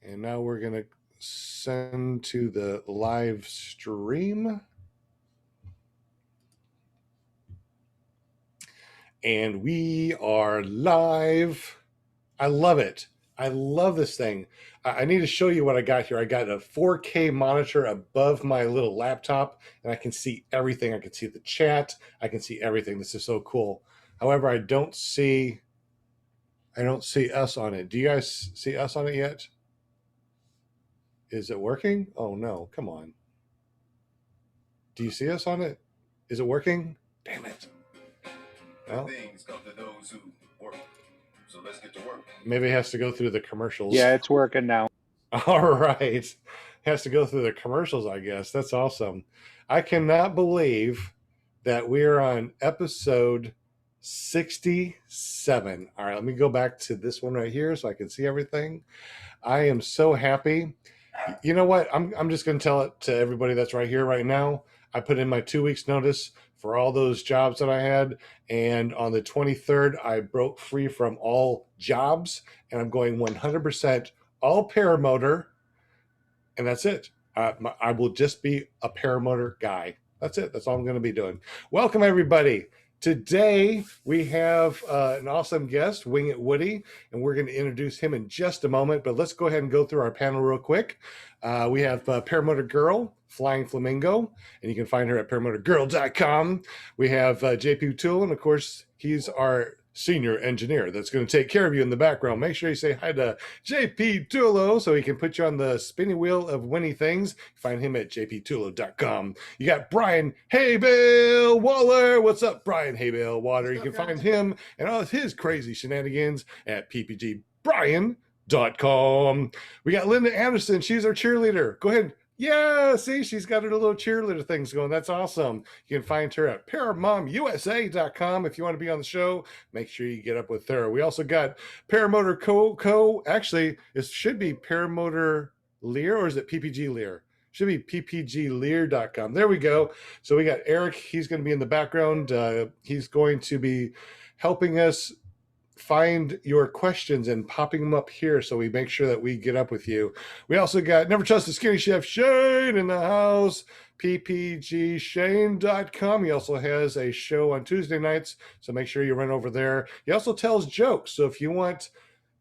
And now we're going to send to the live stream. And we are live. I love it. I love this thing. I need to show you what I got here. I got a 4K monitor above my little laptop, and I can see everything. I can see the chat. I can see everything. This is so cool. However, I don't see us on it. Do you guys see us on it yet? Is it working? Oh no, come on. Do you see us on it? Is it working? Damn it. Well, things come to those who work. So let's get to work. Maybe it has to go through the commercials. Yeah, it's working now. All right. It has to go through the commercials, I guess. That's awesome. I cannot believe that we're on episode 67. All right, let me go back to this one right here so I can see everything. I am so happy. You know what? I'm just going to tell it to everybody that's right here right now. I put in my 2 weeks notice for all those jobs that I had. And on the 23rd, I broke free from all jobs and I'm going 100% all paramotor. And that's it. I will just be a paramotor guy. That's it. That's all I'm going to be doing. Welcome, everybody. Today, we have an awesome guest, Winging.it.woody, and we're going to introduce him in just a moment. But let's go ahead and go through our panel real quick. We have Paramotor Girl, Flying Flamingo, and you can find her at paramotorgirl.com. We have JP Tool, and of course, he's our senior engineer that's going to take care of you in the background. Make sure you say hi to JP Tulo so he can put you on the spinning wheel of winning things. Find him at jptulo.com. You got Brian Haybale Waller. What's up, Brian Haybale Waller? You can find him and all of his crazy shenanigans at ppgbrian.com. We got Linda Anderson. She's our cheerleader. Go ahead. Yeah, see, she's got her little cheerleader things going. That's awesome. You can find her at paramomusa.com. If you want to be on the show, make sure you get up with her. We also got Paramotor Co. Actually, it should be Paramotor Lear, or is it PPG Lear? Should be ppglear.com. There we go. So we got Eric. He's going to be in the background. He's going to be helping us find your questions and popping them up here so we make sure that we get up with you. We also got Never Trust the Skinny Chef Shane in the house, ppgshane.com. He also has a show on Tuesday nights, so make sure you run over there. He also tells jokes, so if you want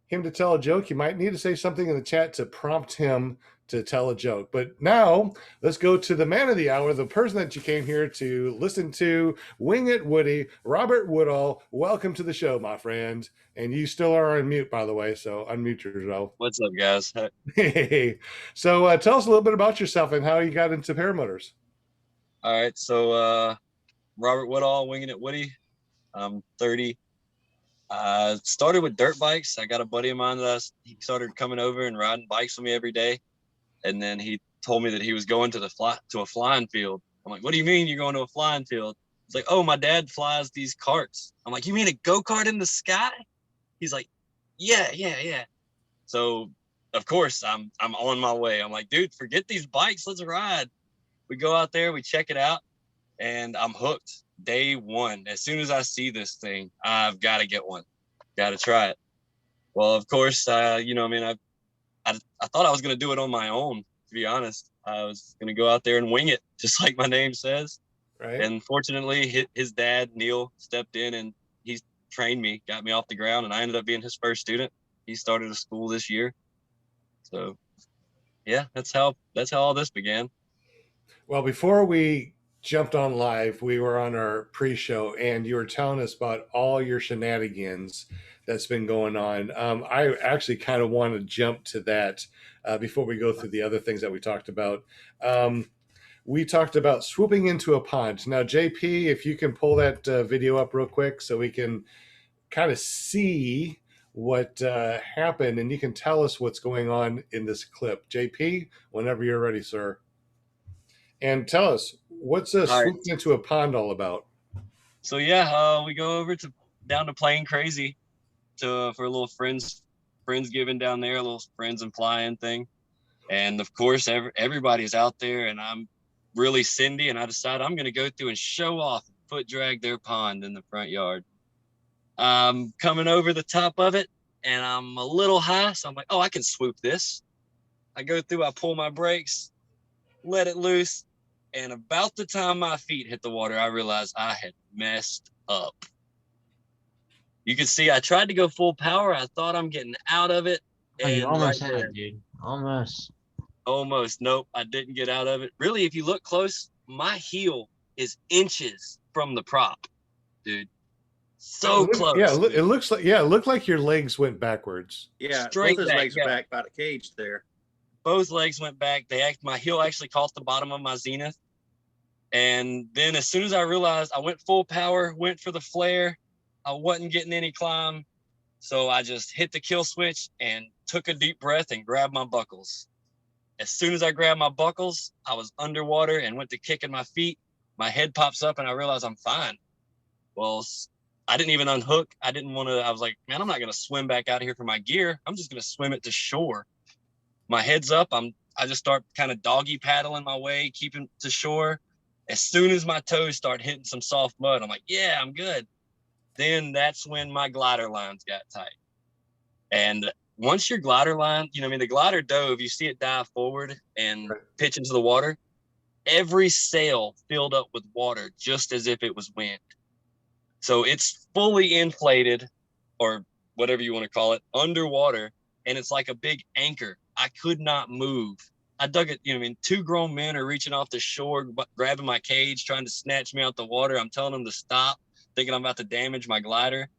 him to tell a joke, you might need to say something in the chat to prompt him to tell a joke. But now let's go to the man of the hour, the person that you came here to listen to, Winging.it.woody, Robert Woodall. Welcome to the show, my friend. And you still are on mute, by the way, so unmute yourself. What's up, guys? Hey. So tell us a little bit about yourself and how you got into paramotors. All right, so Robert Woodall, Winging.it.woody. I'm 30. Started with dirt bikes. I got a buddy of mine that he started coming over and riding bikes with me every day. And then he told me that he was going to a flying field. I'm like, what do you mean you're going to a flying field? He's like, oh, my dad flies these carts. I'm like, you mean a go-kart in the sky? He's like, yeah. So of course I'm on my way. I'm like, dude, forget these bikes. Let's ride. We go out there, we check it out, and I'm hooked. Day one. As soon as I see this thing, I've got to get one. Got to try it. Well, of course, you know, I mean, I thought I was going to do it on my own, to be honest. I was going to go out there and wing it, just like my name says. Right. And fortunately, his dad, Neil, stepped in and he trained me, got me off the ground, and I ended up being his first student. He started a school this year. So, yeah, that's how all this began. Well, before we jumped on live, we were on our pre-show, and you were telling us about all your shenanigans that's been going on. I actually kind of want to jump to that before we go through the other things that we talked about. We talked about swooping into a pond. Now, JP, if you can pull that video up real quick so we can kind of see what happened, and you can tell us what's going on in this clip. JP, whenever you're ready, sir. And tell us, what's swooping into a pond all about? So yeah, we go over down to Plain Crazy for a little friendsgiving down there, a little friends and flying thing. And of course, everybody's out there, and I'm really Cindy, and I decide I'm going to go through and show off and foot drag their pond in the front yard. I'm coming over the top of it, and I'm a little high, so I'm like, oh, I can swoop this. I go through, I pull my brakes, let it loose. And about the time my feet hit the water, I realized I had messed up. You can see I tried to go full power. I thought I'm getting out of it. Oh, you And almost right had there, it, dude. Almost. almost. Nope, I didn't get out of it. Really, if you look close, my heel is inches from the prop, dude. So close. Yeah, it looks like it looked like your legs went backwards. Yeah, Straight both his back, legs yeah. are back by the cage there. Both legs went back. My heel actually caught the bottom of my zenith. And then as soon as I realized, I went full power, went for the flare. I wasn't getting any climb. So I just hit the kill switch and took a deep breath and grabbed my buckles. As soon as I grabbed my buckles, I was underwater and went to kicking my feet. My head pops up and I realize I'm fine. Well, I didn't even unhook. I didn't want to. I was like, man, I'm not going to swim back out here for my gear. I'm just going to swim it to shore. My head's up. I just start kind of doggy paddling my way, keeping to shore. As soon as my toes start hitting some soft mud, I'm like, yeah, I'm good. Then that's when my glider lines got tight. And once your glider line, the glider dove, you see it dive forward and pitch into the water. Every sail filled up with water, just as if it was wind. So it's fully inflated, or whatever you want to call it, underwater. And it's like a big anchor. I could not move. I dug it, two grown men are reaching off the shore, grabbing my cage, trying to snatch me out the water. I'm telling them to stop, thinking I'm about to damage my glider.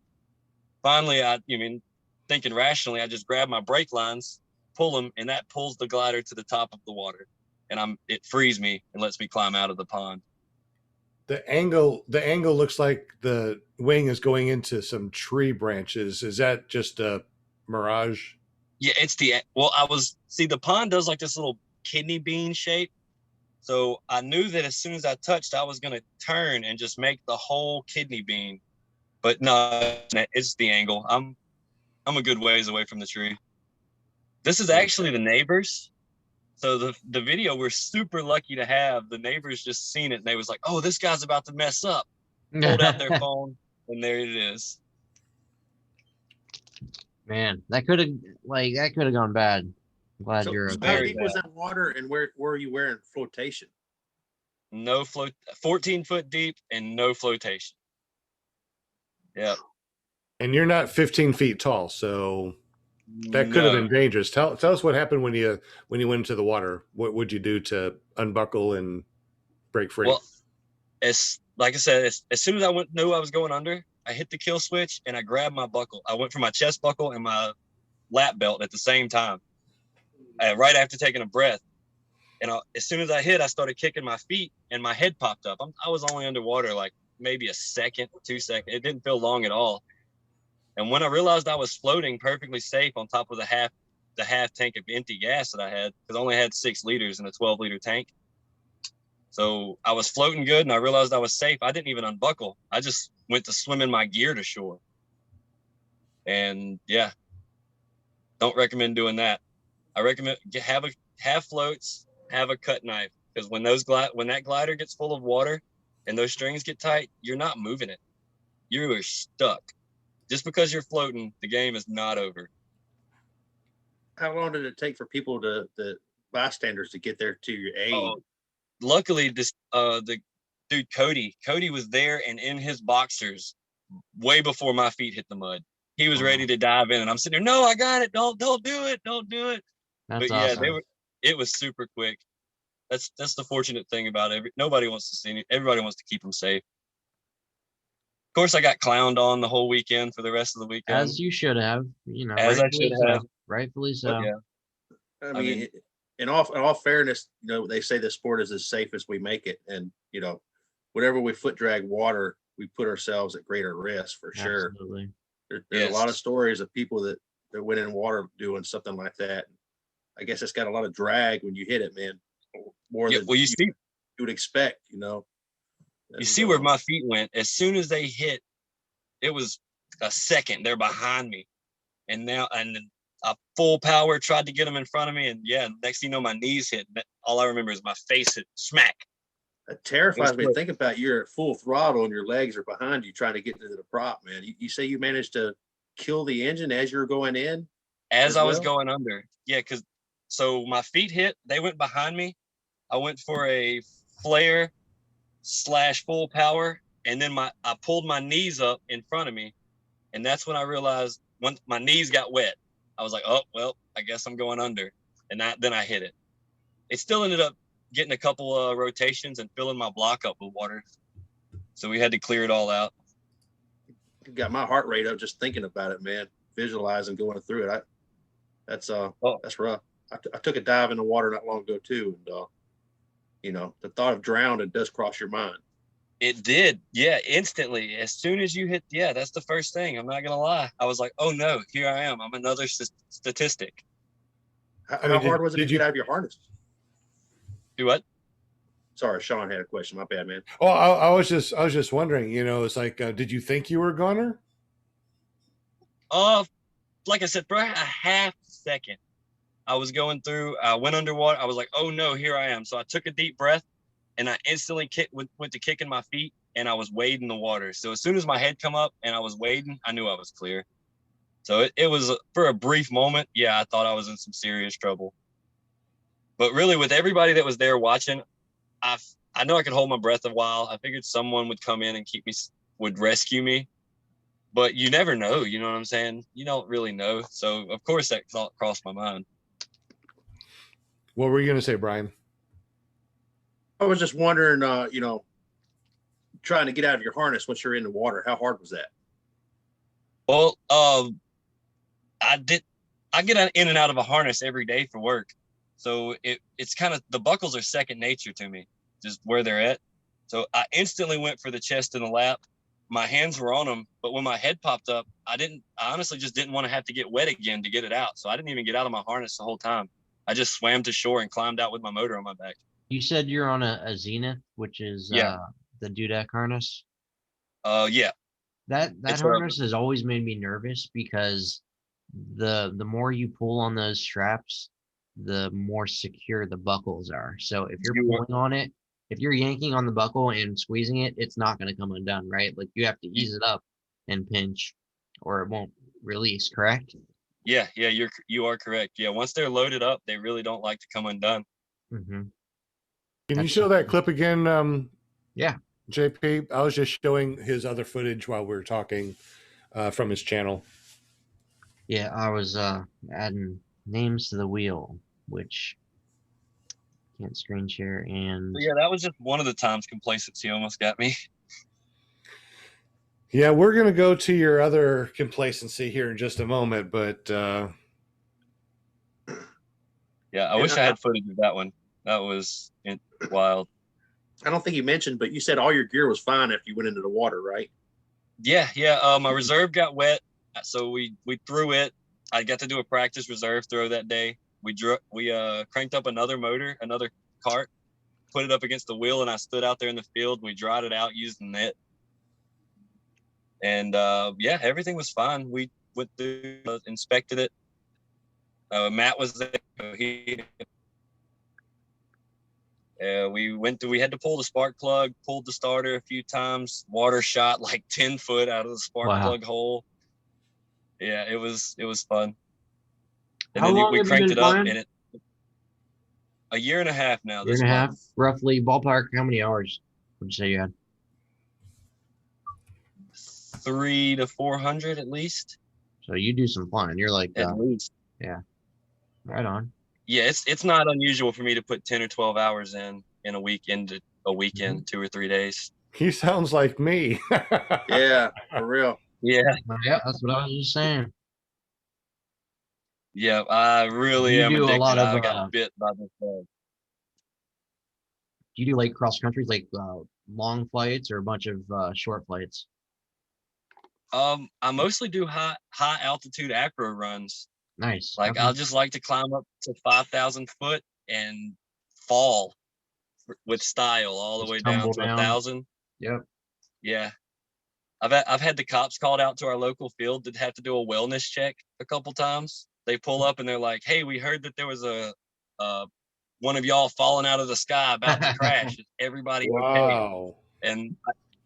Finally, thinking rationally, I just grab my brake lines, pull them, and that pulls the glider to the top of the water. And it frees me and lets me climb out of the pond. The angle looks like the wing is going into some tree branches. Is that just a mirage? Yeah, the pond does like this little kidney bean shape. So I knew that as soon as I touched, I was going to turn and just make the whole kidney bean. But no, it's the angle. I'm a good ways away from the tree. This is actually the neighbors. So the video we're super lucky to have. The neighbors just seen it and they was like, oh, this guy's about to mess up. Pulled out their phone and there it is. Man, that could have gone bad. I'm glad you're How okay. deep was that water, and where were you wearing flotation? No float, 14 foot deep and no flotation. Yeah. And you're not 15 feet tall, so that could have been dangerous. Tell us what happened when you went into the water. What would you do to unbuckle and break free? Well, like I said, as soon as I knew I was going under, I hit the kill switch and I grabbed my buckle. I went for my chest buckle and my lap belt at the same time, right after taking a breath. And as soon as I hit, I started kicking my feet and my head popped up. I was only underwater like maybe a second, 2 seconds. It didn't feel long at all. And when I realized I was floating perfectly safe on top of the half tank of empty gas that I had, because I only had 6 liters in a 12-liter tank. So I was floating good and I realized I was safe. I didn't even unbuckle. I just went to swim in my gear to shore. And yeah, don't recommend doing that. I recommend have floats, have a cut knife, because when that glider gets full of water and those strings get tight, you're not moving it. You are stuck. Just because you're floating, the game is not over. How long did it take for people the bystanders to get there to your aid? Luckily, the dude Cody was there and in his boxers way before my feet hit the mud. He was ready to dive in, and I'm sitting there. No, I got it. Don't do it. Don't do it. That's but yeah, awesome. It was super quick. That's the fortunate thing about nobody wants to see it. Everybody wants to keep them safe. Of course, I got clowned on the whole weekend for the rest of the weekend. As you should have, as I should have. Rightfully so. But yeah. I mean, in all fairness, they say the sport is as safe as we make it, and whenever we foot drag water, we put ourselves at greater risk for sure. Absolutely. There's a lot of stories of people that went in water doing something like that. I guess it's got a lot of drag when you hit it, man. More than you would expect, You see where my feet went. As soon as they hit, it was a second. They're behind me. And I full power tried to get them in front of me. And yeah, next thing you know, my knees hit. All I remember is my face hit smack. That terrifies me to think about. You're at full throttle and your legs are behind you trying to get to the prop, man. You say you managed to kill the engine as you're going in? As I was going under. Yeah, because So my feet hit, they went behind me. I went for a flare / full power, and then I pulled my knees up in front of me, and that's when I realized when my knees got wet. I was like, oh well, I guess I'm going under, and then I hit it. It still ended up getting a couple rotations and filling my block up with water, so we had to clear it all out. Got my heart rate up just thinking about it, man. Visualizing going through it. That's rough. I took a dive in the water not long ago too, and you know, the thought of drowning does cross your mind. It did, yeah, instantly. As soon as you hit, yeah, that's the first thing. I'm not gonna lie. I was like, oh no, here I am. I'm another statistic. How hard was it to get out of your harness? Do what? Sorry, Sean had a question. My bad, man. Oh, I was just wondering. You know, it's like, did you think you were a goner? Like I said, for a half second, I was going through. I went underwater. I was like, oh no, here I am. So I took a deep breath, and I instantly went to kicking my feet, and I was wading the water. So as soon as my head come up and I was wading, I knew I was clear. So it was for a brief moment. Yeah, I thought I was in some serious trouble. But really, with everybody that was there watching, I know I could hold my breath a while. I figured someone would come in and would rescue me. But you never know, you know what I'm saying? You don't really know. So of course that thought crossed my mind. What were you going to say, Brian? I was just wondering, you know, trying to get out of your harness once you're in the water. How hard was that? Well, I get in and out of a harness every day for work. So it's kind of, the buckles are second nature to me, just where they're at. So I instantly went for the chest and the lap. My hands were on them, but when my head popped up, I honestly just didn't want to have to get wet again to get it out. So I didn't even get out of my harness the whole time. I just swam to shore and climbed out with my motor on my back. You said you're on a Zenith, which is the dudek harness. Yeah. That harness has always made me nervous because the more you pull on those straps, the more secure the buckles are. So if you're pulling on it, if you're yanking on the buckle and squeezing it, it's not going to come undone, right? Like you have to ease it up and pinch, or it won't release. Correct? Yeah, you are correct. Yeah, once they're loaded up, they really don't like to come undone. Mm-hmm. Can you show that clip again? Yeah. JP, I was just showing his other footage while we were talking from his channel. Yeah, I was adding names to the wheel, which can't screen share. And yeah, that was just one of the times complacency almost got me. Yeah, we're going to go to your other complacency here in just a moment, but yeah, I wish I had footage of that one. That was wild. I don't think you mentioned, but you said all your gear was fine after you went into the water, right? Yeah. My reserve got wet, so we threw it. I got to do a practice reserve throw that day. We cranked up another motor, another cart, put it up against the wheel, and I stood out there in the field. We dried it out using net, and yeah, everything was fine. We went through, inspected it. Matt was there. We had to pull the spark plug, pulled the starter a few times. Water shot like 10 foot out of the spark plug hole. Yeah, it was fun. And then we cranked it up, and it a year and a half now. Year and a half, roughly ballpark. How many hours would you say you had? 300 to 400 at least. So you do some flying. You're like at least. Yeah, right on. Yeah, it's not unusual for me to put 10 or 12 hours in a weekend, 2 or 3 days. He sounds like me. Yeah, for real. Yeah, that's what I was just saying. Yeah, I really am addicted. I got bit by this bug. Do you do like cross countries, like long flights, or a bunch of short flights? I mostly do high altitude acro runs. Nice. Like I'll just like to climb up to 5,000 foot and fall with style all the way down to 1,000. Yep. Yeah. I've had the cops called out to our local field to have to do a wellness check a couple times. They pull up and they're like, "Hey, we heard that there was a one of y'all falling out of the sky about to crash. Is everybody okay?" And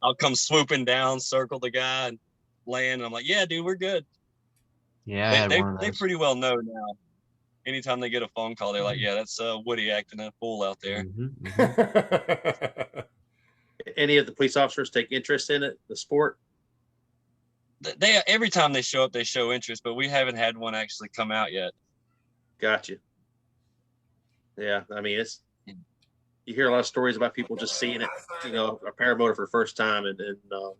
I'll come swooping down, circle the guy, and land. And I'm like, "Yeah, dude, we're good." Yeah, they pretty well know now. anytime they get a phone call, they're like, "Yeah, that's Woody acting a fool out there." Any of the police officers take interest in it, the sport? They every time they show up, they show interest, but we haven't had one actually come out yet. Gotcha. Yeah, I mean, you hear a lot of stories about people just seeing it, you know, a paramotor for the first time and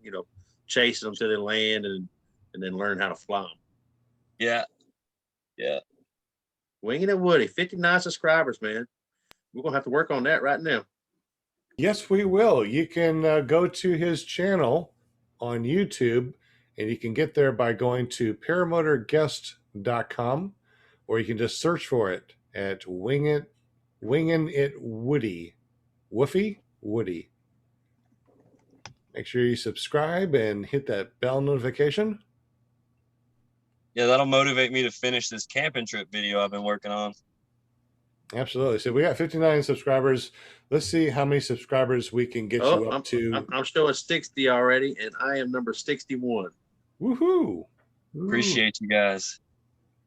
you know, chasing them to they land and then learn how to fly them. Yeah. Yeah. Wingin.it.woody, 59 subscribers, man. We're going to have to work on that right now. Yes, we will. You can go to his channel on YouTube, and you can get there by going to paramotorguest.com, or you can just search for it at Wingin.it.woody. Woofy Woody. Make sure you subscribe and hit that bell notification. Yeah, that'll motivate me to finish this camping trip video I've been working on. Absolutely. So we got 59 subscribers. Let's see how many subscribers we can get you up to. I'm showing 60 already, and I am number 61. Woohoo! Appreciate you guys.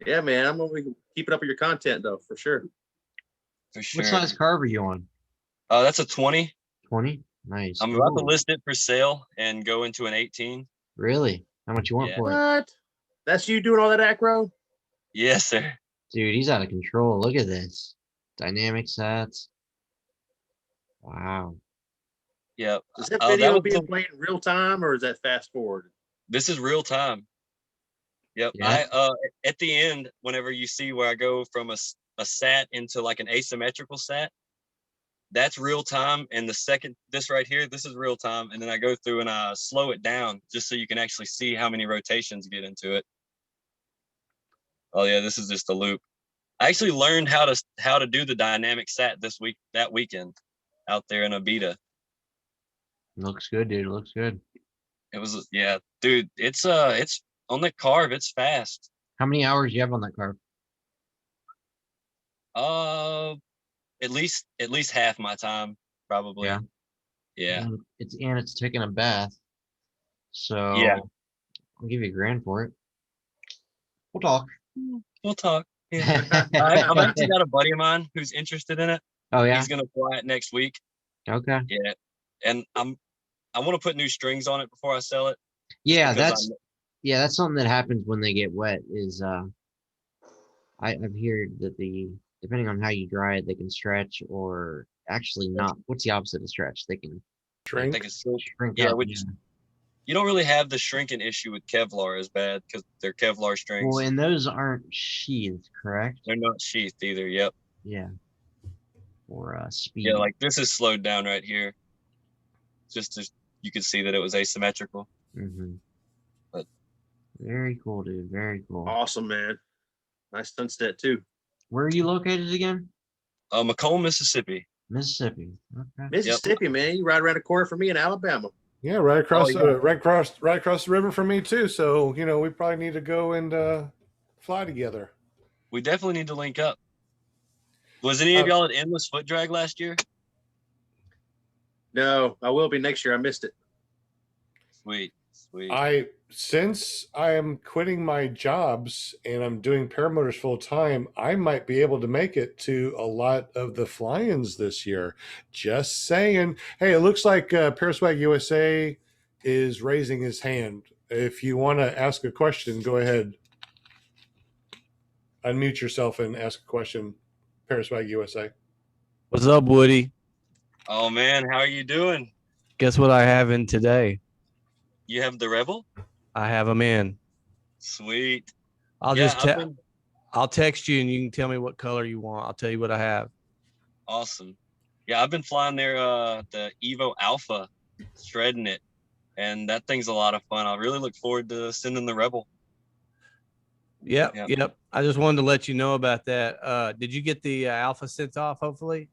Yeah, man. I'm going to be keeping up with your content, though, for sure. For sure. What size carb are you on? That's a 20. 20? Nice. I'm about to list it for sale and go into an 18. Really? How much you want for it? What? That's you doing all that acro? Yes, sir. Dude, he's out of control. Look at this. Dynamic sets. Wow. Yep. Is that video being played in real time, or is that fast forward? This is real time. Yep. Yeah. At the end, whenever you see where I go from a sat into like an asymmetrical sat, that's real time. And the second, this right here, this is real time. And then I go through and I slow it down just so you can actually see how many rotations get into it. Oh yeah, this is just a loop. I actually learned how to do the dynamic sat that weekend out there in a beta. Looks good, dude. Looks good. It was, yeah, dude, it's on the carb, it's fast. How many hours do you have on that carb? At least half my time, probably. Yeah. Yeah. It's taking a bath. So yeah, I'll give you $1,000 for it. We'll talk. We'll talk. Yeah. I've actually got a buddy of mine who's interested in it. Oh yeah. He's gonna fly it next week. Okay. Yeah. And I want to put new strings on it before I sell it. Yeah, that's something that happens when they get wet is I've heard that depending on how you dry it, they can stretch or actually not. What's the opposite of stretch? They can shrink. They can still shrink yeah, up. which you don't really have the shrinking issue with Kevlar as bad because they're Kevlar strings. Well, and those aren't sheathed, correct? They're not sheathed either. Yep. Yeah. For speed. Yeah, like this is slowed down right here. Just you can see that it was asymmetrical. Mm-hmm. But very cool, dude. Very cool. Awesome, man. Nice sunset too. Where are you located again? Macomb, Mississippi. Mississippi. Okay. Mississippi, man. You right around the corner from me in Alabama. Yeah, right across, yeah. Right across the river from me too. So we probably need to go and fly together. We definitely need to link up. Was any of y'all at Endless Foot Drag last year? No, I will be next year. I missed it. Sweet. Since I am quitting my jobs and I'm doing paramotors full time, I might be able to make it to a lot of the fly-ins this year. Just saying. Hey, it looks like Paraswag USA is raising his hand. If you want to ask a question, go ahead. Unmute yourself and ask a question, Paraswag USA. What's up, Woody? Oh man, how are you doing? Guess what I have in today? You have the Rebel? I have them in. Sweet. I'll text you and you can tell me what color you want. I'll tell you what I have. Awesome. Yeah, I've been flying there the Evo Alpha, shredding it, and that thing's a lot of fun. I really look forward to sending the Rebel. Yep. I just wanted to let you know about that. Did you get the Alpha sent off, hopefully?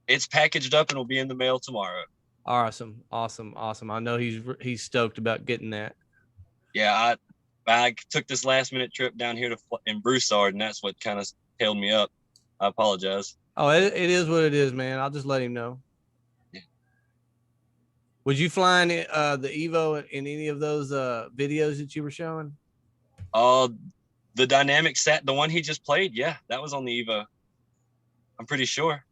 It's packaged up and will be in the mail tomorrow. Awesome. I know he's stoked about getting that. Yeah, I took this last minute trip down here in Broussard, and that's what kind of held me up. I apologize. Oh, it is what it is, man. I'll just let him know. Yeah. Was you flying the Evo in any of those videos that you were showing? The dynamic sat, the one he just played, yeah, that was on the Evo. I'm pretty sure.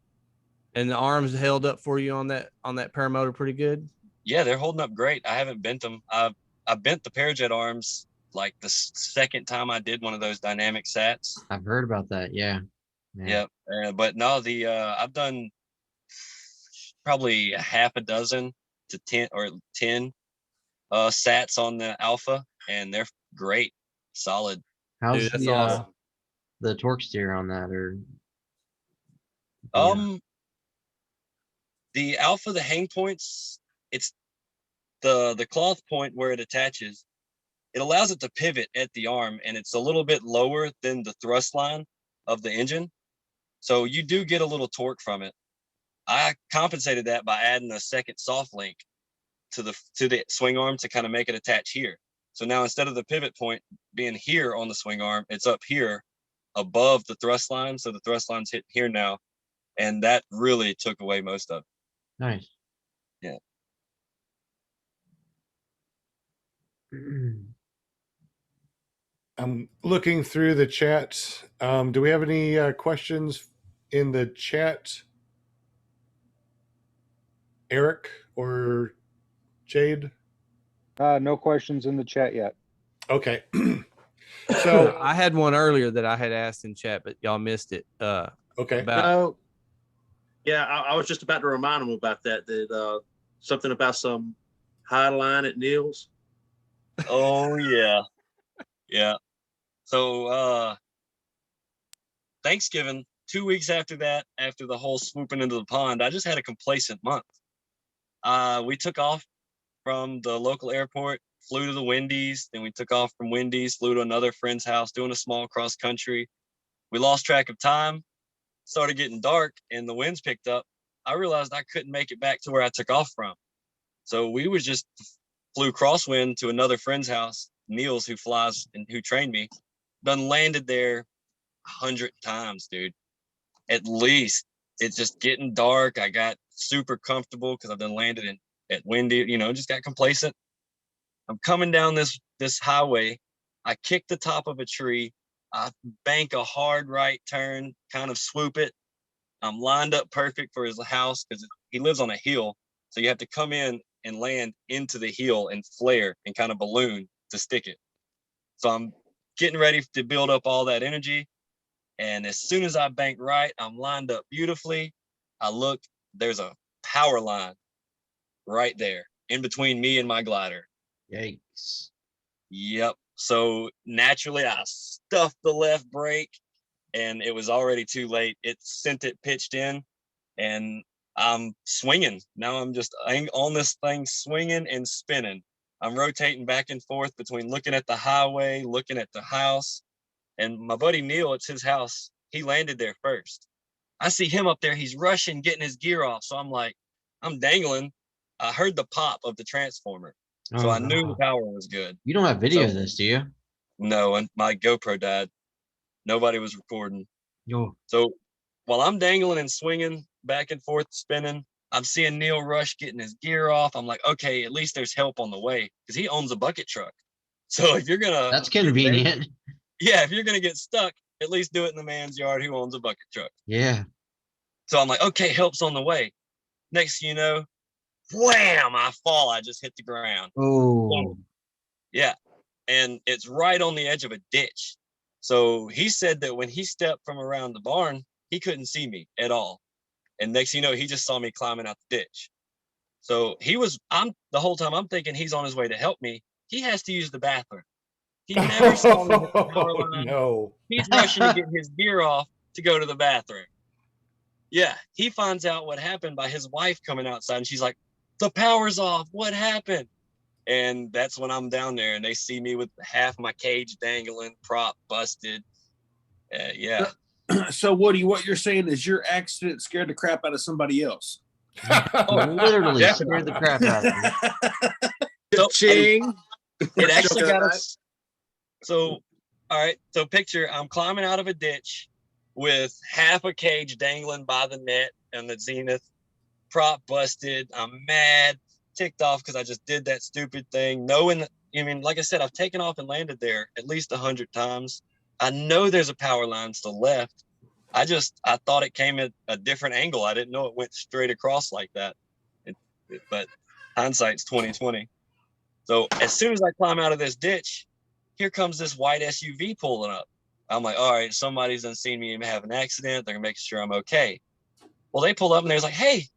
And the arms held up for you on that paramotor pretty good? Yeah, they're holding up great. I haven't bent them. I bent the Parajet arms like the second time I did one of those dynamic sats. I've heard about that. Yeah. Yeah. But no, I've done probably a half a dozen to 10 sats on the Alpha, and they're great, solid. How's Dude, that's the awesome. the torque steer on that, or the Alpha, the hang points, it's the cloth point where it attaches. It allows it to pivot at the arm, and it's a little bit lower than the thrust line of the engine. So you do get a little torque from it. I compensated that by adding a second soft link to the swing arm to kind of make it attach here. So now instead of the pivot point being here on the swing arm, it's up here above the thrust line. So the thrust line's hit here now. And that really took away most of it. nice? Yeah. I'm looking through the chat. Do we have any questions in the chat? Eric or Jade? No questions in the chat yet. Okay. So I had one earlier that I had asked in chat, but y'all missed it. okay. No. Yeah, I was just about to remind them about that something about some high line at Neil's. Oh yeah. Yeah. So Thanksgiving, 2 weeks after that, after the whole swooping into the pond, I just had a complacent month. We took off from the local airport, flew to the Wendy's, then we took off from Wendy's, flew to another friend's house, doing a small cross country. We lost track of time, started getting dark, and the winds picked up. I realized I couldn't make it back to where I took off from. So we was just flew crosswind to another friend's house, Niels, who flies and who trained me. Done landed there 100 times, dude. At least. It's just getting dark. I got super comfortable because I've done landed at windy, just got complacent. I'm coming down this highway. I kick the top of a tree. I bank a hard right turn, kind of swoop it. I'm lined up perfect for his house because he lives on a hill. So you have to come in and land into the hill and flare and kind of balloon to stick it. So I'm getting ready to build up all that energy. And as soon as I bank right, I'm lined up beautifully. I look, there's a power line right there in between me and my glider. Yikes. Yep. So naturally, I stuffed the left brake, and it was already too late. It sent it pitched in, and I'm swinging. Now I'm just on this thing, swinging and spinning. I'm rotating back and forth between looking at the highway, looking at the house. And my buddy Neil, it's his house. He landed there first. I see him up there. He's rushing, getting his gear off. So I'm like, I'm dangling. I heard the pop of the transformer. So I knew the power was good. You don't have video of this, do you? No, and my GoPro died. Nobody was recording. Yo. So while I'm dangling and swinging back and forth, spinning, I'm seeing Neil rush getting his gear off. I'm like, okay, at least there's help on the way because he owns a bucket truck. So if you're gonna, That's convenient. yeah, if you're gonna get stuck, at least do it in the man's yard who owns a bucket truck. Yeah. So I'm like, okay, help's on the way. Next thing you know, wham! I fall. I just hit the ground. Oh. Yeah, and it's right on the edge of a ditch. So he said that when he stepped from around the barn, he couldn't see me at all. And next thing you know, he just saw me climbing out the ditch. So the whole time I'm thinking he's on his way to help me. He has to use the bathroom. He never saw me hit the power line. No. He's rushing to get his gear off to go to the bathroom. Yeah, he finds out what happened by his wife coming outside, and she's like, the power's off. What happened? And that's when I'm down there, and they see me with half my cage dangling, prop busted. Yeah. So, Woody, what you're saying is your accident scared the crap out of somebody else. Literally Yeah. scared the crap out of me. So, Ching. it actually got us. So, all right. So picture I'm climbing out of a ditch with half a cage dangling by the net and the zenith, prop busted. I'm mad, ticked off because I just did that stupid thing. Knowing that, like I said, I've taken off and landed there at least 100 times. I know there's a power line to the left. I thought it came at a different angle. I didn't know it went straight across like that. But hindsight's 2020. So as soon as I climb out of this ditch, here comes this white SUV pulling up. I'm like, all right, somebody's done seen me have an accident. They're making sure I'm okay. Well, they pull up and they're like, hey,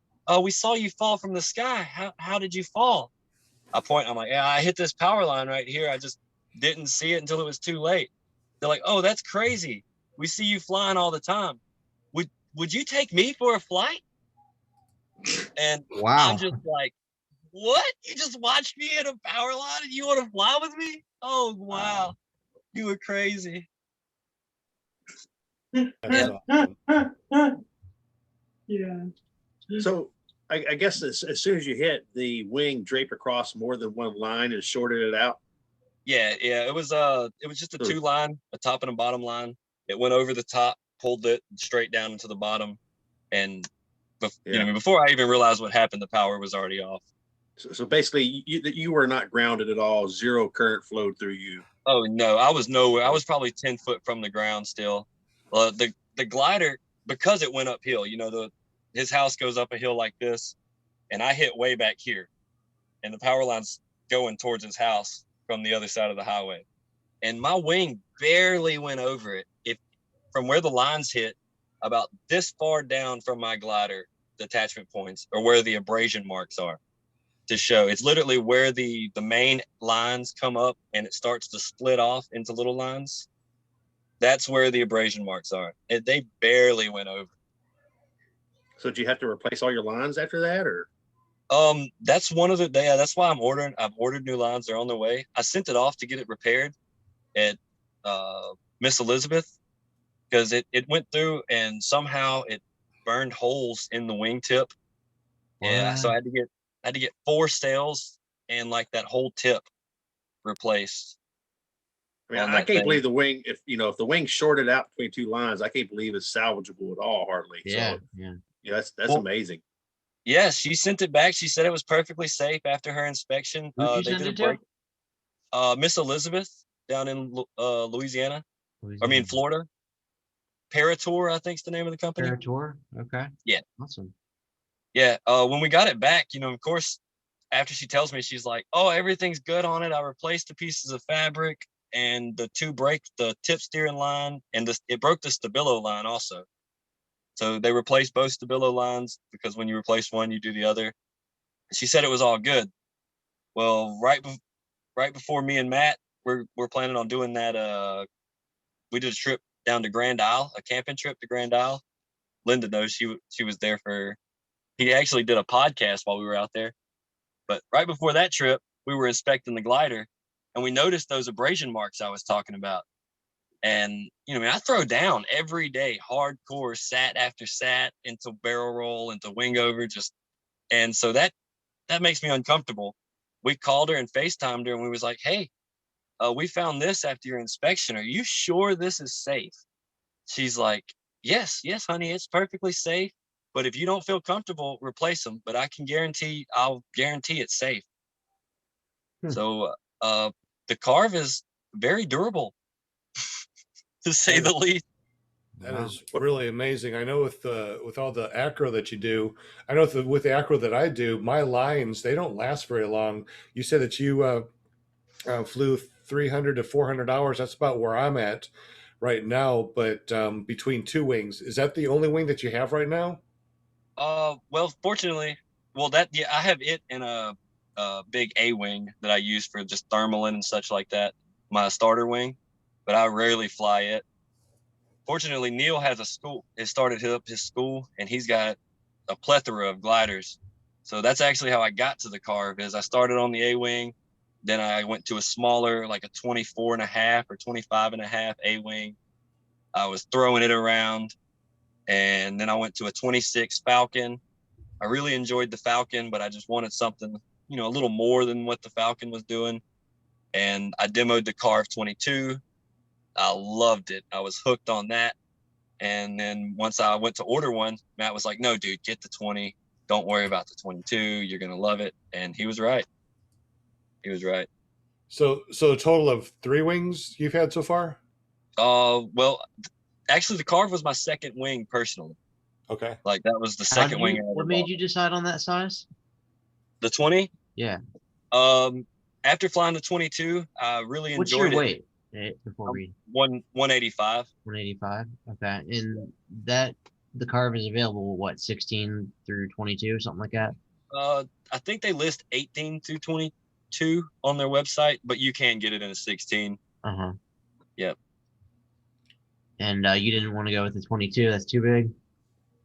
we saw you fall from the sky. How did you fall? I point, I'm like, yeah, I hit this power line right here. I just didn't see it until it was too late. They're like, oh, that's crazy. We see you flying all the time. Would you take me for a flight? And Wow. I'm just like, what? You just watched me hit a power line and you want to fly with me? Oh, wow. You were crazy. That's awesome. Yeah. So I guess as soon as you hit, the wing draped across more than one line and shorted it out. Yeah. It was just a 2-line, a top and a bottom line. It went over the top, pulled it straight down into the bottom, and before I even realized what happened, the power was already off. So basically, you were not grounded at all. Zero current flowed through you. Oh no, I was nowhere. I was probably 10 foot from the ground still. The glider, because it went uphill, his house goes up a hill like this, and I hit way back here, and the power line's going towards his house from the other side of the highway, and my wing barely went over it. From where the lines hit, about this far down from my glider, the attachment points, or where the abrasion marks are to show. It's literally where the main lines come up and it starts to split off into little lines. That's where the abrasion marks are. They barely went over. So did you have to replace all your lines after that, or? That's one of the, that's why I've ordered new lines. They're on their way. I sent it off to get it repaired at Miss Elizabeth, because it went through and somehow it burned holes in the wingtip. Yeah, so I had to get 4 sails and like that whole tip replaced. I mean, I can't believe the wing, if the wing shorted out between 2 lines, I can't believe it's salvageable at all, hardly. Yeah, so, that's amazing. Yeah, she sent it back. She said it was perfectly safe after her inspection. Who'd you send it to? Miss Elizabeth down in Louisiana. I mean, Florida. Parator, I think is the name of the company. Parator, okay. Yeah. Awesome. Yeah, when we got it back, of course, after she tells me, she's like, oh, everything's good on it. I replaced the pieces of fabric and the 2 break, the tip steering line, and it broke the stabilo line also. So they replaced both stabilo lines, because when you replace one, you do the other. She said it was all good. Well, right before me and Matt, we're planning on doing that. We did a trip down to Grand Isle, a camping trip to Grand Isle. Linda knows, she was there he actually did a podcast while we were out there. But right before that trip, we were inspecting the glider, and we noticed those abrasion marks I was talking about. And, I throw down every day, hardcore, sat after sat, into barrel roll, into wing over, and so that makes me uncomfortable. We called her and FaceTimed her, and we was like, hey, we found this after your inspection. Are you sure this is safe? She's like, yes, honey, it's perfectly safe. But if you don't feel comfortable, replace them. But I'll guarantee it's safe. So the Carve is very durable, to say the least. That is really amazing. I know with all the acro that you do, I know with the acro that I do, my lines, they don't last very long. You said that you flew 300 to 400 hours. That's about where I'm at right now. But between 2 wings, is that the only wing that you have right now? Well, fortunately, I have it in a big A wing that I use for just thermaling and such like that, my starter wing, but I rarely fly it. Fortunately, Neil has a school. He started up his school, and he's got a plethora of gliders. So that's actually how I got to the Carve. Is I started on the A wing, then I went to a smaller, like a 24.5 or 25.5 A wing. I was throwing it around. And then I went to a 26 Falcon. I really enjoyed the Falcon, but I just wanted something, a little more than what the Falcon was doing. And I demoed the Carve 22. I loved it. I was hooked on that. And then once I went to order one, Matt was like, no, dude, get the 20. Don't worry about the 22. You're going to love it. And he was right. He was right. So a total of 3 wings you've had so far? Well, actually, the Carve was my second wing personally. Okay. Like that was the second wing. What made you decide on that size? The 20? Yeah. After flying the 22, I really What's enjoyed your it. weight? Before we 185. 185. Okay, and that the Carve is available what 16 through 22, something like that. I think they list 18 through 22 on their website, but you can get it in a 16. Yep. And you didn't want to go with the 22? That's too big.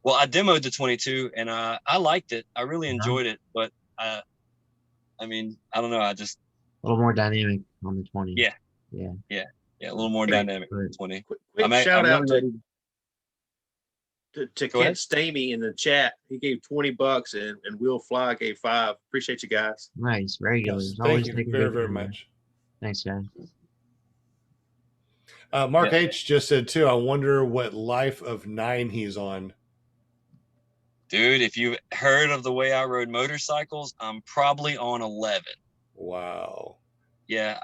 Well, I demoed the 22 and I liked it. I really enjoyed it, but I mean, I don't know. I just a little more dynamic on the 20. Yeah. A little more dynamic on the 20. Quick shout out really to Kent Stamey in the chat. He gave $20 and Will Fly gave $5. Appreciate you guys. Nice, regulars. Yes, thank you very much. Thanks, guys. Mark H just said too, I wonder what life of 9 he's on. Dude, if you've heard of the way I rode motorcycles, I'm probably on 11. Wow. Yeah,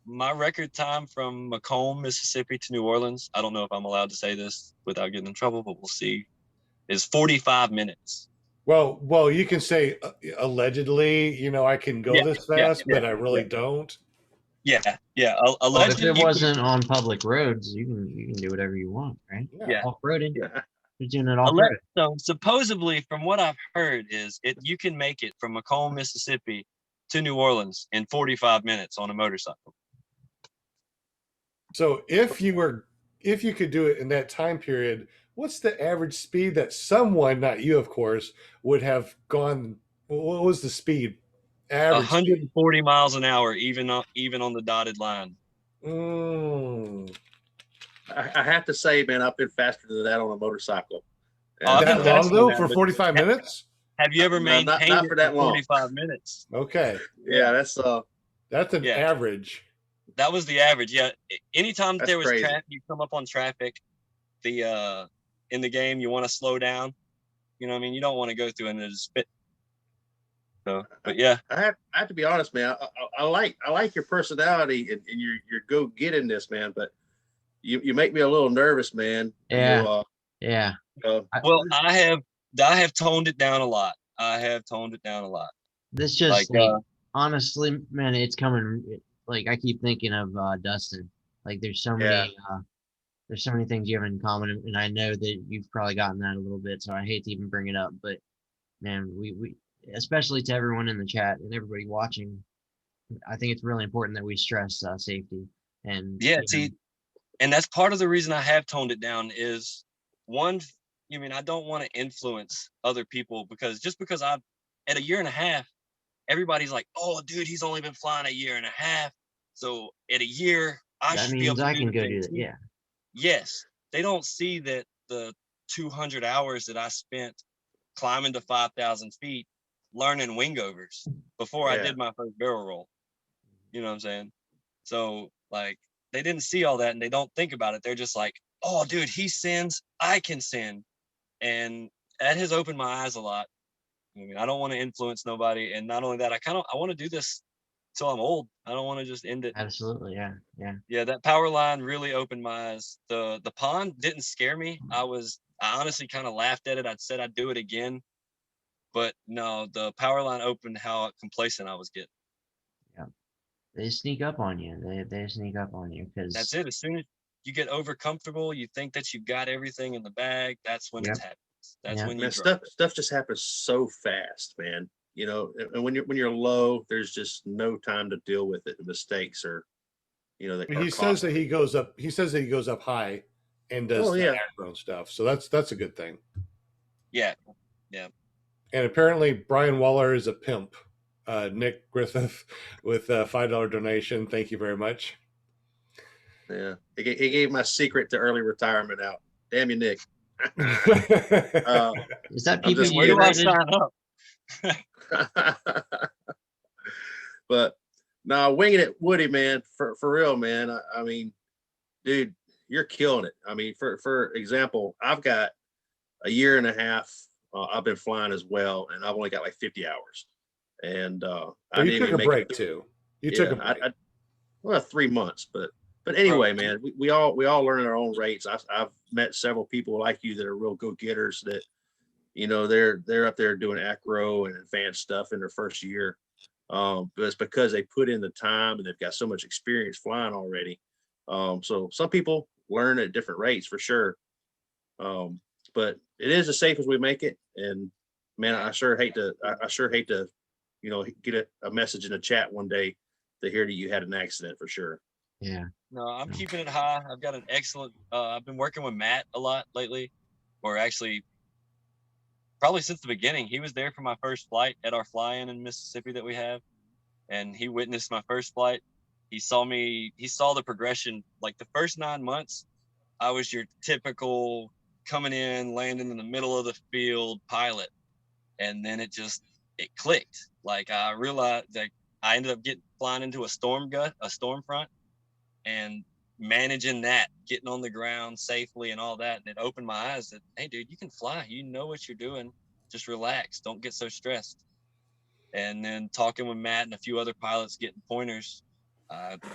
my record time from Macomb, Mississippi to New Orleans, I don't know if I'm allowed to say this without getting in trouble, but we'll see, is 45 minutes. Well, you can say allegedly, I can go this fast, but I really don't. Yeah. Allegedly, if it wasn't on public roads, you can do whatever you want, right? Yeah. Off-roading. Yeah. You're doing it off-road. So supposedly, from what I've heard, is you can make it from Macomb, Mississippi to New Orleans in 45 minutes on a motorcycle. So if you could do it in that time period, what's the average speed that someone, not you, of course, would have gone? What was the speed? Average 140 miles an hour, even on the dotted line. I have to say, man, I've been faster than that on a motorcycle. That long though, for 45 minutes? Have you ever maintained not for that long? 45 minutes? Okay. Yeah, that's an average. That was the average. Yeah. Anytime there was crazy. traffic, you come up on traffic, in the game, you want to slow down. You know what I mean? You don't want to go through and just spit. So, but yeah. I have to be honest, man. I like your personality and your go getting this, man, but you make me a little nervous, man. Yeah. Well, I have toned it down a lot. This just honestly, man, it's coming. Like I keep thinking of Dustin. Like there's so many things you have in common, and I know that you've probably gotten that a little bit. So I hate to even bring it up, but man, we especially to everyone in the chat and everybody watching, I think it's really important that we stress safety. And and that's part of the reason I have toned it down is one. I don't want to influence other people because I've at a year and a half, everybody's like, oh, dude, he's only been flying a year and a half. So at a year, I should be able to I can go do that. Yeah. Yes. They don't see that the 200 hours that I spent climbing to 5,000 feet, learning wingovers before I did my first barrel roll. You know what I'm saying? So like, they didn't see all that and they don't think about it. They're just like, oh, dude, he sends, I can send. And that has opened my eyes a lot. I don't want to influence nobody. And not only that, I want to do this till I'm old. I don't want to just end it. Absolutely. Yeah. Yeah. That power line really opened my eyes. The pond didn't scare me. I honestly kind of laughed at it. I'd said I'd do it again, but no, the power line opened how complacent I was getting. Yeah. They sneak up on you. They sneak up on you because that's it. As soon as you get over comfortable, you think that you've got everything in the bag. That's when it happens. That's when you stuff just happens so fast, man. And when you're low, there's just no time to deal with it. The mistakes are, He says that he goes up. He says that he goes up high and does the macro stuff. So that's a good thing. Yeah. And apparently Brian Waller is a pimp. Nick Griffith with a $5 donation. Thank you very much. Yeah, he gave my secret to early retirement out. Damn you, Nick. Is that people where do I sign up? But no, Winging It Woody, man, for real, man. I mean, dude, you're killing it. I mean, for example, I've got a year and a half. I've been flying as well, and I've only got like 50 hours. And you took a break too. You took a break. Well, 3 months, but But anyway, man, we all learn at our own rates. I've met several people like you that are real go-getters that, you know, they're up there doing acro and advanced stuff in their first year. But it's because they put in the time and they've got so much experience flying already. So some people learn at different rates for sure. But it is as safe as we make it. And man, I sure hate to, you know, get a message in the chat one day to hear that you had an accident for sure. Yeah. No, I'm keeping it high. I've got an excellent, I've been working with Matt a lot lately, or actually probably since the beginning. He was there for my first flight at our fly-in Mississippi that we have. And he witnessed my first flight. He saw the progression. Like the first 9 months, I was your typical coming in, landing in the middle of the field pilot. And then it clicked. Like I realized that I ended up flying into a storm front, and managing that, getting on the ground safely and all that. And it opened my eyes that, hey, dude, you can fly. You know what you're doing. Just relax. Don't get so stressed. And then talking with Matt and a few other pilots, getting pointers,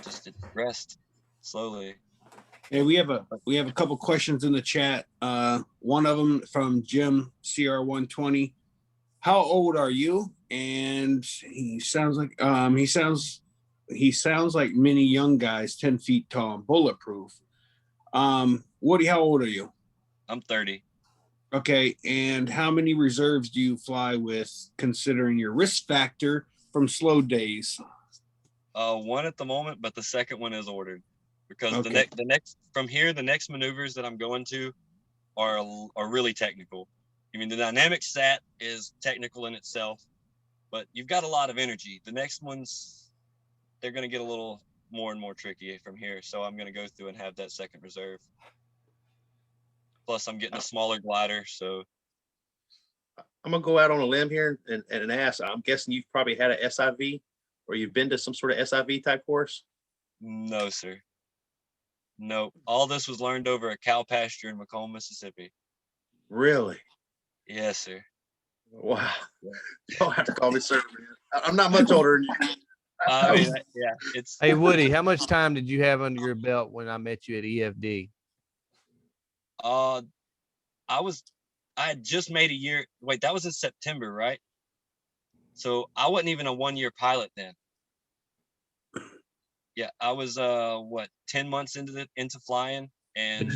just it progressed slowly. Hey, we have a couple questions in the chat. One of them from Jim CR120. How old are you? And he sounds like he sounds like many young guys, 10 feet tall and bulletproof. Woody, how old are you? I'm 30. Okay, and how many reserves do you fly with, considering your risk factor from slow days? One at the moment, but the second one is ordered, because Okay. the next from here, the next maneuvers that I'm going to are really technical. I mean, the dynamic sat is technical in itself, but you've got a lot of energy. The next ones, they're going to get a little more and more tricky from here, so I'm going to go through and have that second reserve. Plus, I'm getting a smaller glider, so I'm gonna go out on a limb here and ask. I'm guessing you've probably had a SIV, or you've been to some sort of SIV type course. no, sir. No, all this was learned over a cow pasture in Macomb, Mississippi. Really? Yes, sir. Wow. You don't have to call me sir, man. I'm not much older than you. I mean, yeah, it's. Hey, Woody, how much time did you have under your belt when I met you at EFD? I had just made a year. Wait, that was in September, right? So I wasn't even a 1 year pilot then. Yeah, I was 10 months into flying, and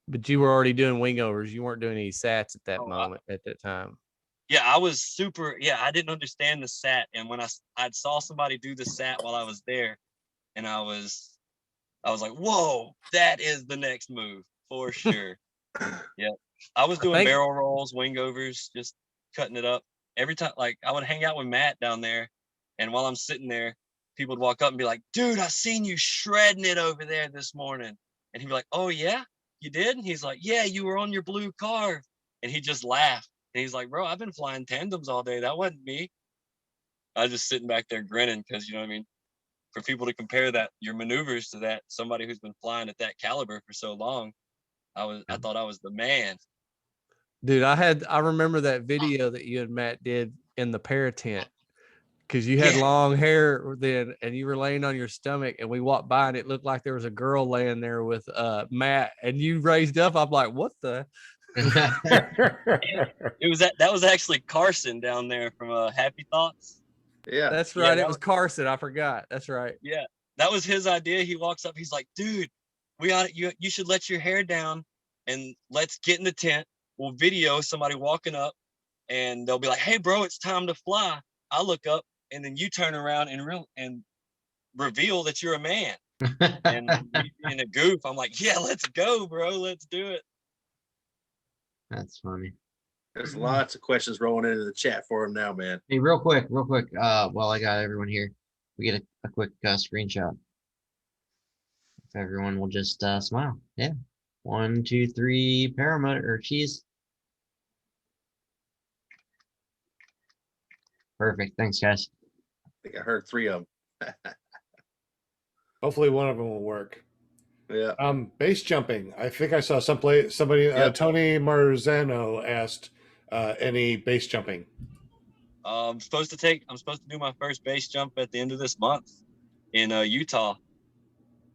But you were already doing wingovers. You weren't doing any sats at that moment at that time. yeah, I was super. Yeah, I didn't understand the sat, and when I saw somebody do the sat while I was there, and I was like, whoa, that is the next move for sure. Yeah, I was doing barrel rolls, wingovers, just cutting it up every time. Like I would hang out with Matt down there, and while I'm sitting there, people would walk up and be like, dude, I seen you shredding it over there this morning. And he'd be like, oh yeah, you did? And he's like, yeah, you were on your blue car. And he just laughed. And he's like, bro, I've been flying tandems all day. That wasn't me. I was just sitting back there grinning, because you know what I mean? For people to compare that, your maneuvers to that, somebody who's been flying at that caliber for so long, I thought I was the man. Dude, I remember that video that you and Matt did in the para tent, because you had long hair then and you were laying on your stomach, and we walked by and it looked like there was a girl laying there with Matt, and you raised up. I'm like, what the? That was actually Carson down there from Happy Thoughts. Yeah, that's right. Yeah, it was Carson. I forgot. That's right. Yeah, that was his idea. He walks up. He's like, dude, you should let your hair down and let's get in the tent. We'll video somebody walking up, and they'll be like, hey, bro, it's time to fly. I look up, and then you turn around and reveal that you're a man. And in a goof, I'm like, yeah, let's go, bro. Let's do it. That's funny. There's lots of questions rolling into the chat for him now, man. Hey, real quick. While I got everyone here, we get a quick screenshot. If everyone will just smile. Yeah. 1, 2, 3, Paramotor or cheese. Perfect. Thanks, guys. I think I heard 3 of them. Hopefully one of them will work. Yeah. Base jumping. I think I saw somebody, Tony Marzano asked any base jumping. I'm supposed to do my first base jump at the end of this month in Utah.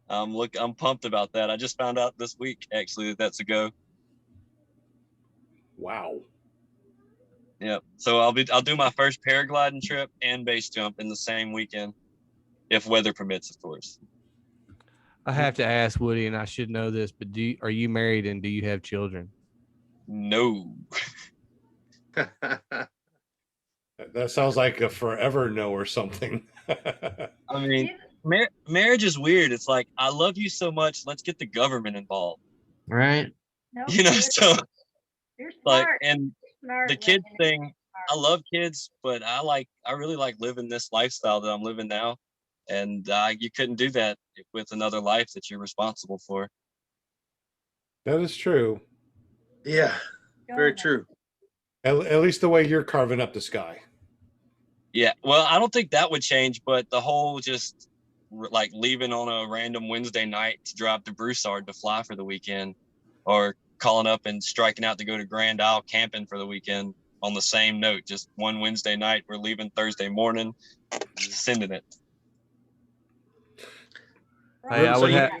I'm pumped about that. I just found out this week actually that that's a go. Wow. Yep. So I'll do my first paragliding trip and base jump in the same weekend, if weather permits, of course. I have to ask Woody, and I should know this, but are you married and do you have children? No. That sounds like a forever no or something. I mean, marriage is weird. It's like, I love you so much, let's get the government involved. Right. You know, so You're like, smart. and Smart, the kids Wingin. thing, I love kids, but I really like living this lifestyle that I'm living now. And you couldn't do that with another life that you're responsible for. That is true. Yeah, very true. At least the way you're carving up the sky. Yeah, well, I don't think that would change, but the whole just like leaving on a random Wednesday night to drive to Broussard to fly for the weekend, or calling up and striking out to go to Grand Isle camping for the weekend on the same note, just one Wednesday night, we're leaving Thursday morning, sending it. Hey, I would have.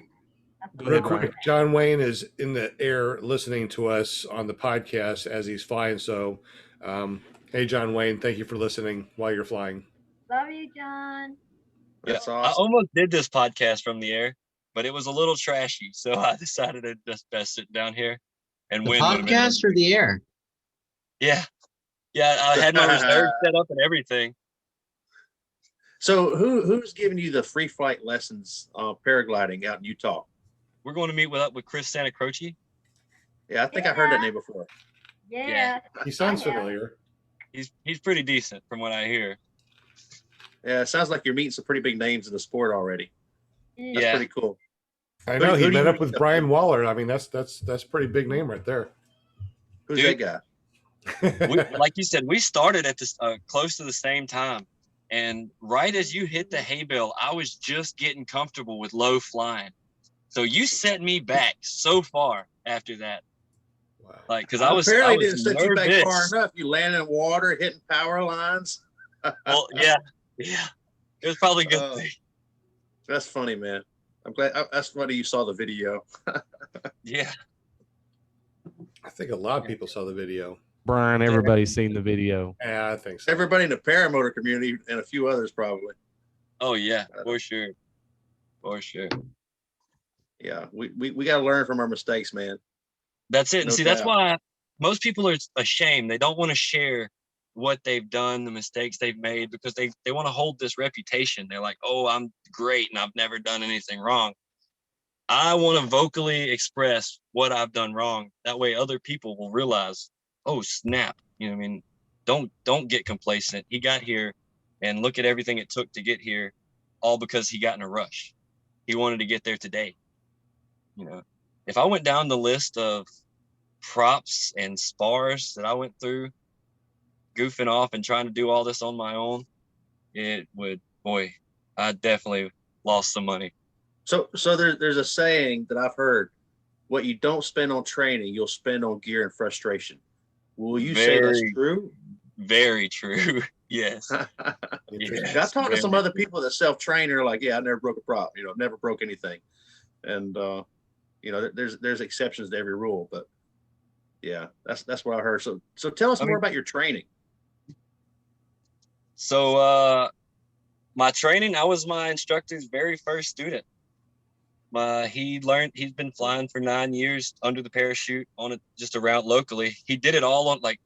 Go Real ahead, Brian. quick, John Wayne is in the air listening to us on the podcast as he's flying. So, hey, John Wayne, thank you for listening while you're flying. Love you, John. That's I awesome. almost did this podcast from the air, but it was a little trashy, so I decided to just best sit down here and The win. podcast or the air? Yeah, I had my reserve set up and everything. So who's giving you the free flight lessons paragliding out in Utah? We're going to meet with Chris Santa Croce. Yeah, I think I heard that name before. Yeah. He sounds familiar. He's pretty decent from what I hear. Yeah, it sounds like you're meeting some pretty big names in the sport already. That's Yeah. pretty cool. I know Who he do met you up with Brian Waller. I mean, that's pretty big name right there. Who's Dude. that guy? Like you said, we started at this close to the same time. And right as you hit the hay bale, I was just getting comfortable with low flying. So you set me back so far after that. Wow. Like, because I I was didn't set you back nervous. far enough. You landed in water, hitting power lines. Well, yeah. It was probably a good thing. That's funny, man. I'm glad. That's funny you saw the video. Yeah. I think a lot of people saw the video. Brian, everybody's seen the video. Yeah, I think so. Everybody in the paramotor community and a few others probably. Oh, yeah, for sure. For sure. Yeah, we got to learn from our mistakes, man. That's it. And No see, that's doubt. why most people are ashamed. They don't want to share what they've done, the mistakes they've made, because they want to hold this reputation. They're like, oh, I'm great and I've never done anything wrong. I want to vocally express what I've done wrong. That way other people will realize, oh, snap. You know what I mean? Don't get complacent. He got here and look at everything it took to get here, all because he got in a rush. He wanted to get there today. You know, if I went down the list of props and spars that I went through, goofing off and trying to do all this on my own, it would, boy, I definitely lost some money. So there's a saying that I've heard: what you don't spend on training, you'll spend on gear and frustration. Will you say that's true? Very true. Yes. Yes. I've talked to some other people that self-train and are like, yeah, I never broke a prop, never broke anything. And there's exceptions to every rule, but yeah, that's what I heard. So tell us more about your training. So my training, I was my instructor's very first student. He's been flying for 9 years under the parachute on it, just around locally. He did it all on, like,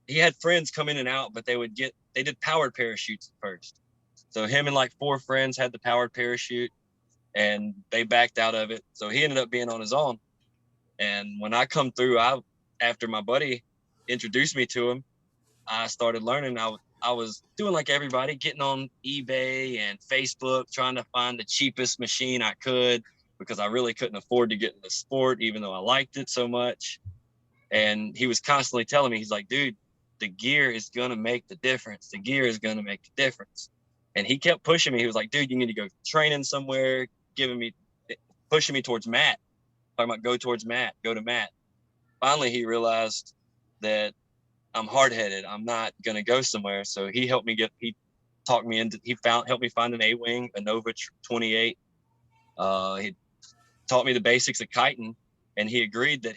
he had friends come in and out, but they did powered parachutes at first. So him and like 4 friends had the powered parachute and they backed out of it. So he ended up being on his own. And when I come through, after my buddy introduced me to him, I started learning. I was doing like everybody, getting on eBay and Facebook, trying to find the cheapest machine I could, because I really couldn't afford to get in the sport, even though I liked it so much. And he was constantly telling me, he's like, dude, the gear is going to make the difference. The gear is going to make the difference. And he kept pushing me. He was like, dude, you need to go training somewhere, pushing me towards Matt. Talking about go to Matt. Finally, he realized that I'm hard-headed. I'm not going to go somewhere. So he helped me helped me find an A-wing, a Nova 28. taught me the basics of kiting, and he agreed that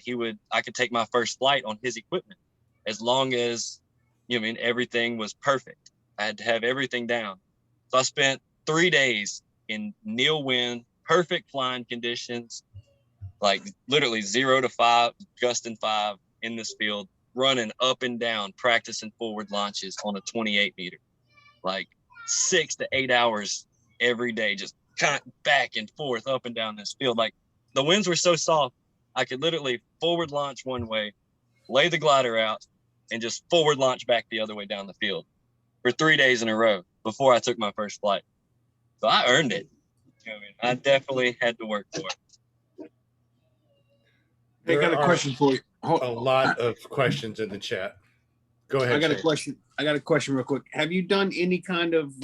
I could take my first flight on his equipment as long as, everything was perfect. I had to have everything down. So I spent 3 days in nil wind, perfect flying conditions, like literally 0 to 5, gusting 5 in this field, running up and down, practicing forward launches on a 28 meter, like 6 to 8 hours every day, just kind of back and forth, up and down this field. Like the winds were so soft, I could literally forward launch one way, lay the glider out, and just forward launch back the other way down the field for 3 days in a row before I took my first flight. So I earned it. I definitely had to work for it. Hey, I got a question for you. A lot of questions in the chat. Go ahead. I got Shane. a question. I got a question real quick. Have you done any kind of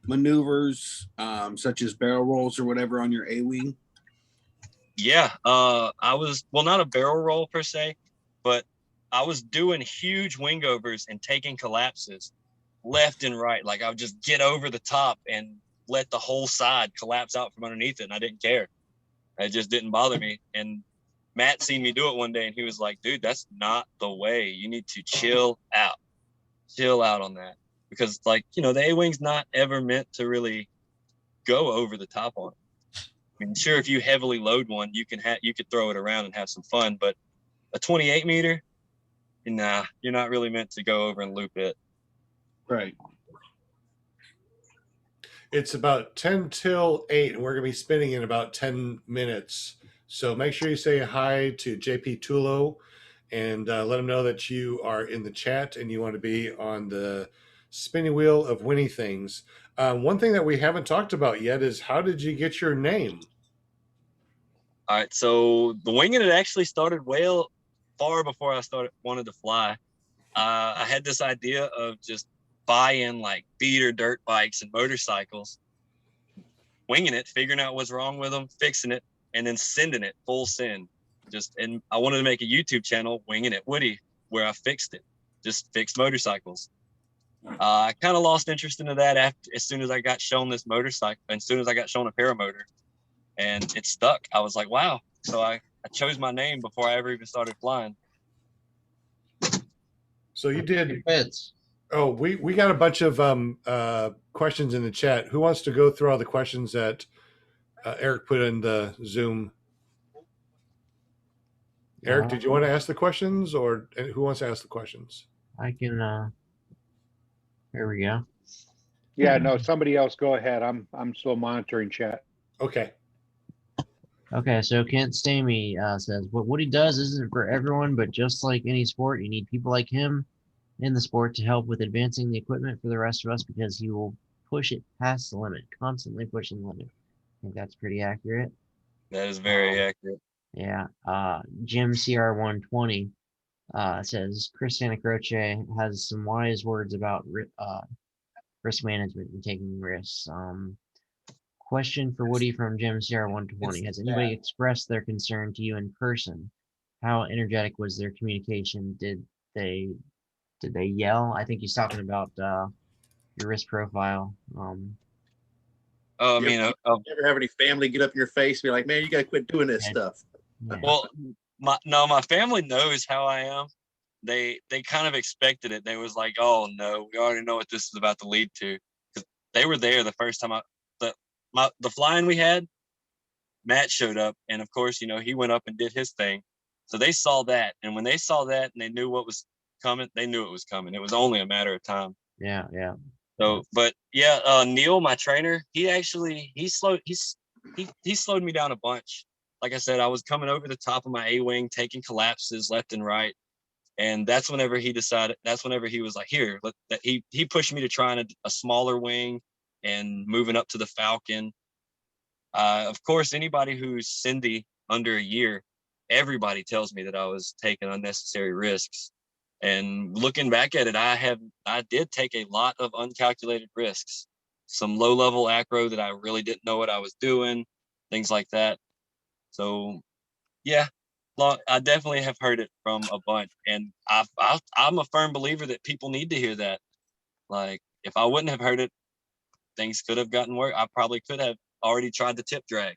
maneuvers, such as barrel rolls or whatever on your A-wing? Yeah, I was, well, not a barrel roll per se, but I was doing huge wingovers and taking collapses left and right. Like I would just get over the top and let the whole side collapse out from underneath it, and I didn't care. It just didn't bother me. And Matt seen me do it one day, and he was like, dude, that's not the way. You need to chill out on that. Because like, the A-wing's not ever meant to really go over the top on it. I mean, sure, if you heavily load one, you could throw it around and have some fun, but a 28 meter, nah, you're not really meant to go over and loop it. Right. It's about 10 till 8, and we're going to be spinning in about 10 minutes. So make sure you say hi to JP Tulo and let him know that you are in the chat and you want to be on the spinning wheel of winning things. One thing that we haven't talked about yet is, how did you get your name? All right, so the Wingin' it actually started far before I wanted to fly. I had this idea of just buying like beater dirt bikes and motorcycles, winging it, figuring out what's wrong with them, fixing it, and then sending it full send. And I wanted to make a YouTube channel, Wingin.it.woody, where I fixed it, just fixed motorcycles. I kind of lost interest into that as soon as I got shown this motorcycle, and as soon as I got shown a paramotor, and it stuck. I was like, wow. So I chose my name before I ever even started flying. So you did. Fits. Oh, we got a bunch of questions in the chat. Who wants to go through all the questions that Eric put in the Zoom? Eric, did you want to ask the questions, or who wants to ask the questions? I can. There we go. Yeah, no, somebody else go ahead. I'm still monitoring chat. Okay. Okay, so Kent Stamey says, what he does isn't for everyone, but just like any sport, you need people like him in the sport to help with advancing the equipment for the rest of us, because he will push it past the limit, constantly pushing the limit. I think that's pretty accurate. That is very accurate. Yeah. Jim CR120 says, Chris Santa Croce has some wise words about risk management and taking risks. Question for Woody from Jim CR120. Has anybody expressed their concern to you in person? How energetic was their communication? Did they yell? I think he's talking about your risk profile. I mean, you ever have any family get up in your face and be like, man, you got to quit doing this stuff? Yeah. well, my family knows how I am. They kind of expected it. They was like, oh no, we already know what this is about to lead to. Because they were there the first time the flying we had. Matt showed up, and of course, he went up and did his thing. So they saw that, and when they saw that and they knew what was coming, they knew it was coming. It was only a matter of time. Yeah. So, but yeah, Neil, my trainer, he slowed me down a bunch. Like I said, I was coming over the top of my A-wing, taking collapses left and right. And that's whenever he was like, here, he pushed me to trying a smaller wing and moving up to the Falcon. Of course, anybody who's Cindy under a year, everybody tells me that I was taking unnecessary risks. And looking back at it, I did take a lot of uncalculated risks, some low-level acro that I really didn't know what I was doing, things like that. So, yeah, I definitely have heard it from a bunch, and I'm a firm believer that people need to hear that. Like, if I wouldn't have heard it, things could have gotten worse. I probably could have already tried the tip drag.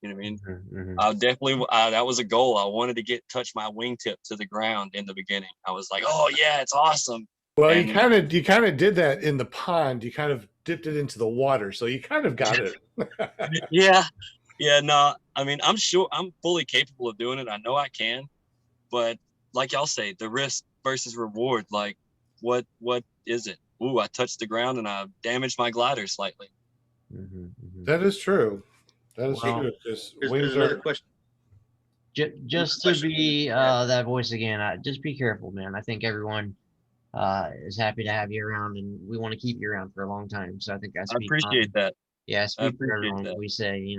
You know what I mean? Mhm. I definitely, that was a goal. I wanted to touch my wingtip to the ground in the beginning. I was like, oh yeah, it's awesome. Well, And you kind of did that in the pond. You kind of dipped it into the water, so you kind of got it. yeah, no, I mean, I'm sure I'm fully capable of doing it. I know I can, but like y'all say, the risk versus reward, like what is it? Ooh, I touched the ground and I damaged my glider slightly. That is true. That is Well, true. Just Here's wings another are. question. Just to be that voice again, just be careful, man. I think everyone is happy to have you around, and we want to keep you around for a long time. So I think I I speak appreciate that. yeah, I I speak for appreciate everyone. that. We say,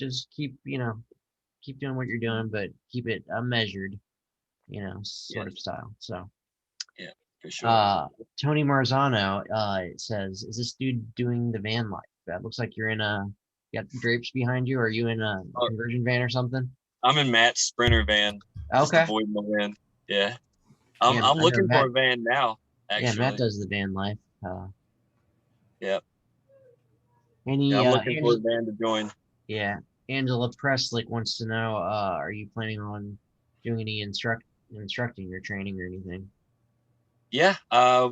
just keep doing what you're doing, but keep it a measured, sort of style. So Yeah, for sure. Tony Marzano says, is this dude doing the van life? That looks like you got drapes behind you. Are you in a conversion van or something? I'm in Matt's Sprinter van. Just Okay. avoiding the wind. Yeah. I'm I know looking Matt, for a van now, actually. yeah, Matt does the van life. Yeah. Any I'm looking for a van to join. Yeah. Angela Presslick wants to know, are you planning on doing any instructing or training or anything? Yeah, I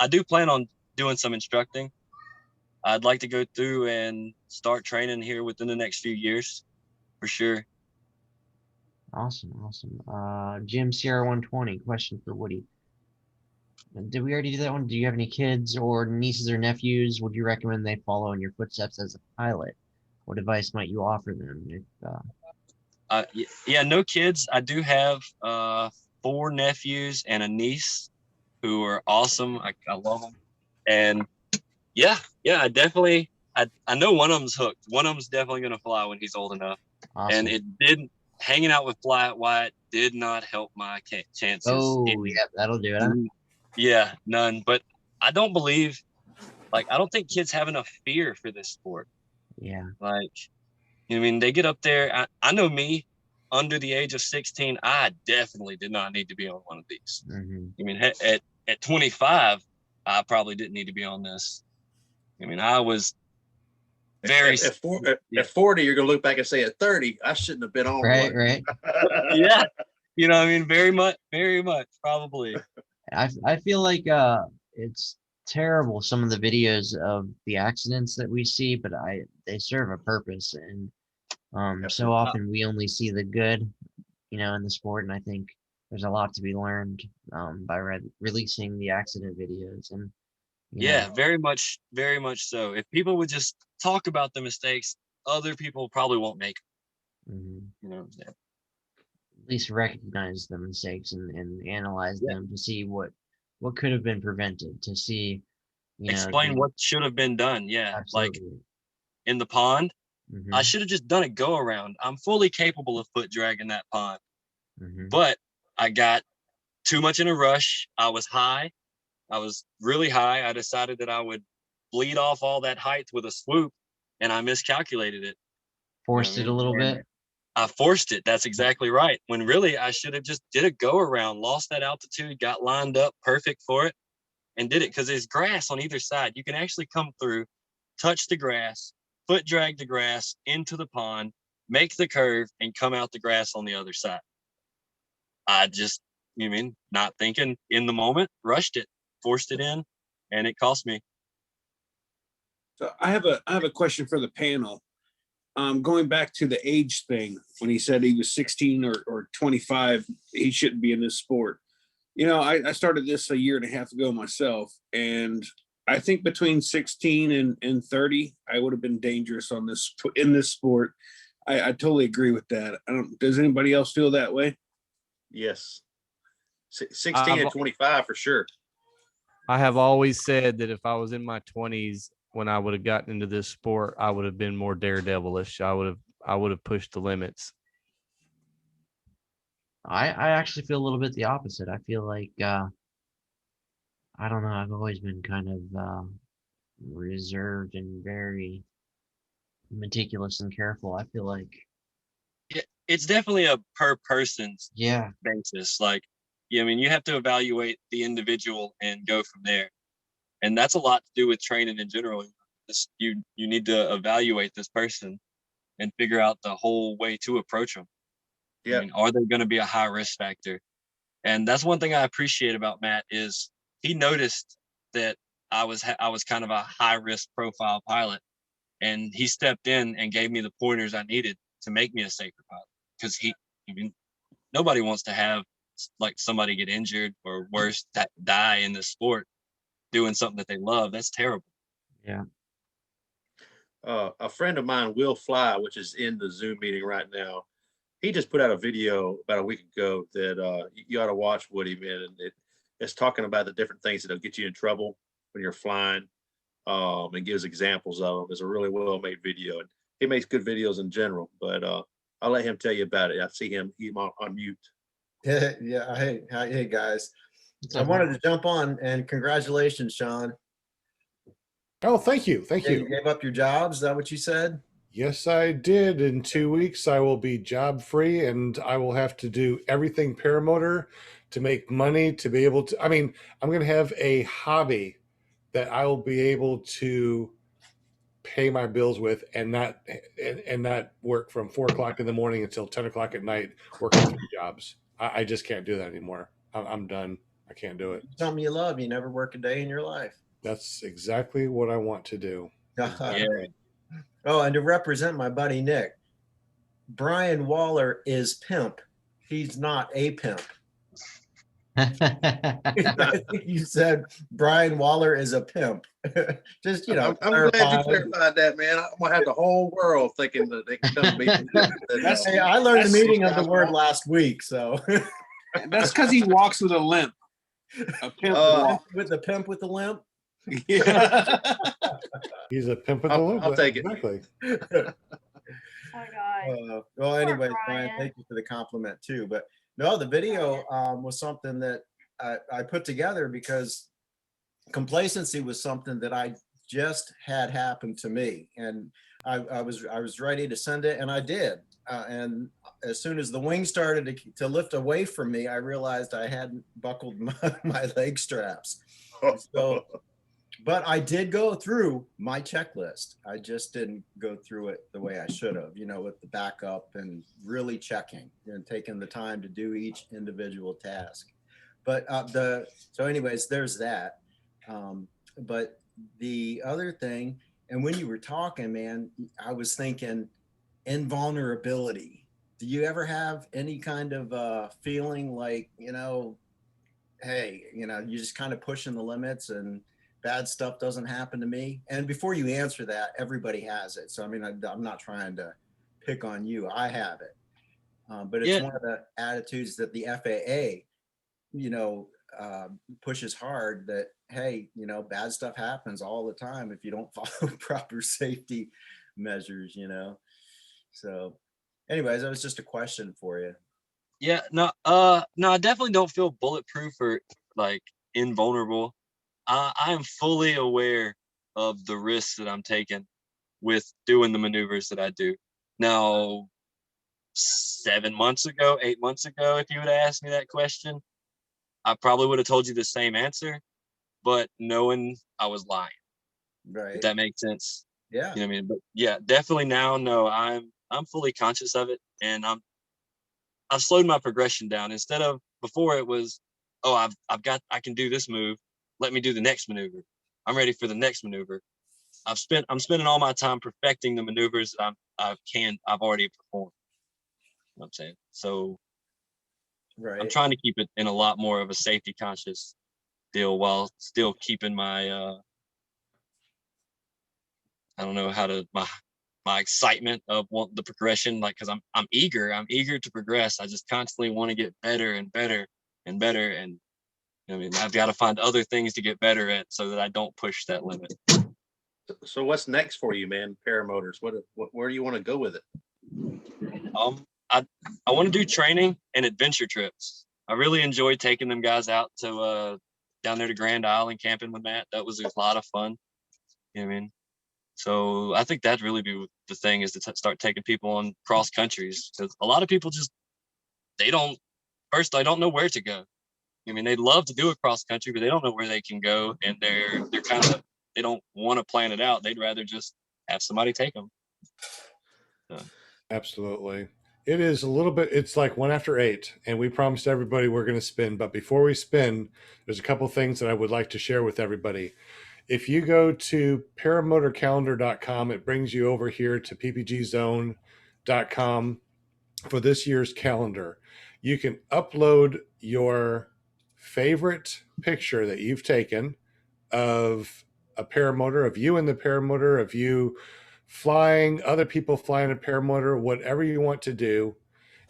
do plan on doing some instructing. I'd like to go through and start training here within the next few years, for sure. Awesome. Jim CR120, question for Woody. Did we already do that one? Do you have any kids or nieces or nephews? Would you recommend they follow in your footsteps as a pilot? What advice might you offer them? Yeah, no kids. I do have 4 nephews and a niece who are awesome. I love them. And yeah, I definitely, I know one of them's hooked. One of them's definitely going to fly when he's old enough. Awesome. And hanging out with Wyatt did not help my chances. Oh, yeah, that'll do it. Huh? Yeah, none. But I don't think kids have enough fear for this sport. Yeah. Like, I mean, they get up there. I know me, under the age of 16, I definitely did not need to be on one of these. I mean, at 25, I probably didn't need to be on this. I mean, I was very at 40, you're gonna look back and say at 30, I shouldn't have been on one. Right. Yeah. You know what I mean? Very much, probably. I feel like it's terrible, some of the videos of the accidents that we see, but they serve a purpose, and so often we only see the good, in the sport, and I think there's a lot to be learned by releasing the accident videos. And yeah, very much so. If people would just talk about the mistakes, other people probably won't make them. At least recognize the mistakes and analyze them to see what could have been prevented, to see explain what should have been done. Yeah, absolutely. like in the pond, I should have just done a go around. I'm fully capable of foot dragging that pond, but I got too much in a rush. I was high. I was really high. I decided that I would bleed off all that height with a swoop, and I miscalculated it. Forced it a little bit. I forced it. That's exactly right. When really I should have just did a go around, lost that altitude, got lined up perfect for it, and did it, because there's grass on either side. You can actually come through, touch the grass, foot drag the grass into the pond, make the curve, and come out the grass on the other side. I just, not thinking in the moment, rushed it, forced it in, and it cost me. So I have a question for the panel. Going back to the age thing, when he said he was 16 or 25, he shouldn't be in this sport. I started this a year and a half ago myself, and I think between 16 and 30, I would have been dangerous in this sport. I totally agree with that. Does anybody else feel that way? Yes. 16 and 25 for sure. I have always said that if I was in my 20s when I would have gotten into this sport, I would have been more daredevilish. I would have pushed the limits. I actually feel a little bit the opposite. I feel like I don't know, I've always been kind of reserved and very meticulous and careful. I feel like it's definitely a per person's yeah basis. Like, you have to evaluate the individual and go from there. And that's a lot to do with training in general. you need to evaluate this person and figure out the whole way to approach them. Yeah. I mean, are they going to be a high risk factor? And that's one thing I appreciate about Matt is he noticed that I was kind of a high risk profile pilot, and he stepped in and gave me the pointers I needed to make me a safer pilot. Because I mean, nobody wants to have like somebody get injured or worse, that die in the sport doing something that they love. That's terrible. Yeah. A friend of mine, Will Fly, which is in the Zoom meeting right now, he just put out a video about a week ago that you ought to watch, Woody, man. And it's talking about the different things that'll get you in trouble when you're flying, and gives examples of them. It's a really well-made video, and he makes good videos in general. But I'll let him tell you about it. I see him on mute. Yeah. Hey guys. I wanted to jump on and congratulations, Sean. Oh, thank you. Thank Yeah, you. you gave up your job. Is that what you said? Yes, I did. In 2 weeks, I will be job free, and I will have to do everything paramotor to make money to be able to. I mean, I'm going to have a hobby that I will be able to pay my bills with, and not work from 4 o'clock in the morning until 10 o'clock at night working 3 jobs. I just can't do that anymore. I'm done. I can't do it. Something you love. You never work a day in your life. That's exactly what I want to do. Yeah. Oh, and to represent my buddy Nick, Brian Waller is pimp. He's not a pimp. I think you said Brian Waller is a pimp. Just, you know, I'm glad you clarified that, man. I'm gonna have the whole world thinking that they can come be. Hey, I learned the meaning of the word last week, so That's because he walks with a limp. A pimp walk. with the pimp with the limp. Yeah. He's a pimp at the limp. I'll take it. Exactly. Oh my God. Well, anyways, Brian, Brian. thank you for the compliment too. But no, the video was something that I put together because complacency was something that I just had happen to me, and I was ready to send it, and I did. And as soon as the wing started to lift away from me, I realized I hadn't buckled my leg straps. So, but I did go through my checklist. I just didn't go through it the way I should have, you know, with the backup and really checking and taking the time to do each individual task. But so anyways, there's that. But the other thing, and when you were talking, man, I was thinking invulnerability. Do you ever have any kind of feeling like, you know, hey, you know, you're just kind of pushing the limits and bad stuff doesn't happen to me? And before you answer that, everybody has it. So, I mean, I'm not trying to pick on you. I have it. But it's one of the attitudes that the FAA, you know, pushes hard that, hey, you know, bad stuff happens all the time if you don't follow proper safety measures, you know? So anyways, that was just a question for you. Yeah, no, I definitely don't feel bulletproof or like invulnerable. I am fully aware of the risks that I'm taking with doing the maneuvers that I do. Now, 7 months ago, 8 months ago, if you would have asked me that question, I probably would have told you the same answer, but knowing I was lying. Right. If that makes sense. Yeah. You know what I mean? But yeah, definitely now, no, I'm fully conscious of it, and I've slowed my progression down. Instead of before it was, oh, I can do this move. Let me do the next maneuver. I'm ready for the next maneuver. I'm spending all my time perfecting the maneuvers that I've already performed. You know what I'm saying? So right. I'm trying to keep it in a lot more of a safety conscious deal while still keeping my I don't know how to my excitement of the progression, like, because I'm eager to progress. I just constantly want to get better and better and better, and I mean, I've got to find other things to get better at so that I don't push that limit. So what's next for you, man? Paramotors. Where do you want to go with it? I want to do training and adventure trips. I really enjoyed taking them guys out to down there to Grand Isle and camping with Matt. That was a lot of fun. You know what I mean? So I think that'd really be the thing, is to start taking people on cross countries, because a lot of people they don't know where to go. I mean, they'd love to do a cross country, but they don't know where they can go, and they're kind of they don't want to plan it out. They'd rather just have somebody take them. So. Absolutely. It is a little bit, it's like 1 after 8, and we promised everybody we're going to spin. But before we spin, there's a couple things that I would like to share with everybody. If you go to paramotorcalendar.com, it brings you over here to ppgzone.com for this year's calendar. You can upload your favorite picture that you've taken of a paramotor, of you in the paramotor, of you flying, other people flying a paramotor, whatever you want to do.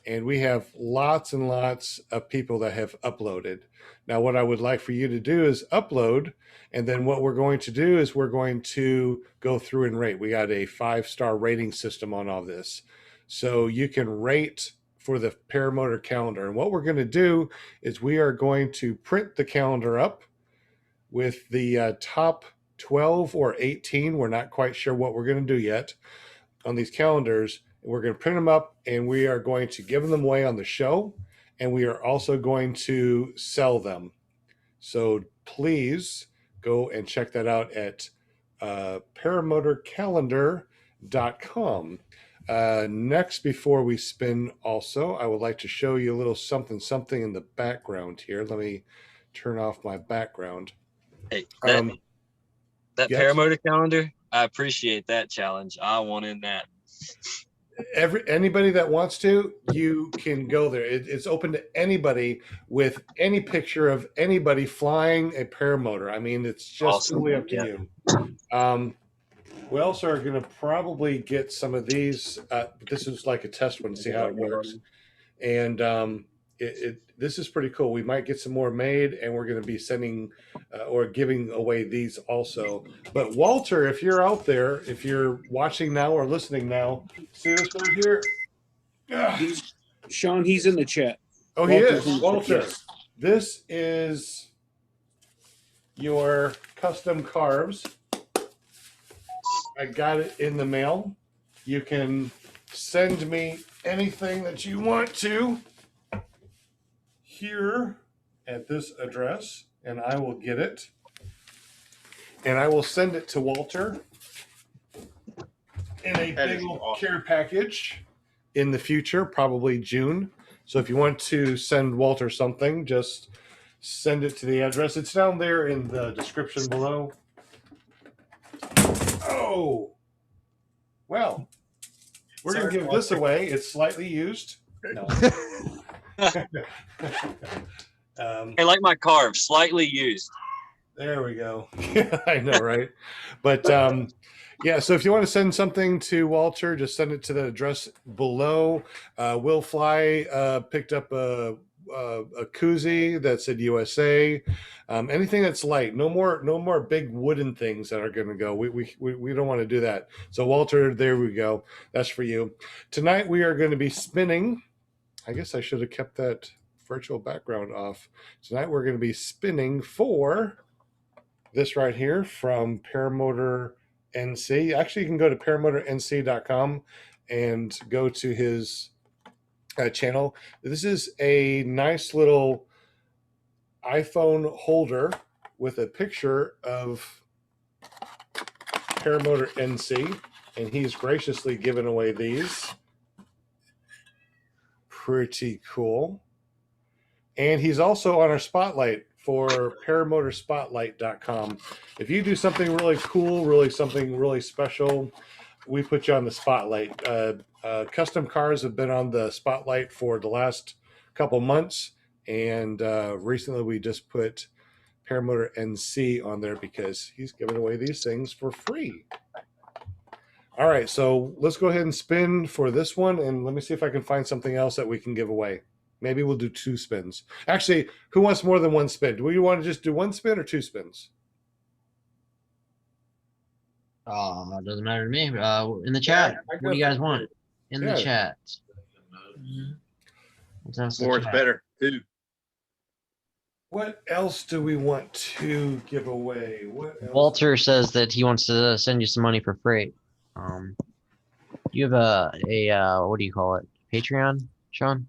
And we have lots and lots of people that have uploaded. Now, what I would like for you to do is upload. And then what we're going to do is we're going to go through and rate. We got a 5-star rating system on all this. So you can rate for the paramotor calendar. And what we're going to do is we are going to print the calendar up with the top 12 or 18. We're not quite sure what we're going to do yet on these calendars. We're going to print them up, and we are going to give them away on the show, and we are also going to sell them. So please go and check that out at paramotorcalendar.com. Next, before we spin also, I would like to show you a little something in the background here. Let me turn off my background. Hey, that yes? paramotor calendar, I appreciate that challenge. I want in that. Anybody that wants to, you can go there. It's open to anybody with any picture of anybody flying a paramotor. I mean, it's just totally up to you. We also are going to probably get some of these. This is like a test one to see how it works. And this is pretty cool. We might get some more made, and we're going to be sending or giving away these also. But Walter, if you're out there, if you're watching now or listening now, see this right here? Sean, he's in the chat. Oh, Walter's he is. Walter, yes. This is your custom carves. I got it in the mail. You can send me anything that you want to here at this address, and I will get it. And I will send it to Walter in a big old care package in the future, probably June. So if you want to send Walter something, just send it to the address. It's down there in the description below. Oh, well, we're going to give this away. It's slightly used. No. Hey, like my carve, slightly used. There we go. I know, right? But yeah, so if you want to send something to Walter, just send it to the address below. Will Fly picked up a koozie that said USA. Anything that's light. No more big wooden things that are going to go. We don't want to do that. So Walter, there we go. That's for you. Tonight we are going to be spinning. I guess I should have kept that virtual background off. Tonight we're going to be spinning for this right here from Paramotor NC. Actually, you can go to paramotornc.com and go to his channel. This is a nice little iPhone holder with a picture of Paramotor NC, and he's graciously given away these. Pretty cool. And he's also on our spotlight for paramotorspotlight.com. If you do something really cool, something really special, we put you on the spotlight. Custom cars have been on the spotlight for the last couple months, and recently we just put Paramotor NC on there because he's giving away these things for free. All right, so let's go ahead and spin for this one, and let me see if I can find something else that we can give away. Maybe we'll do 2 spins. Actually, who wants more than 1 spin? Do we want to just do 1 spin or 2 spins? It doesn't matter to me. In the chat, what do you guys want? In the chat. More is better, too. What else do we want to give away? Walter says that he wants to send you some money for freight. You have a what do you call it? Patreon, Sean?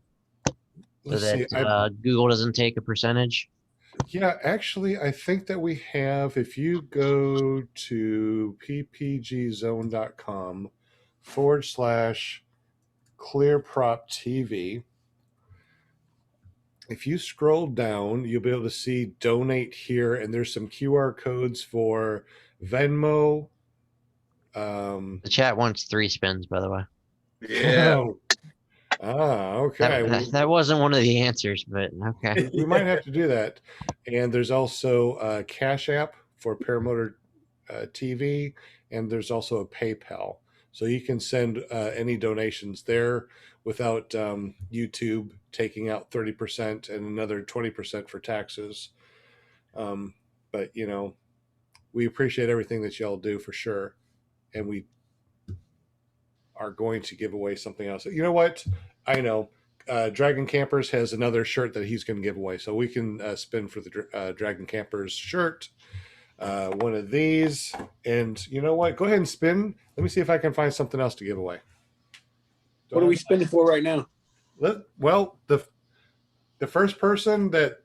So that Google doesn't take a percentage. Yeah, actually, I think that we have, if you go to ppgzone.com/clearproptv, if you scroll down, you'll be able to see donate here, and there's some QR codes for Venmo. The chat wants 3 spins, by the way. Yeah. Okay. That wasn't one of the answers, but okay. We might have to do that. And there's also a Cash App for Paramotor TV, and there's also a PayPal. So you can send any donations there without YouTube taking out 30% and another 20% for taxes. But, you know, we appreciate everything that y'all do for sure. And we are going to give away something else. You know what? I know. Dragon Campers has another shirt that he's going to give away. So we can spin for the Dragon Campers shirt. One of these. And you know what? Go ahead and spin. Let me see if I can find something else to give away. What are we spinning for right now? Well, the first person that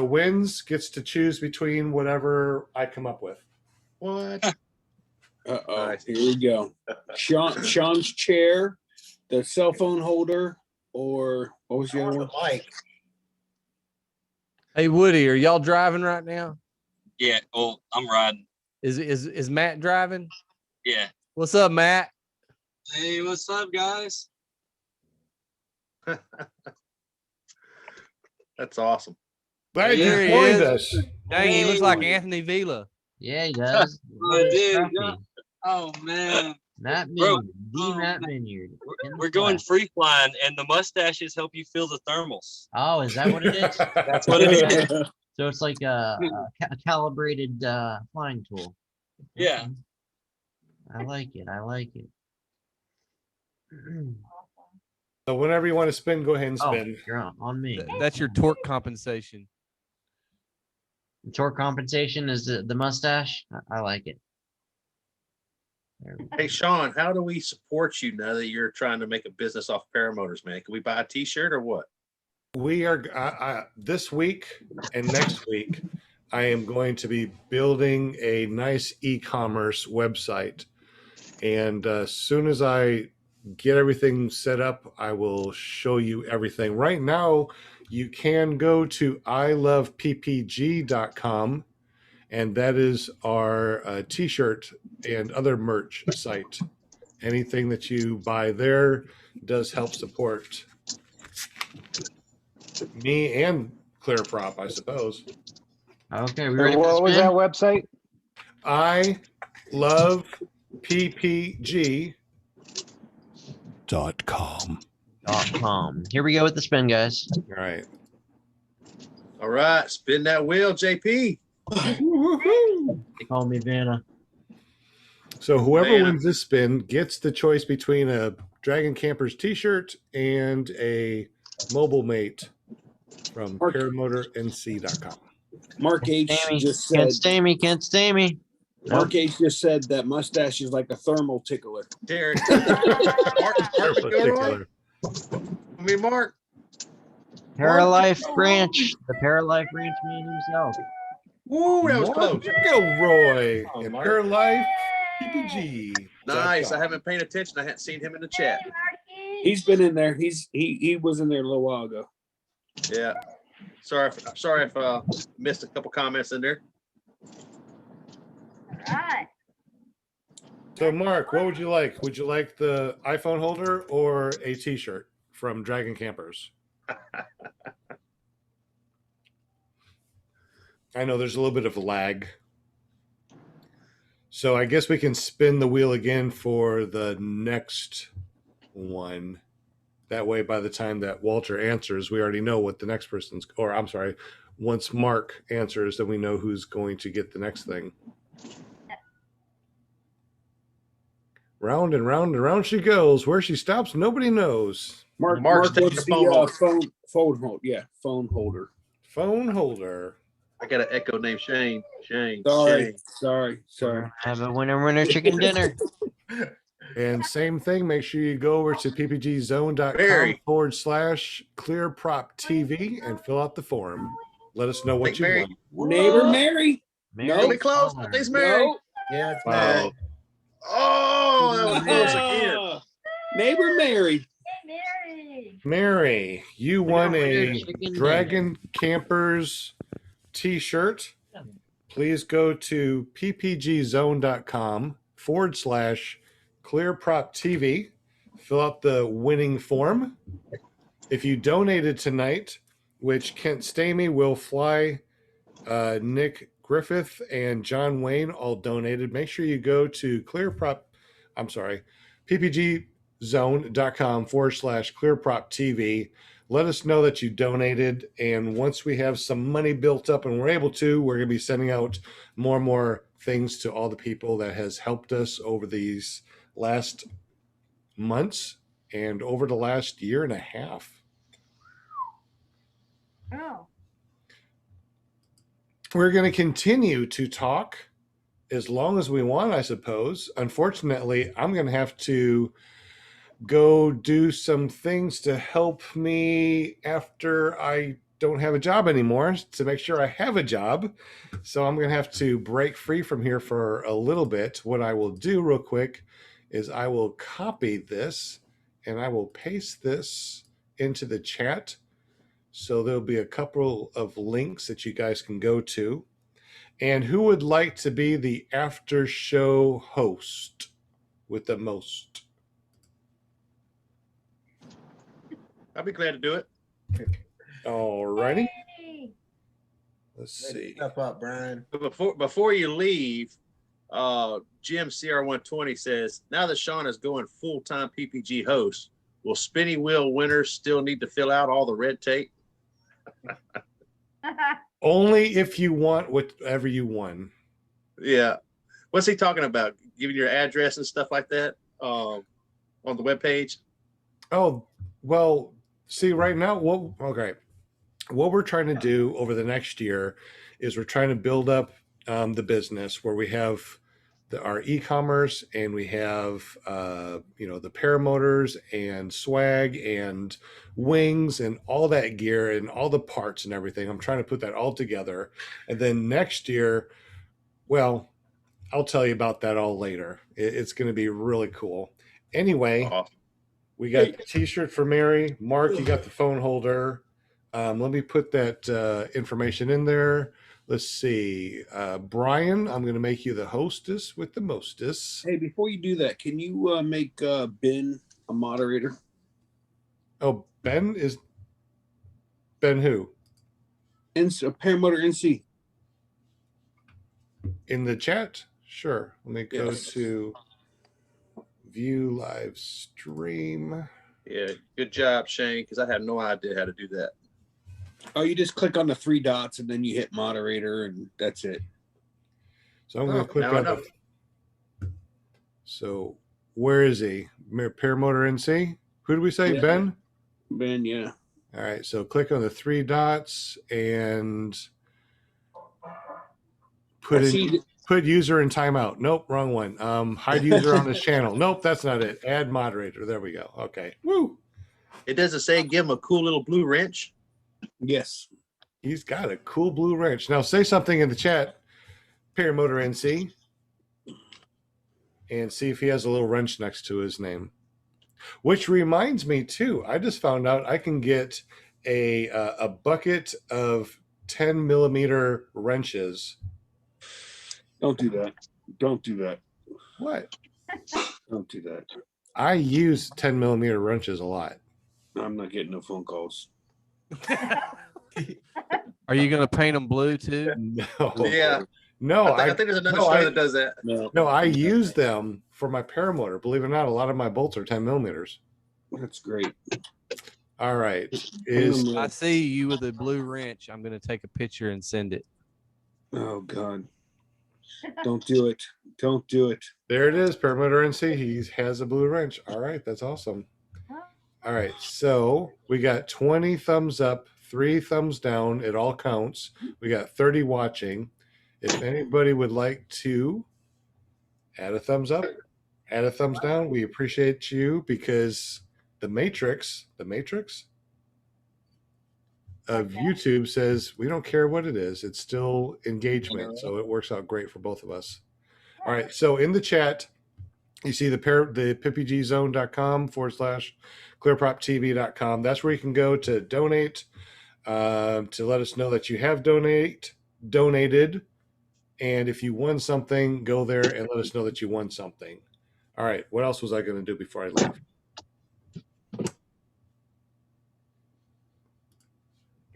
wins gets to choose between whatever I come up with. What? Uh-oh. Here we go. Sean's chair, the cell phone holder, or what was the other one? Mike. Hey, Woody, are y'all driving right now? Yeah. Well, I'm riding. Is Matt driving? Yeah. What's up, Matt? Hey, what's up, guys? That's awesome. Glad There you he joined is. us. Dang, he looks like Anthony Villa. Yeah, he does. I did. Oh man. Matt Bro, Vineyard, the Matt Vineyard. We're going free flying, and the mustaches help you feel the thermals. Oh, is that what it is? That's what it is. So it's like a calibrated flying tool. Yeah. Okay. I like it. I like it. So whenever you want to spin, go ahead and spin. Oh, you're on me. That's your torque compensation. The torque compensation is the mustache. I like it. Hey, Sean, how do we support you now that you're trying to make a business off paramotors, man? Can we buy a t-shirt or what? We are this week and next week, I am going to be building a nice e-commerce website. And as soon as I get everything set up, I will show you everything. Right now, you can go to iloveppg.com, and that is our t-shirt and other merch site. Anything that you buy there does help support me and ClearProp, I suppose. Okay, we ready for What was spin? that website? iloveppg.com. Here we go with the spin, guys. All right. All right, spin that wheel, JP. They call me Vanna. So whoever Man. wins this spin gets the choice between a Dragon Campers t-shirt and a Mobile Mate from ParamotorNC.com. Mark H just said. Can't stay me. Can't stay me. Mark H just said that mustache is like a thermal tickler. Derek. Mark. Paralife branch. The Paralife branch man himself. Woo, that was close. Gilroy Oh, and Mark. Paralife PPG. Nice. I haven't paid attention. I hadn't seen him in the chat. He's been in there. He was in there a little while ago. Yeah. Sorry if missed a couple comments in there. Right. So Mark, what would you like? Would you like the iPhone holder or a t-shirt from Dragon Campers? I know there's a little bit of lag. So I guess we can spin the wheel again for the next one. That way, by the time that Walter answers, we already know what the next person's, or I'm sorry, once Mark answers, then we know who's going to get the next thing. Round and round and round she goes. Where she stops, nobody knows. Mark Mark's taking wants the phone holder. phone hold. Yeah, phone holder. Phone holder. I got an echo named Shane. Shane. Sorry. Have a winner chicken dinner. And same thing, make sure you go over to ppgzone.com/clearproptv and fill out the form. Let us know what Think you Mary- want. Neighbor Mary. Mary No. Really close. I think it's Mary. No. Yeah, it's Wow. Mary. Oh, that was close again. Neighbor Mary. Hey, Mary. Mary, you We won got a Winter Chicken Dragon Campers t-shirt. Please go to ppgzone.com/clearproptv. Fill out the winning form. If you donated tonight, which Kent Stamey, Will Fly, Nick Griffith, and John Wayne all donated, make sure you go to ppgzone.com/clearproptv. Let us know that you donated. And once we have some money built up and we're able to, we're going to be sending out more and more things to all the people that has helped us over these last months and over the last year and a half. Oh. We're going to continue to talk as long as we want, I suppose. Unfortunately, I'm going to have to go do some things to help me after I don't have a job anymore to make sure I have a job. So I'm going to have to break free from here for a little bit. What I will do real quick is I will copy this and I will paste this into the chat. So there'll be a couple of links that you guys can go to. And who would like to be the after show host with the most? I'll be glad to do it. All righty. Hey. Let's see. Step up, Brian. But before you leave, Jim CR120 says, now that Sean is going full-time PPG host, will Spinny Wheel winners still need to fill out all the red tape? Only if you want whatever you won. Yeah. What's he talking about? Giving your address and stuff like that on the webpage? Oh, well, see, right now, what we're trying to do over the next year is we're trying to build up the business where we have our e-commerce and we have the paramotors and swag and wings and all that gear and all the parts and everything. I'm trying to put that all together, and then next year, well, I'll tell you about that all later. It's going to be really cool. Anyway, Awesome. we got the t-shirt for Mary. Mark, you got the phone holder. Let me put that information in there. Let's see. Brian, I'm going to make you the hostess with the mostess. Hey, before you do that, can you make Ben a moderator? Oh, Ben who? Paramotor NC. In the chat? Sure. Let me go Yes. to view live stream. Yeah, good job, Shane, because I had no idea how to do that. Oh, you just click on the three dots and then you hit moderator and that's it. So I'm going to click now I on know. So where is he? Paramotor NC? Who did we say? Yeah. Ben? Ben, yeah. All right. So click on the three dots and put user in timeout. Nope, wrong one. Hide user on this channel. Nope, that's not it. Add moderator. There we go. Okay. Woo. It doesn't say give him a cool little blue wrench. Yes. He's got a cool blue wrench. Now say something in the chat, Paramotor NC, and see if he has a little wrench next to his name. Which reminds me too, I just found out I can get a bucket of 10 millimeter wrenches. Don't do that. Don't do that. What? Don't do that. I use 10 millimeter wrenches a lot. I'm not getting no phone calls. Are you going to paint them blue too? No. Yeah. No, I think there's another store that does that. No, I use them for my paramotor. Believe it or not, a lot of my bolts are 10 millimeters. That's great. All right. I see you with a blue wrench. I'm going to take a picture and send it. Oh, God. Don't do it. Don't do it. There it is, Paramotor NC. He has a blue wrench. All right, that's awesome. All right, so we got 20 thumbs up, 3 thumbs down. It all counts. We got 30 watching. If anybody would like to add a thumbs up, add a thumbs down, we appreciate you because the Matrix, of YouTube says we don't care what it is. It's still engagement. So it works out great for both of us. All right. So in the chat, you see the pippygzone.com/clearproptv.com. That's where you can go to donate, to let us know that you have donated. And if you won something, go there and let us know that you won something. All right. What else was I going to do before I leave?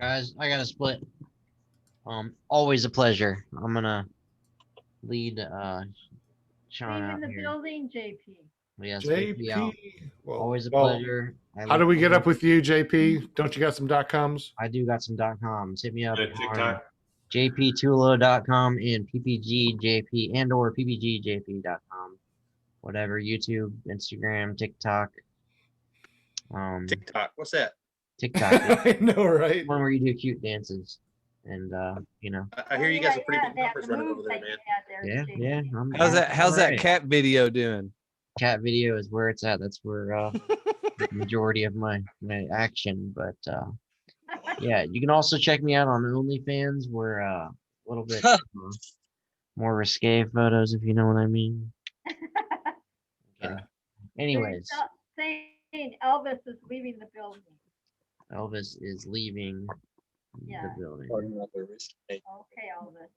Guys, I got to split. Always a pleasure. I'm going to lead Sean out Leaving the here. building, JP. Yes, JP out. Well, Always a pleasure. How do we get up with you, JP? Don't you got some .coms? I do got some .coms. Hit me up on jptulo.com and ppgjp and or ppgjp.com. Whatever, YouTube, Instagram, TikTok. TikTok, what's that? TikTok. I know, right? One where you do cute dances. And you know. I hear you got some pretty big numbers running over there, man. Yeah. How's that cat video doing? Cat video is where it's at. That's where the majority of my action. But yeah, you can also check me out on OnlyFans, where a little bit more risque photos, if you know what I mean. Okay. Anyways, Saying Elvis is leaving the building. Elvis is leaving the building. Okay, Elvis.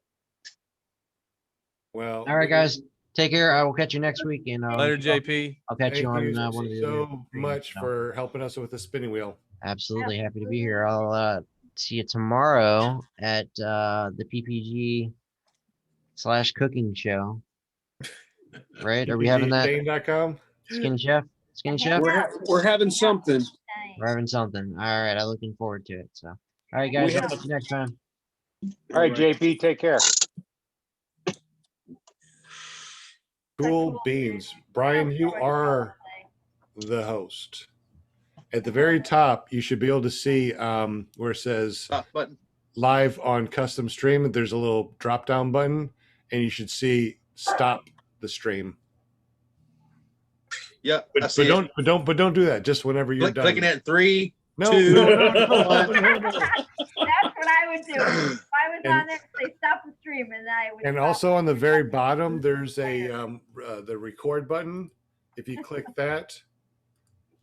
Well, all right, guys. Take care. I will catch you next week. And later, JP. I'll catch you on one of the so much so. for helping us with the spinning wheel. Absolutely happy to be here. I'll see you tomorrow at the PPG/cooking show. Right? Are we having that? Skinny Chef? Skinny Chef? We're having something. We're having something. All right. I'm looking forward to it. So, all right, guys. I'll catch you next time. All right, JP, take care. Cool beans. Brian, you are the host. At the very top, you should be able to see where it says live on custom stream. There's a little drop down button, and you should see stop the stream. Yeah, but don't do that. Just whenever you're done. Clicking at 3, No, 2, no. That's what I would do. If I was on there, say stop the stream, and I would. And also on the very bottom, there's a the record button. If you click that,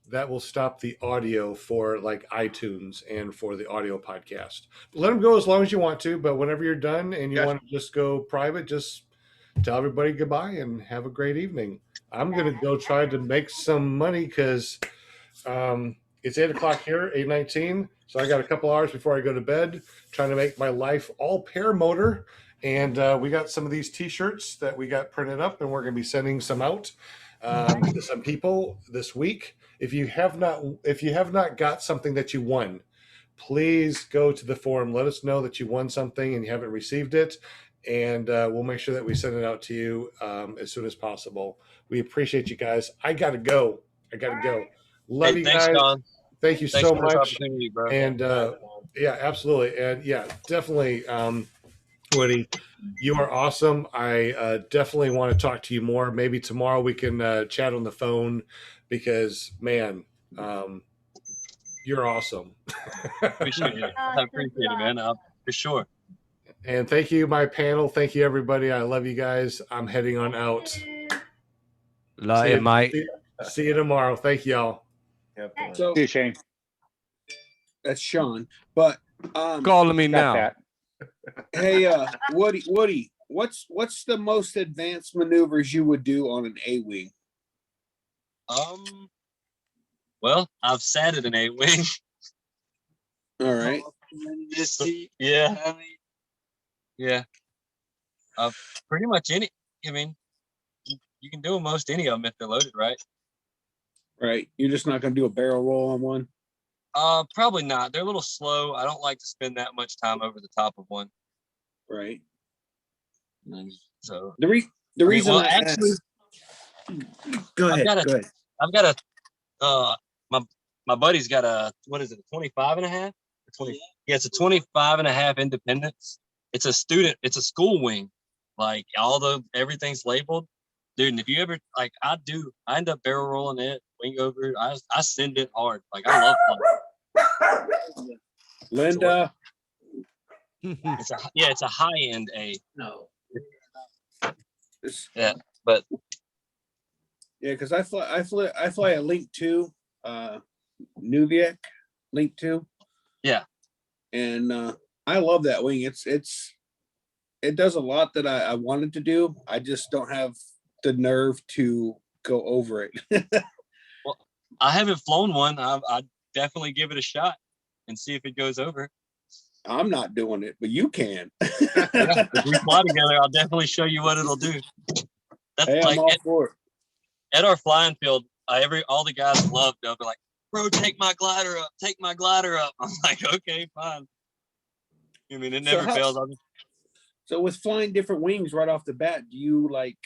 that will stop the audio for like iTunes and for the audio podcast. Let them go as long as you want to, but whenever you're done and you want to just go private, just tell everybody goodbye and have a great evening. I'm going to go try to make some money because it's 8 o'clock here, 8:19. So I got a couple hours before I go to bed, trying to make my life all paramotor. And we got some of these T-shirts that we got printed up, and we're going to be sending some out to some people this week. If you have not got something that you won, please go to the forum. Let us know that you won something and you haven't received it, and we'll make sure that we send it out to you as soon as possible. We appreciate you guys. I gotta go. Love you guys. Sean. Thank you so much. Bro. And yeah, absolutely. And yeah, definitely, Woody, you are awesome. I definitely want to talk to you more. Maybe tomorrow we can chat on the phone because, man, you're awesome. Appreciate it. I appreciate it, man. For sure. And thank you, my panel. Thank you, everybody. I love you guys. I'm heading on out. Love you, Mike. See you tomorrow. Thank y'all. So, See you, Shane. That's Sean. But calling me now. Hey, Woody, what's the most advanced maneuvers you would do on an A-wing? Well, I've sat at an A-wing. All right. Yeah. Yeah. Pretty much any. I mean, you can do most any of them if they're loaded, right? Right. You're just not going to do a barrel roll on one? Probably not. They're a little slow. I don't like to spend that much time over the top of one. Right. So the reason well, I actually, go ahead. I've got a my buddy's got a, what is it, a 25 and a half? 20, yeah, it's a 25 and a half Independence. It's a school wing. Like everything's labeled. Dude, and if you ever, like I end up barrel rolling it, wing over it. I send it hard. Like I love fun. Linda. It's a high end A. No. Yeah, but Yeah, because I fly a Link 2, Nuviac Link 2. Yeah. And I love that wing. It does a lot that I wanted to do. I just don't have the nerve to go over it. well, I haven't flown one. I'd definitely give it a shot and see if it goes over. I'm not doing it, but you can. Yeah, if we fly together, I'll definitely show you what it'll do. That's Hey, like I'm all for it. at our flying field. All the guys love. They'll be like, "Bro, take my glider up. Take my glider up." I'm like, "Okay, fine." I mean, it never fails. So with flying different wings right off the bat, do you like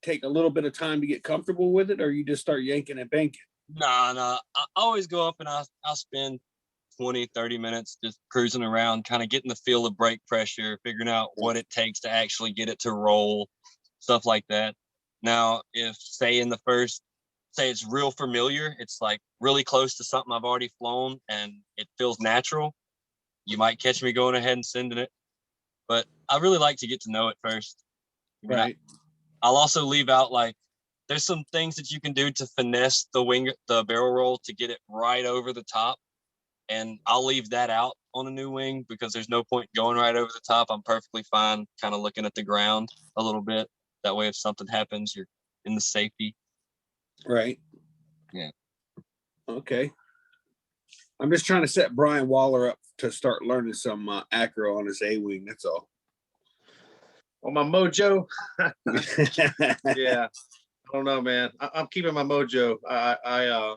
take a little bit of time to get comfortable with it, or you just start yanking and banking? Nah. I always go up and I'll spend 20, 30 minutes just cruising around, kind of getting the feel of brake pressure, figuring out what it takes to actually get it to roll, stuff like that. Now, if say it's real familiar, it's like really close to something I've already flown and it feels natural, you might catch me going ahead and sending it. But I really like to get to know it first. Right. I'll also leave out like there's some things that you can do to finesse the barrel roll to get it right over the top. And I'll leave that out on a new wing because there's no point going right over the top. I'm perfectly fine kind of looking at the ground a little bit. That way, if something happens, you're in the safety. Right. Yeah. Okay. I'm just trying to set Brian Waller up to start learning some acro on his A-wing. That's all. On my mojo. Yeah. I don't know, man. I'm keeping my mojo. I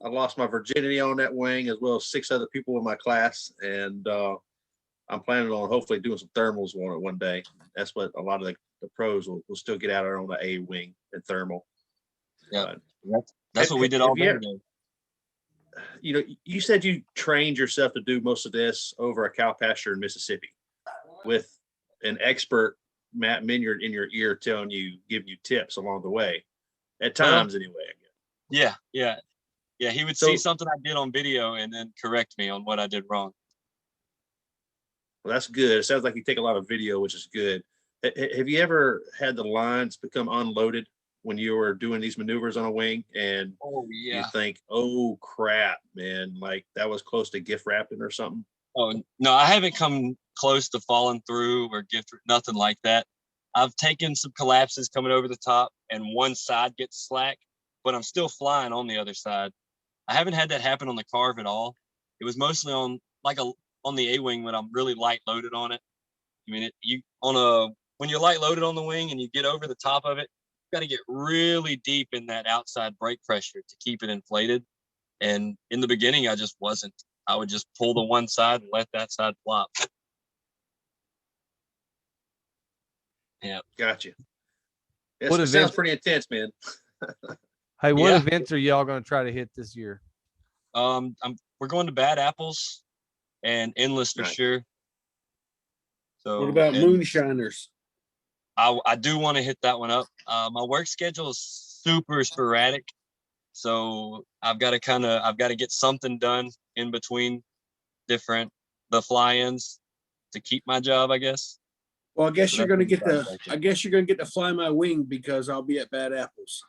lost my virginity on that wing as well as 6 other people in my class. And I'm planning on hopefully doing some thermals on it one day. That's what a lot of the pros will still get out there on the A wing and thermal. Yeah. That's what we did all day. You know, you said you trained yourself to do most of this over a cow pasture in Mississippi with an expert, Matt Minyard, in your ear giving you tips along the way. At times, anyway. Yeah. He would see something I did on video and then correct me on what I did wrong. Well, that's good. It sounds like you take a lot of video, which is good. Have you ever had the lines become unloaded when you were doing these maneuvers on a wing and you think, oh crap, man, like that was close to gift wrapping or something? Oh, no, I haven't come close to falling through or nothing like that. I've taken some collapses coming over the top and one side gets slack, but I'm still flying on the other side. I haven't had that happen on the Carve at all. It was mostly on the A-wing when I'm really light loaded on it. I mean, when you're light loaded on the wing and you get over the top of it, you got to get really deep in that outside brake pressure to keep it inflated. And in the beginning, I just wasn't. I would just pull the one side and let that side flop. Yeah. Gotcha. It sounds pretty intense, man. Hey, what events are y'all going to try to hit this year? We're going to Bad Apples and Endless for sure. So what about Moonshiners? I do want to hit that one up. My work schedule is super sporadic, so I've got to get something done in between the fly-ins to keep my job, I guess. Well, I guess you're gonna get to fly my wing because I'll be at Bad Apples.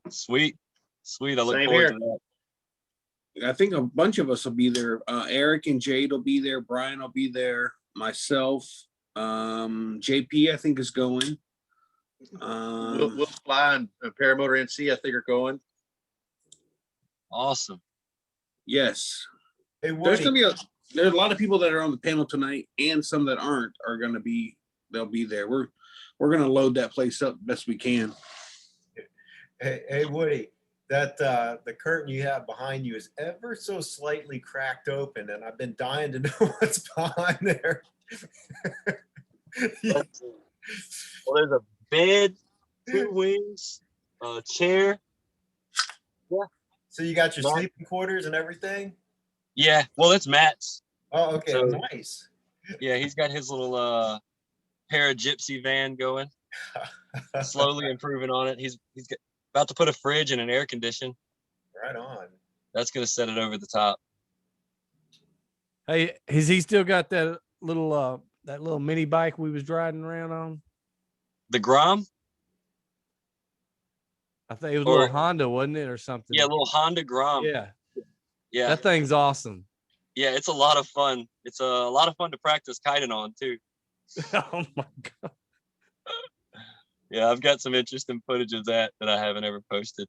Sweet. I look forward to that. I think a bunch of us will be there. Eric and Jade will be there. Brian will be there. Myself, JP, I think is going. We'll fly and Paramotor NC, I think, are going. Awesome. Yes. Hey, there's a lot of people that are on the panel tonight, and some that aren't are going to be. They'll be there. We're going to load that place up best we can. Hey, Woody, that the curtain you have behind you is ever so slightly cracked open, and I've been dying to know what's behind there. Well, there's a bed, 2 wings, a chair. Yeah. So you got your sleeping quarters and everything? Yeah. Well, it's Matt's. Oh, okay. So, nice. Yeah, he's got his little para-gypsy van going. Slowly improving on it. He's about to put a fridge and an air condition. Right on. That's going to set it over the top. Hey, has he still got that little mini bike we was riding around on? The Grom? I think it was a Or- little Honda, wasn't it, or something? Yeah, a little Honda Grom. Yeah. Yeah. That thing's awesome. Yeah, it's a lot of fun. It's a lot of fun to practice kiting on too. Oh my God. Yeah, I've got some interesting footage of that I haven't ever posted.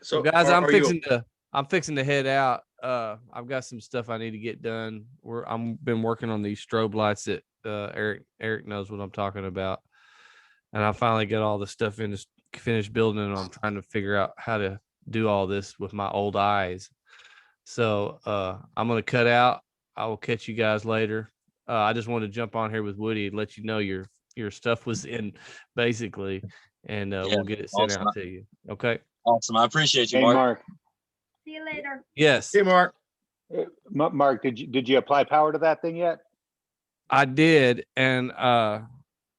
So guys, I'm fixing to head out. I've got some stuff I need to get done. I'm been working on these strobe lights that Eric knows what I'm talking about. And I finally got all the stuff finished building, and I'm trying to figure out how to do all this with my old eyes. So I'm gonna cut out. I will catch you guys later. I just wanted to jump on here with Woody and let you know your stuff was in, basically, and we'll get it sent out to you. Okay. Awesome. I appreciate you, Hey, Mark. Mark. See you later. Yes. Hey, Mark. Mark, did you apply power to that thing yet? I did, and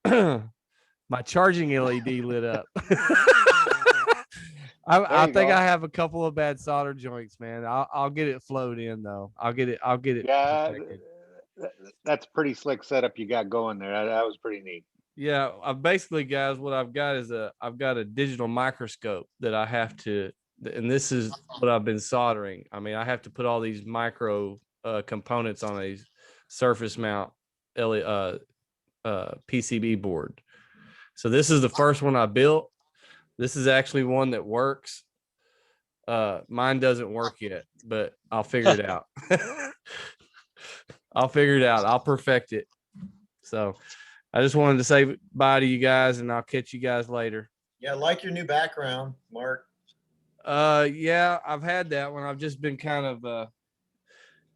my charging LED lit up. I think I have a couple of bad solder joints, man. I'll get it flowed in though. I'll get it. Yeah, perfected. that's pretty slick setup you got going there. That was pretty neat. Yeah, basically, guys, what I've got is I've got a digital microscope that I have to, and this is what I've been soldering. I mean, I have to put all these micro components on a surface mount PCB board. So this is the first one I built. This is actually one that works. Mine doesn't work yet, but I'll figure it out. I'll figure it out. I'll perfect it. So I just wanted to say bye to you guys, and I'll catch you guys later. Yeah, I like your new background, Mark. Yeah, I've had that one. I've just been kind of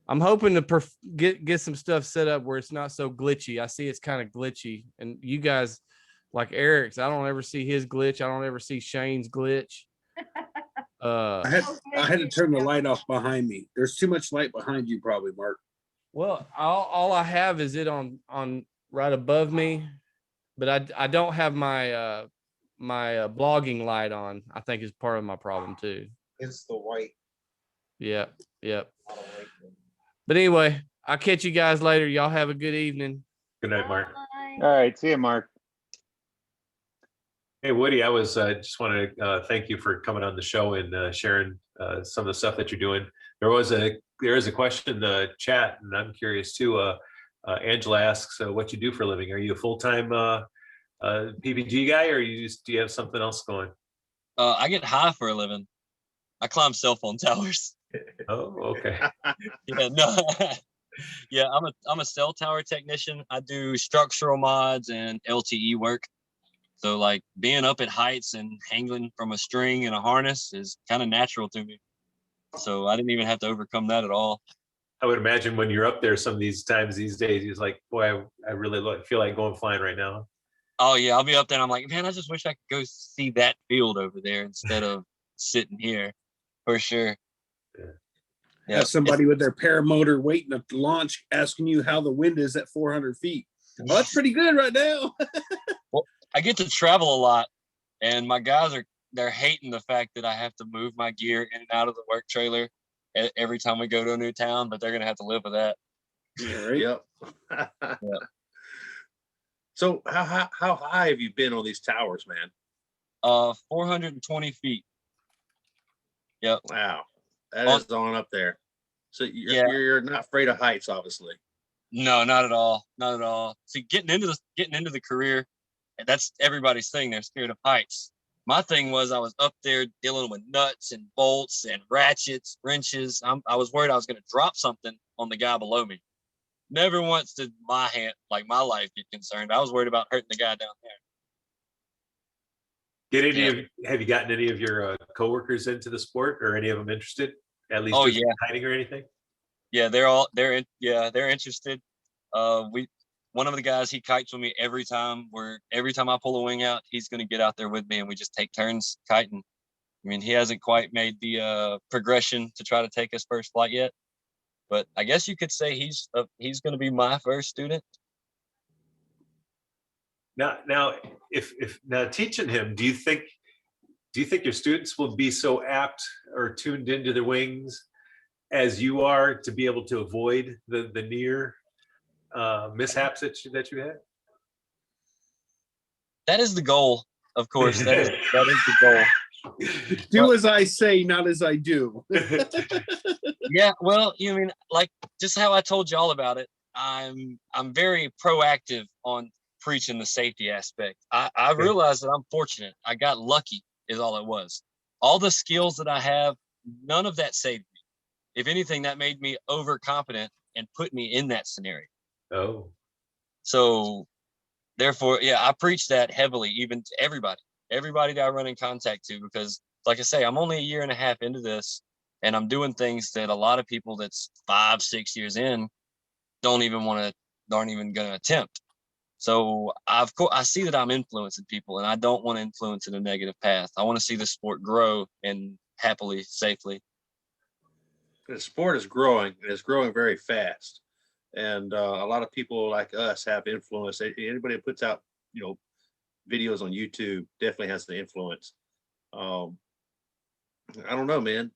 I'm hoping to get some stuff set up where it's not so glitchy. I see it's kind of glitchy, and you guys, like Eric's, I don't ever see his glitch. I don't ever see Shane's glitch. I had to turn the light off behind me. There's too much light behind you, probably, Mark. Well, all I have is it on right above me, but I don't have my my blogging light on. I think is part of my problem too. It's the white. Yep. But anyway, I'll catch you guys later. Y'all have a good evening. Good night, Mark. All right, see you, Mark. Hey, Woody, I was just want to thank you for coming on the show and sharing some of the stuff that you're doing. There is a question in the chat, and I'm curious too. Angela asks what you do for a living. Are you a full-time PPG guy, or do you have something else going? I get high for a living. I climb cell phone towers. Oh, okay. Yeah, no. Yeah, I'm a cell tower technician. I do structural mods and LTE work. So like being up at heights and hanging from a string and a harness is kind of natural to me. So I didn't even have to overcome that at all. I would imagine when you're up there some of these times these days, you're like, boy, I really feel like going flying right now. Oh yeah, I'll be up there and I'm like, man, I just wish I could go see that field over there instead of sitting here, for sure. Yeah. Have somebody with their paramotor waiting at the launch asking you how the wind is at 400 feet. Well, that's pretty good right now. Well, I get to travel a lot, and my guys they're hating the fact that I have to move my gear in and out of the work trailer every time we go to a new town, but they're gonna have to live with that. Yeah, right. Yep. Yep. So how high have you been on these towers, man? 420 feet. Yep. Wow, that is on up there. So you're not afraid of heights, obviously. No, not at all. Not at all. See, getting into the career, that's everybody's thing. They're scared of heights. My thing was I was up there dealing with nuts and bolts and ratchets, wrenches. I was worried I was going to drop something on the guy below me. Never once did my life get concerned. I was worried about hurting the guy down there. Have you gotten any of your coworkers into the sport, or any of them interested? At least kiting or anything? Yeah, they're interested. One of the guys, he kites with me every time I pull a wing out, he's going to get out there with me and we just take turns kiting. I mean, he hasn't quite made the progression to try to take his first flight yet, but I guess you could say he's going to be my first student. Now, if teaching him, do you think your students will be so apt or tuned into their wings as you are to be able to avoid the near mishaps that you had? That is the goal, of course. That is the goal. Do as I say, not as I do. Yeah, well, you mean like just how I told you all about it. I'm very proactive on preaching the safety aspect. I realized that I'm fortunate. I got lucky is all it was. All the skills that I have, none of that saved me. If anything, that made me overconfident and put me in that scenario. Oh. So therefore, yeah, I preach that heavily, even to everybody that I run in contact to, because like I say, I'm only a year and a half into this, and I'm doing things that a lot of people that's 5-6 years in aren't even going to attempt. So I see that I'm influencing people, and I don't want to influence in a negative path. I want to see the sport grow and happily, safely. The sport is growing, and it's growing very fast. And a lot of people like us have influence. Anybody that puts out, videos on YouTube definitely has the influence. I don't know, man.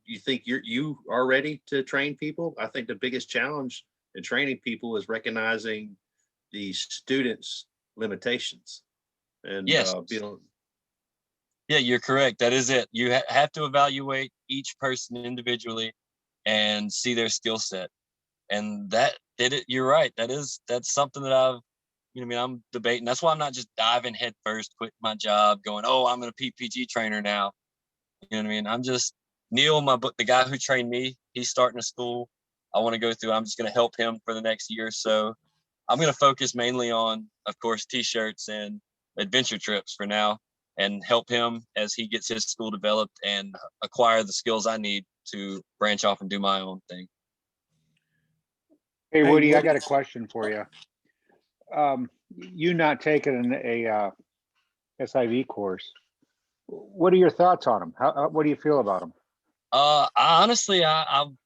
You think you are ready to train people? I think the biggest challenge in training people is recognizing the students' limitations and Yes. Yeah, you're correct. That is it. You have to evaluate each person individually and see their skill set. And you're right. That's something that I'm debating. That's why I'm not just diving head first, quitting my job, going, oh, I'm a PPG trainer now. You know what I mean? I'm just Neil, the guy who trained me, he's starting a school. I want to go through. I'm just going to help him for the next year or so. I'm going to focus mainly on, of course, t-shirts and adventure trips for now, and help him as he gets his school developed and acquire the skills I need to branch off and do my own thing. Hey, Woody, I got a question for you. You not taking a SIV course. What are your thoughts on them? What do you feel about them? Honestly, I'm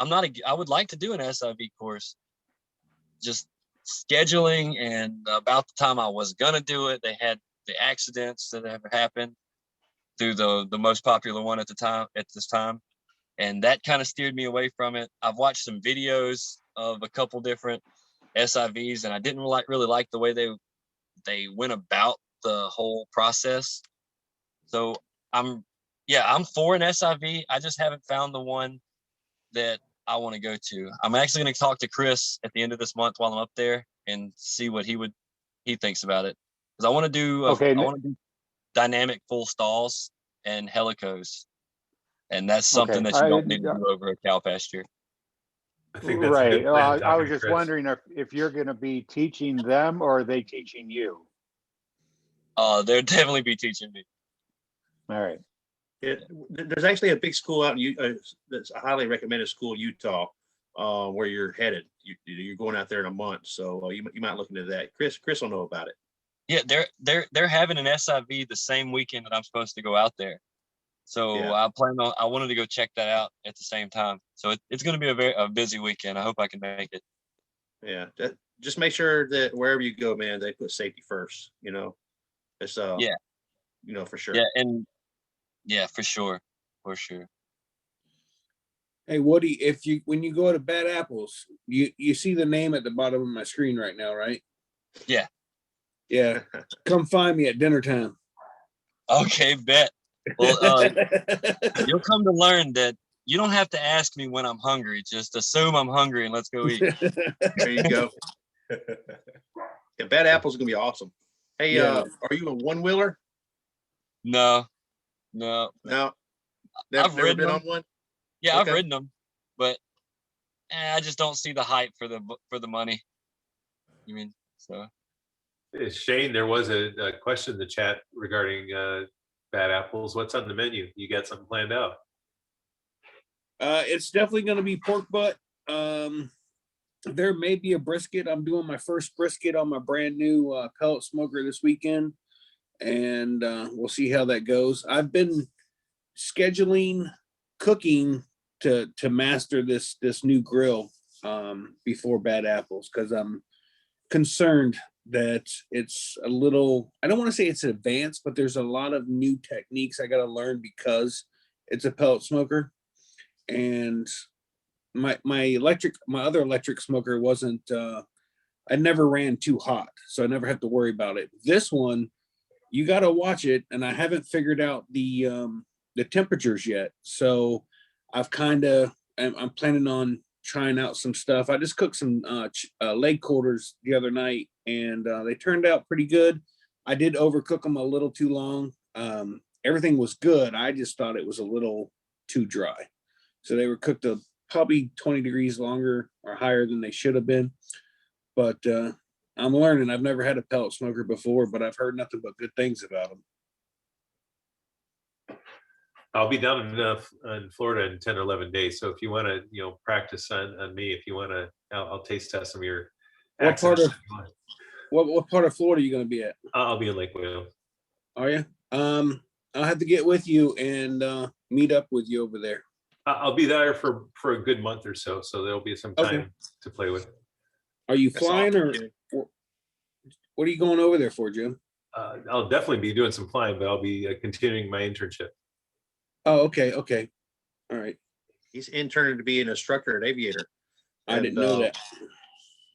not. I would like to do an SIV course. Just scheduling, and about the time I was gonna do it, they had the accidents that have happened through the most popular one at this time, and that kind of steered me away from it. I've watched some videos of a couple different SIVs, and I didn't really like the way they went about the whole process. So I'm for an SIV. I just haven't found the one that I want to go to. I'm actually going to talk to Chris at the end of this month while I'm up there and see what he thinks about it. Because I want to do dynamic full stalls and helicos, and that's something that you don't need to do over a cow pasture. I think that's right. I was just wondering if you're going to be teaching them, or are they teaching you? They'll definitely be teaching me. All right. There's actually a big school out in that's a highly recommended school in Utah, where you're headed. You're going out there in a month, so you might look into that. Chris will know about it. Yeah, they're having an SIV the same weekend that I'm supposed to go out there. So yeah. I wanted to go check that out at the same time. So it's going to be a busy weekend. I hope I can make it. Yeah, just make sure that wherever you go, man, they put safety first. It's for sure. Yeah, for sure, Hey Woody, when you go to Bad Apples, you see the name at the bottom of my screen right now, right? Yeah. Yeah. Come find me at dinner time. Okay, bet. Well, you'll come to learn that you don't have to ask me when I'm hungry. Just assume I'm hungry and let's go eat. There you go. Yeah, Bad Apples is gonna be awesome. Hey, are you a one-wheeler? No. Never been on one? Yeah, okay. I've ridden them, but I just don't see the hype for the money. You mean so? Shane, there was a question in the chat regarding Bad Apples. What's on the menu? You got something planned out? It's definitely going to be pork butt. There may be a brisket. I'm doing my first brisket on my brand new pellet smoker this weekend, and we'll see how that goes. I've been scheduling cooking to master this new grill before Bad Apples, because I'm concerned that it's a little, I don't want to say it's advanced, but there's a lot of new techniques I got to learn because it's a pellet smoker. And my other electric smoker wasn't, I never ran too hot, so I never had to worry about it. This one, you got to watch it, and I haven't figured out the temperatures yet. So I'm planning on trying out some stuff. I just cooked some leg quarters the other night, and they turned out pretty good. I did overcook them a little too long. Everything was good. I just thought it was a little too dry. So they were cooked probably 20 degrees longer or higher than they should have been. But I'm learning. I've never had a pellet smoker before, but I've heard nothing but good things about them. I'll be down in Florida in 10 or 11 days. So if you want to, practice on me, if you want to, I'll taste test some of your accents. What part of Florida are you going to be at? I'll be in Lake Whale. Are you? I'll have to get with you and meet up with you over there. I'll be there for a good month or so. So there'll be some time to play with. Are you flying or what are you going over there for, Jim? I'll definitely be doing some flying, but I'll be continuing my internship. Oh, okay. All right. He's interning to be an instructor at Aviator. I didn't know that.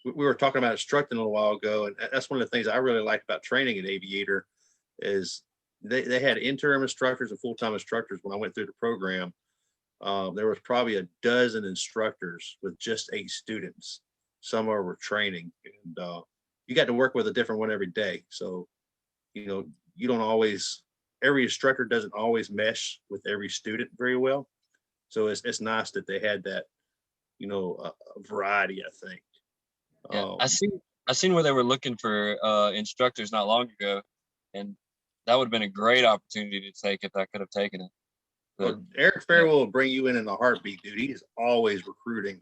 We were talking about instructing a little while ago, and that's one of the things I really like about training at Aviator is they had interim instructors and full-time instructors. When I went through the program, there was probably a dozen instructors with just 8 students. Some were training, and you got to work with a different one every day. So, you don't always, every instructor doesn't always mesh with every student very well. So it's nice that they had that, a variety, I think. Yeah, I seen where they were looking for instructors not long ago, and that would have been a great opportunity to take if I could have taken it. Well, Eric Farrell will bring you in a heartbeat, dude. He's always recruiting.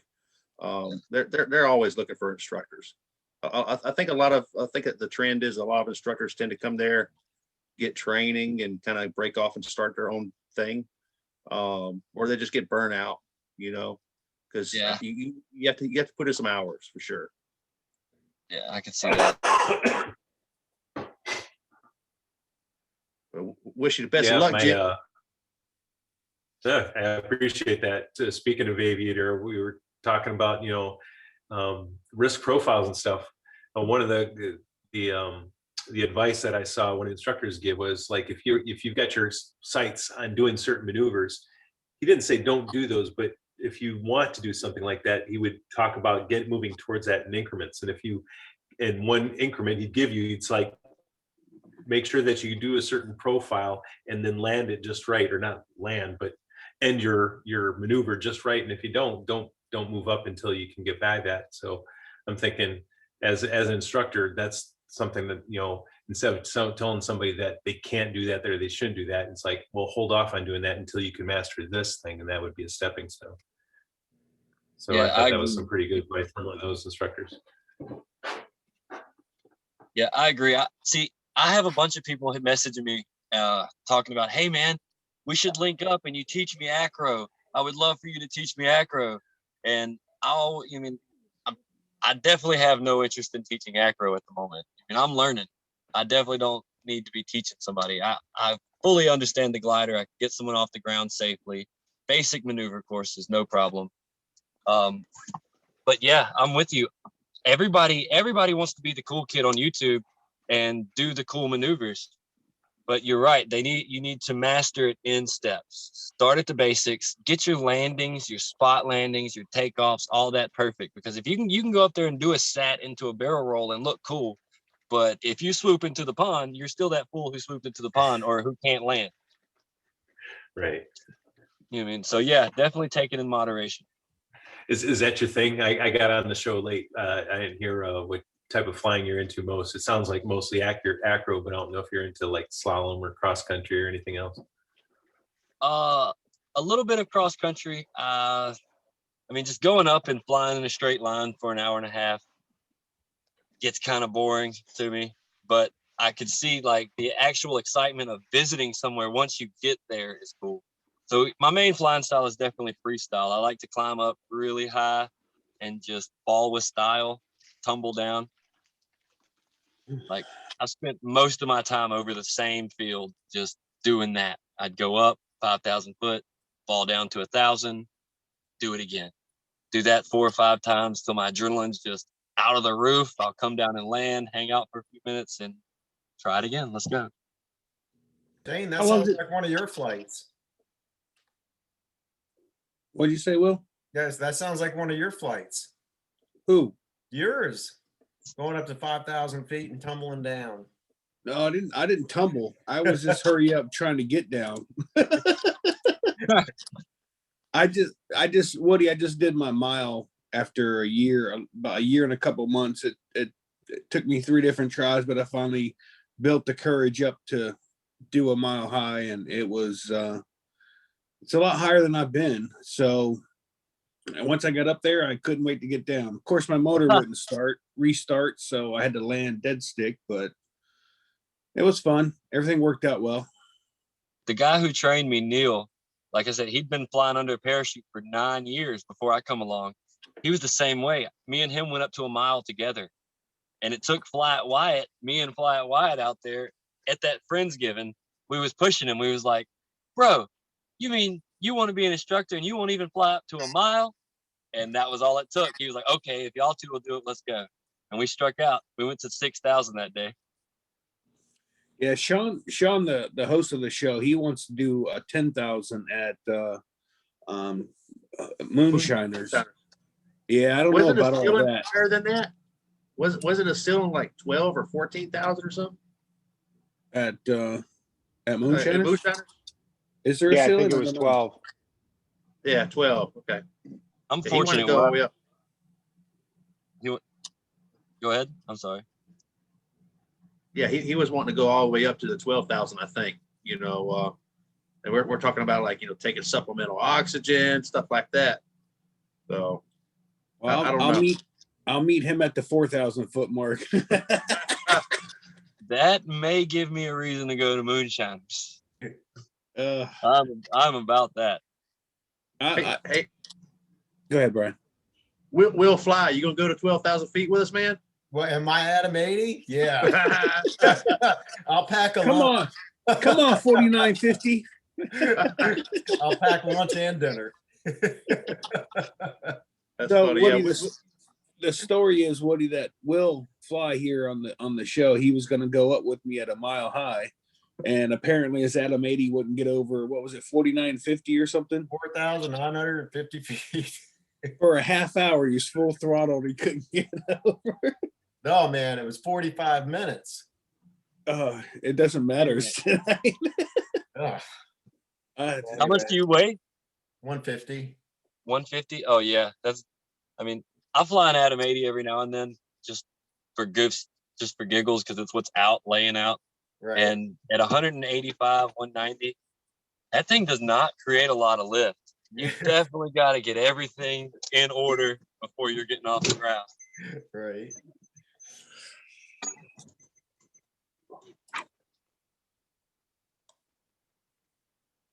They're always looking for instructors. I think that the trend is a lot of instructors tend to come there, get training, and kind of break off and start their own thing, or they just get burnt out, because you have to put in some hours for sure. Yeah, I can see that. Wish you the best of luck, Jim. I appreciate that. Speaking of Aviator, we were talking about risk profiles and stuff. One of the advice that I saw when instructors give was like if you've got your sights on doing certain maneuvers, he didn't say don't do those, but if you want to do something like that, he would talk about moving towards that in increments. And if you in one increment he'd give you, it's like make sure that you do a certain profile and then land it just right, or not land, but end your maneuver just right. And if you don't move up until you can get by that. So I'm thinking as an instructor, that's something that, instead of telling somebody that they can't do that or they shouldn't do that, it's like, well, hold off on doing that until you can master this thing. And that would be a stepping stone. So yeah, I thought that was some pretty good advice from those instructors. Yeah, I agree. I have a bunch of people messaging me talking about, hey man, we should link up and you teach me acro. I would love for you to teach me acro. And I definitely have no interest in teaching acro at the moment. I'm learning. I definitely don't need to be teaching somebody. I fully understand the glider. I can get someone off the ground safely. Basic maneuver courses, no problem. But yeah, I'm with you. Everybody wants to be the cool kid on YouTube and do the cool maneuvers. But you're right. You need to master it in steps. Start at the basics. Get your landings, your spot landings, your takeoffs, all that perfect. Because if you can go up there and do a sat into a barrel roll and look cool, but if you swoop into the pond, you're still that fool who swooped into the pond or who can't land. Right. You know what I mean? So yeah, definitely take it in moderation. Is that your thing? I got on the show late. I didn't hear what type of flying you're into most. It sounds like mostly acro, but I don't know if you're into like slalom or cross country or anything else. A little bit of cross country. Just going up and flying in a straight line for an hour and a half gets kind of boring to me, but I could see like the actual excitement of visiting somewhere once you get there is cool. So my main flying style is definitely freestyle. I like to climb up really high and just fall with style, tumble down. Like I spent most of my time over the same field just doing that. I'd go up 5,000 foot, fall down to 1,000, do it again. do that 4 or 5 times till my adrenaline's just out of the roof. I'll come down and land, hang out for a few minutes, and try it again. Let's go. Dane, that sounds like one of your flights. What'd you say, Will? Yes, that sounds like one of your flights. Who? Yours. Going up to 5,000 feet and tumbling down. No, I didn't tumble. I was just hurry up trying to get down. Woody, I just did my mile after about a year and a couple months. It took me 3 different tries, but I finally built the courage up to do a mile high, and it was it's a lot higher than I've been. So once I got up there, I couldn't wait to get down. Of course, my motor wouldn't restart, so I had to land dead stick, but it was fun. Everything worked out well. The guy who trained me, Neil, like I said, he'd been flying under a parachute for 9 years before I come along. He was the same way. Me and him went up to a mile together, and it took me and Flight Wyatt out there at that Friendsgiving. We was pushing him. We was like, bro, you mean you want to be an instructor and you won't even fly up to a mile? And that was all it took. He was like, okay, if y'all two will do it, let's go. And we struck out. We went to 6,000 that day. Yeah, Sean, the host of the show, he wants to do a 10,000 at Moonshiners. Yeah, I don't know about all that. Higher than that? Was it a ceiling like 12 or 14,000 or something? At Moonshiners? Moonshiners? Is there a Yeah, I ceiling? think it was 12. Yeah, 12. Okay. I'm He wanted fortunate. to go all the way up. Go ahead. I'm sorry. Yeah, he was wanting to go all the way up to the 12,000, I think. You know, and we're talking about, like, you know, taking supplemental oxygen, stuff like that. So, well, I don't know. I'll meet him at the 4,000 foot mark. That may give me a reason to go to Moonshiners. I'm about that. Hey, go ahead, Brian. We'll fly. You gonna go to 12,000 feet with us, man? What, am I Adam 80? Yeah. I'll pack a Come on, 4950. I'll pack lunch and dinner. That's So funny. Woody, Yeah, the story is, Woody, that Will Fly here on the show, he was going to go up with me at a mile high, and apparently his Adam 80 wouldn't get over, what was it, 4950 or something? 4,950 feet. For a half hour, he was full throttle. He couldn't get over. No, man, it was 45 minutes. It doesn't matter. How much do you weigh? 150. 150? Oh yeah, I fly an Adam 80 every now and then, just for giggles, because it's what's out, laying out. Right. And at 185, 190, that thing does not create a lot of lift. You definitely got to get everything in order before you're getting off the ground. Right.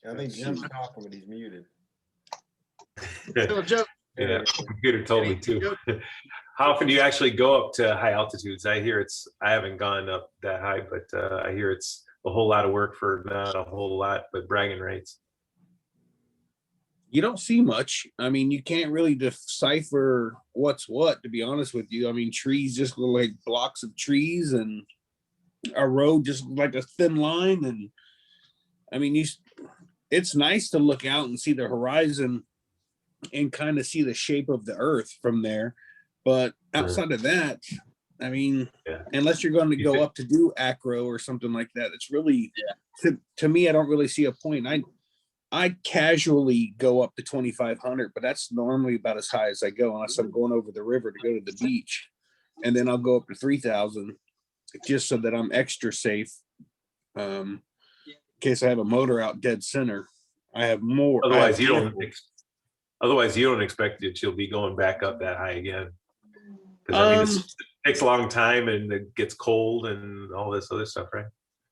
I think Jim's talking, but he's muted. Yeah, computer told me too. How often do you actually go up to high altitudes? I haven't gone up that high, but I hear it's a whole lot of work for not a whole lot, but bragging rights. You don't see much. I mean, you can't really decipher what's what, to be honest with you. I mean, trees just look like blocks of trees, and a road just like a thin line. And I mean, it's nice to look out and see the horizon and kind of see the shape of the earth from there. But outside of that, I mean, unless you're going to go up to do acro or something like that, it's really, to me, I don't really see a point. I casually go up to 2,500, but that's normally about as high as I go, unless I'm going over the river to go to the beach. And then I'll go up to 3,000 just so that I'm extra safe. In case I have a motor out dead center, I have more. Otherwise, you don't expect that you'll be going back up that high again. Because I mean, it takes a long time and it gets cold and all this other stuff, right?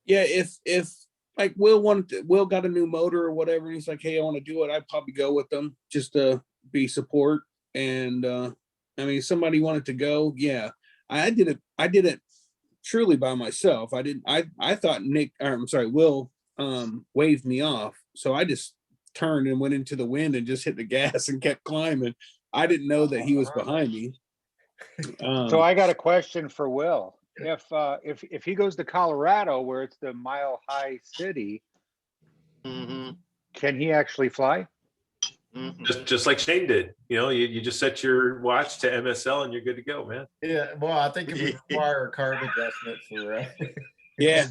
Yeah, if like Will got a new motor or whatever, and he's like, hey, I want to do it, I'd probably go with them just to be support. And I mean, if somebody wanted to go, yeah. I did it truly by myself. I thought Will waved me off. So I just turned and went into the wind and just hit the gas and kept climbing. I didn't know that he was behind me. So I got a question for Will. If he goes to Colorado, where it's the mile high city, can he actually fly? Just like Shane did. You know, you just set your watch to MSL and you're good to go, man. Yeah, well, I think it would require a carb adjustment for. Yeah.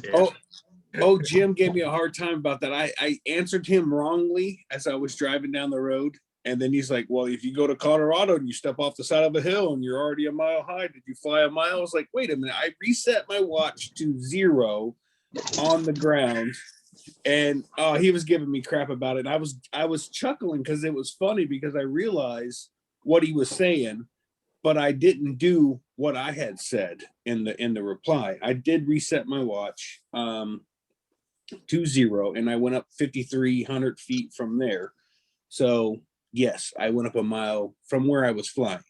Oh, Jim gave me a hard time about that. I answered him wrongly as I was driving down the road. And then he's like, well, if you go to Colorado and you step off the side of a hill and you're already a mile high, did you fly a mile? I was like, wait a minute. I reset my watch to 0 on the ground. And he was giving me crap about it. And I was chuckling because it was funny because I realized what he was saying, but I didn't do what I had said in the reply. I did reset my watch to 0, and I went up 5,300 feet from there. So yes, I went up a mile from where I was flying,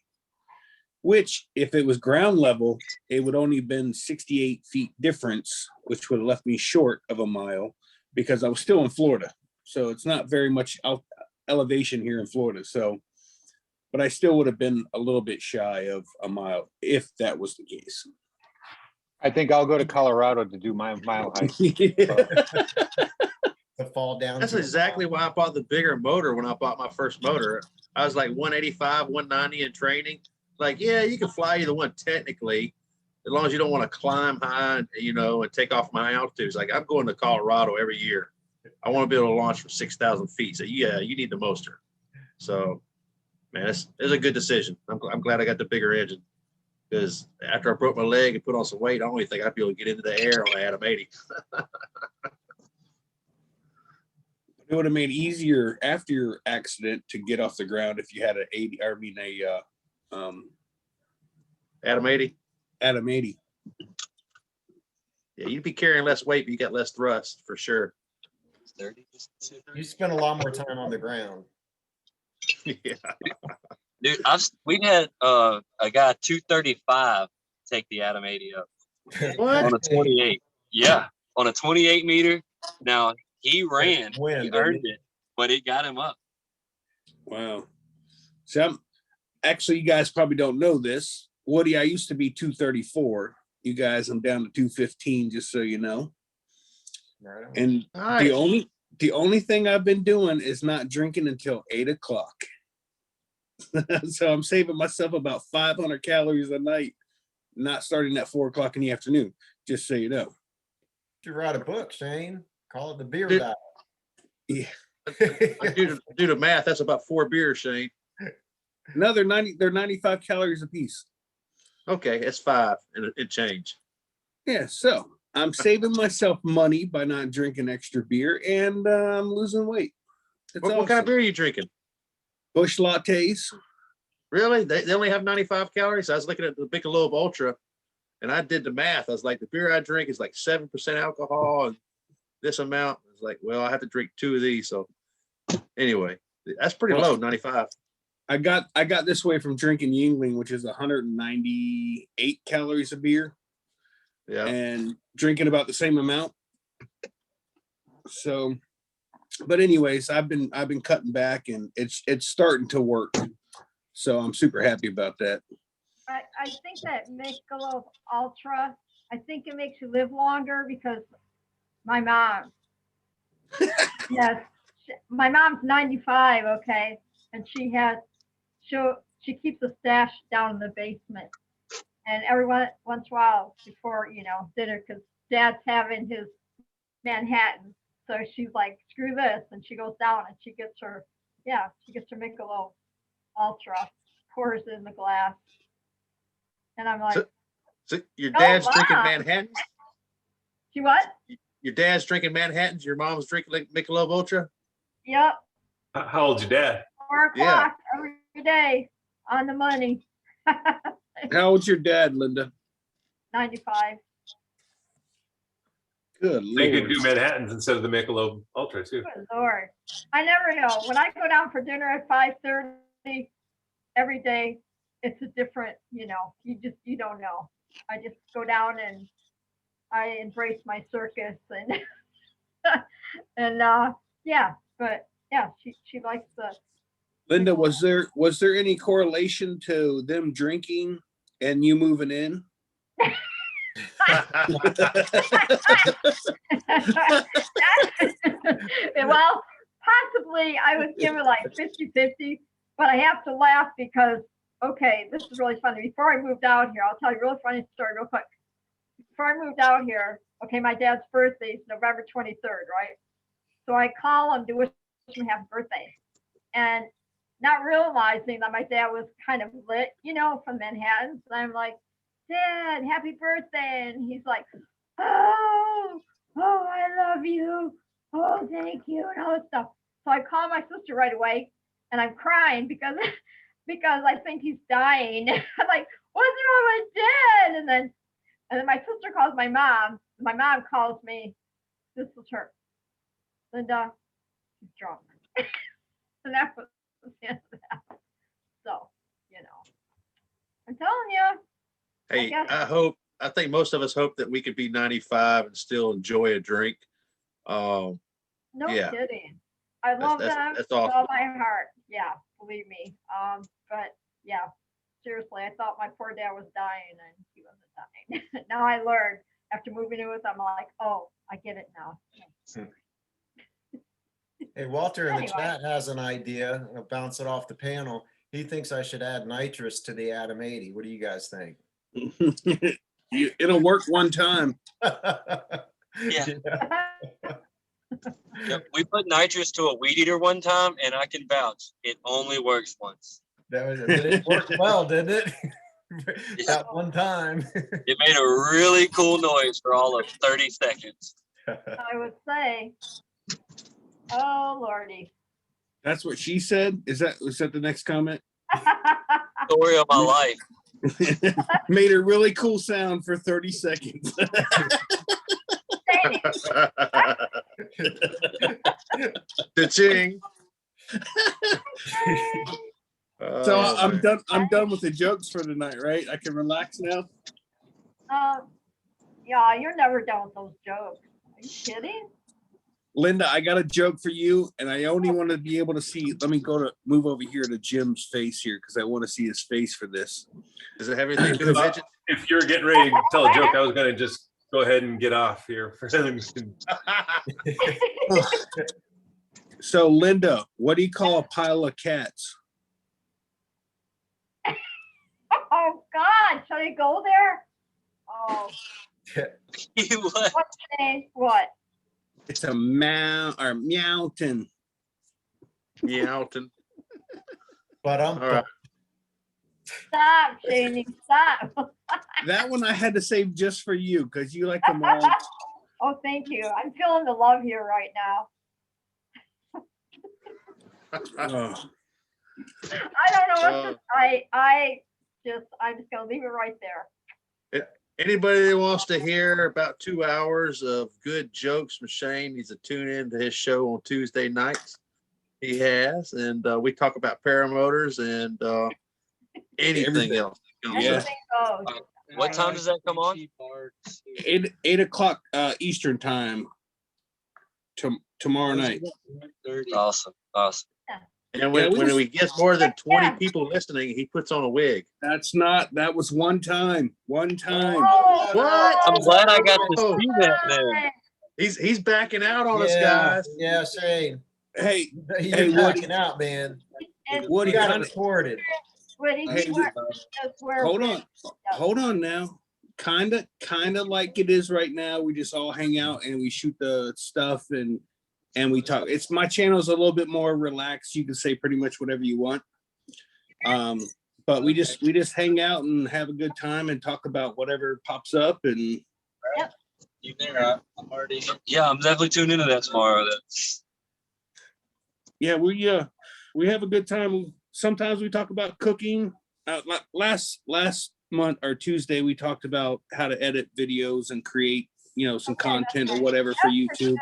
which if it was ground level, it would only been 68 feet difference, which would have left me short of a mile because I was still in Florida. So it's not very much elevation here in Florida. So, but I still would have been a little bit shy of a mile if that was the case. I think I'll go to Colorado to do my mile hike. To fall down. That's exactly why I bought the bigger motor when I bought my first motor. I was like 185, 190 in training. Like, yeah, you can fly either one technically, as long as you don't want to climb high, and take off my altitudes. Like, I'm going to Colorado every year. I want to be able to launch from 6,000 feet. So yeah, you need the Moster. So, man, it's a good decision. I'm glad I got the bigger engine because after I broke my leg and put on some weight, I don't even think I'd be able to get into the air on an Atom 80. It would have made easier after your accident to get off the ground if you had an 80. I mean Atom 80. Atom 80. Yeah, you'd be carrying less weight, but you got less thrust for sure. You spend a lot more time on the ground. Yeah. Dude, we had a guy 235 take the Atom 80 up on a 28. Yeah, on a 28 meter. Now he ran, he earned it, but it got him up. Wow. So actually, you guys probably don't know this. Woody, I used to be 234. You guys, I'm down to 215, just so you know. Right. And the only thing I've been doing is not drinking until 8 o'clock. So I'm saving myself about 500 calories a night, not starting at 4 o'clock in the afternoon, just so you know. You write a book, Shane. Call it the beer Dude. diet. Yeah. do the math. That's about 4 beers, Shane. No, they're 95 calories a piece. Okay, it's 5 and it change. Yeah, so I'm saving myself money by not drinking extra beer, and I'm losing weight. What kind of beer are you drinking? Bush lattes. Really? They only have 95 calories? I was looking at the Michelob Ultra, and I did the math. I was like, the beer I drink is like 7% alcohol and this amount. I was like, well, I have to drink 2 of these. So anyway, that's pretty low, 95. I got this way from drinking Yingling, which is 198 calories a beer. Yeah. And drinking about the same amount. So, but anyways, I've been cutting back, and it's starting to work. So I'm super happy about that. I think that Michelob Ultra, I think it makes you live longer because my mom, yes, my mom's 95, okay, and she keeps a stash down in the basement, and every once in a while before dinner, because Dad's having his Manhattan, so she's like, screw this, and she goes down and she gets her Michelob Ultra, pours it in the glass, and I'm like, so your dad's drinking Manhattans? She what? Your dad's drinking Manhattans, your mom's drinking like Michelob Ultra? Yep. How old's your dad? 4 o'clock every day on the money. How old's your dad, Linda? 95. Good So you could Lord. do Manhattans instead of the Michelob Ultra too. Good Lord. I never know. When I go down for dinner at 5:30 every day, it's a different, you don't know. I just go down and I embrace my circus and and she likes Linda, was there any correlation to them drinking and you moving in? Well, possibly I was given like 50-50, but I have to laugh because, okay, this is really funny. Before I moved out here, I'll tell you a really funny story real quick. Before I moved out here, okay, my dad's birthday is November 23rd, right? So I call him to wish him happy birthday. And not realizing that my dad was kind of lit, you know, from Manhattan. So I'm like, Dad, happy birthday. And he's like, oh, I love you. Oh, thank you. And all this stuff. So I call my sister right away and I'm crying because I think he's dying. I'm like, what's wrong with Dad? And then my sister calls my mom. My mom calls me. This was her. Linda, he's drunk. And that was the end of that. So, you know, I'm telling you. Hey, I think most of us hope that we could be 95 and still enjoy a drink. No yeah. kidding. I love them that's with all awesome. my heart. Yeah, believe me. But yeah, seriously, I thought my poor dad was dying and he wasn't dying. Now I learned after moving in with him, I'm like, oh, I get it now. Hey, Walter in the Anyway. chat has an idea. I'll bounce it off the panel. He thinks I should add nitrous to the Adam 80. What do you guys think? It'll work one time. Yeah. Yep, we put nitrous to a weed eater one time, and I can vouch it only works once. But it worked well, didn't it? That one time. It made a really cool noise for all of 30 seconds. I would say, oh Lordy. That's what she said. Was that the next comment? Story of my life. Made a really cool sound for 30 seconds. Ching. So I'm done. I'm done with the jokes for tonight, right? I can relax now. Yeah, you're never done with those jokes. Are you kidding? Linda, I got a joke for you, and I only want to be able to see. Let me move over here to Jim's face here because I want to see his face for this. Does it have anything to do with midget? If you're getting ready to tell a joke, I was going to just go ahead and get off here. So, Linda, what do you call a pile of cats? Oh God, shall I go there? Oh. What? It's a meowton. Meowton. But All right. Stop, Shane, stop. That one I had to save just for you because you like them all. Oh, thank you. I'm feeling the love here right now. Oh. I don't know what to, I'm just gonna leave it right there. Anybody that wants to hear about 2 hours of good jokes from Shane needs to tune in to his show on Tuesday nights. He has, and we talk about paramotors and anything else. Yeah. What time does that come on? 8 o'clock Eastern time tomorrow night. Awesome. And when we get more than 20 people listening, he puts on a wig. That was one time. One time. Oh, What? I'm glad I got to see that, man. He's backing out on us, guys. Yeah, Shane. Hey, You're backing out, man. Woody, You got it recorded. Hey, hold on now. Kinda like it is right now. We just all hang out and we shoot the stuff and we talk. It's my channel is a little bit more relaxed. You can say pretty much whatever you want. But we just hang out and have a good time and talk about whatever pops up. And yep. You there? I'm already. Yeah, I'm definitely tuned into that tomorrow. Yeah, we have a good time. Sometimes we talk about cooking. Last month or Tuesday we talked about how to edit videos and create some content or whatever for YouTube.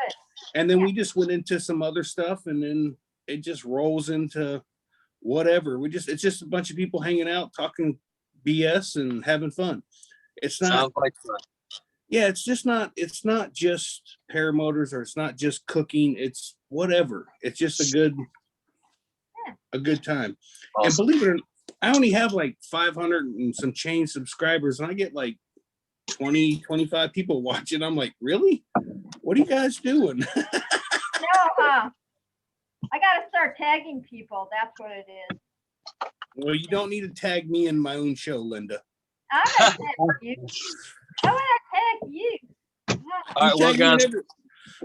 And then we just went into some other stuff, and then it just rolls into whatever. It's just a bunch of people hanging out, talking BS and having fun. It's not. Sounds like fun. Yeah, it's not just paramotors or it's not just cooking. It's whatever. It's just a good. a good time. Awesome. And believe it or not, I only have like 500 and some change subscribers, and I get like 20, 25 people watching. I'm like, really? What are you guys doing? No, I gotta start tagging people. That's what it is. Well, you don't need to tag me in my own show, Linda. I'm gonna tag you. I wanna tag you. All right, well, Tag me guys, in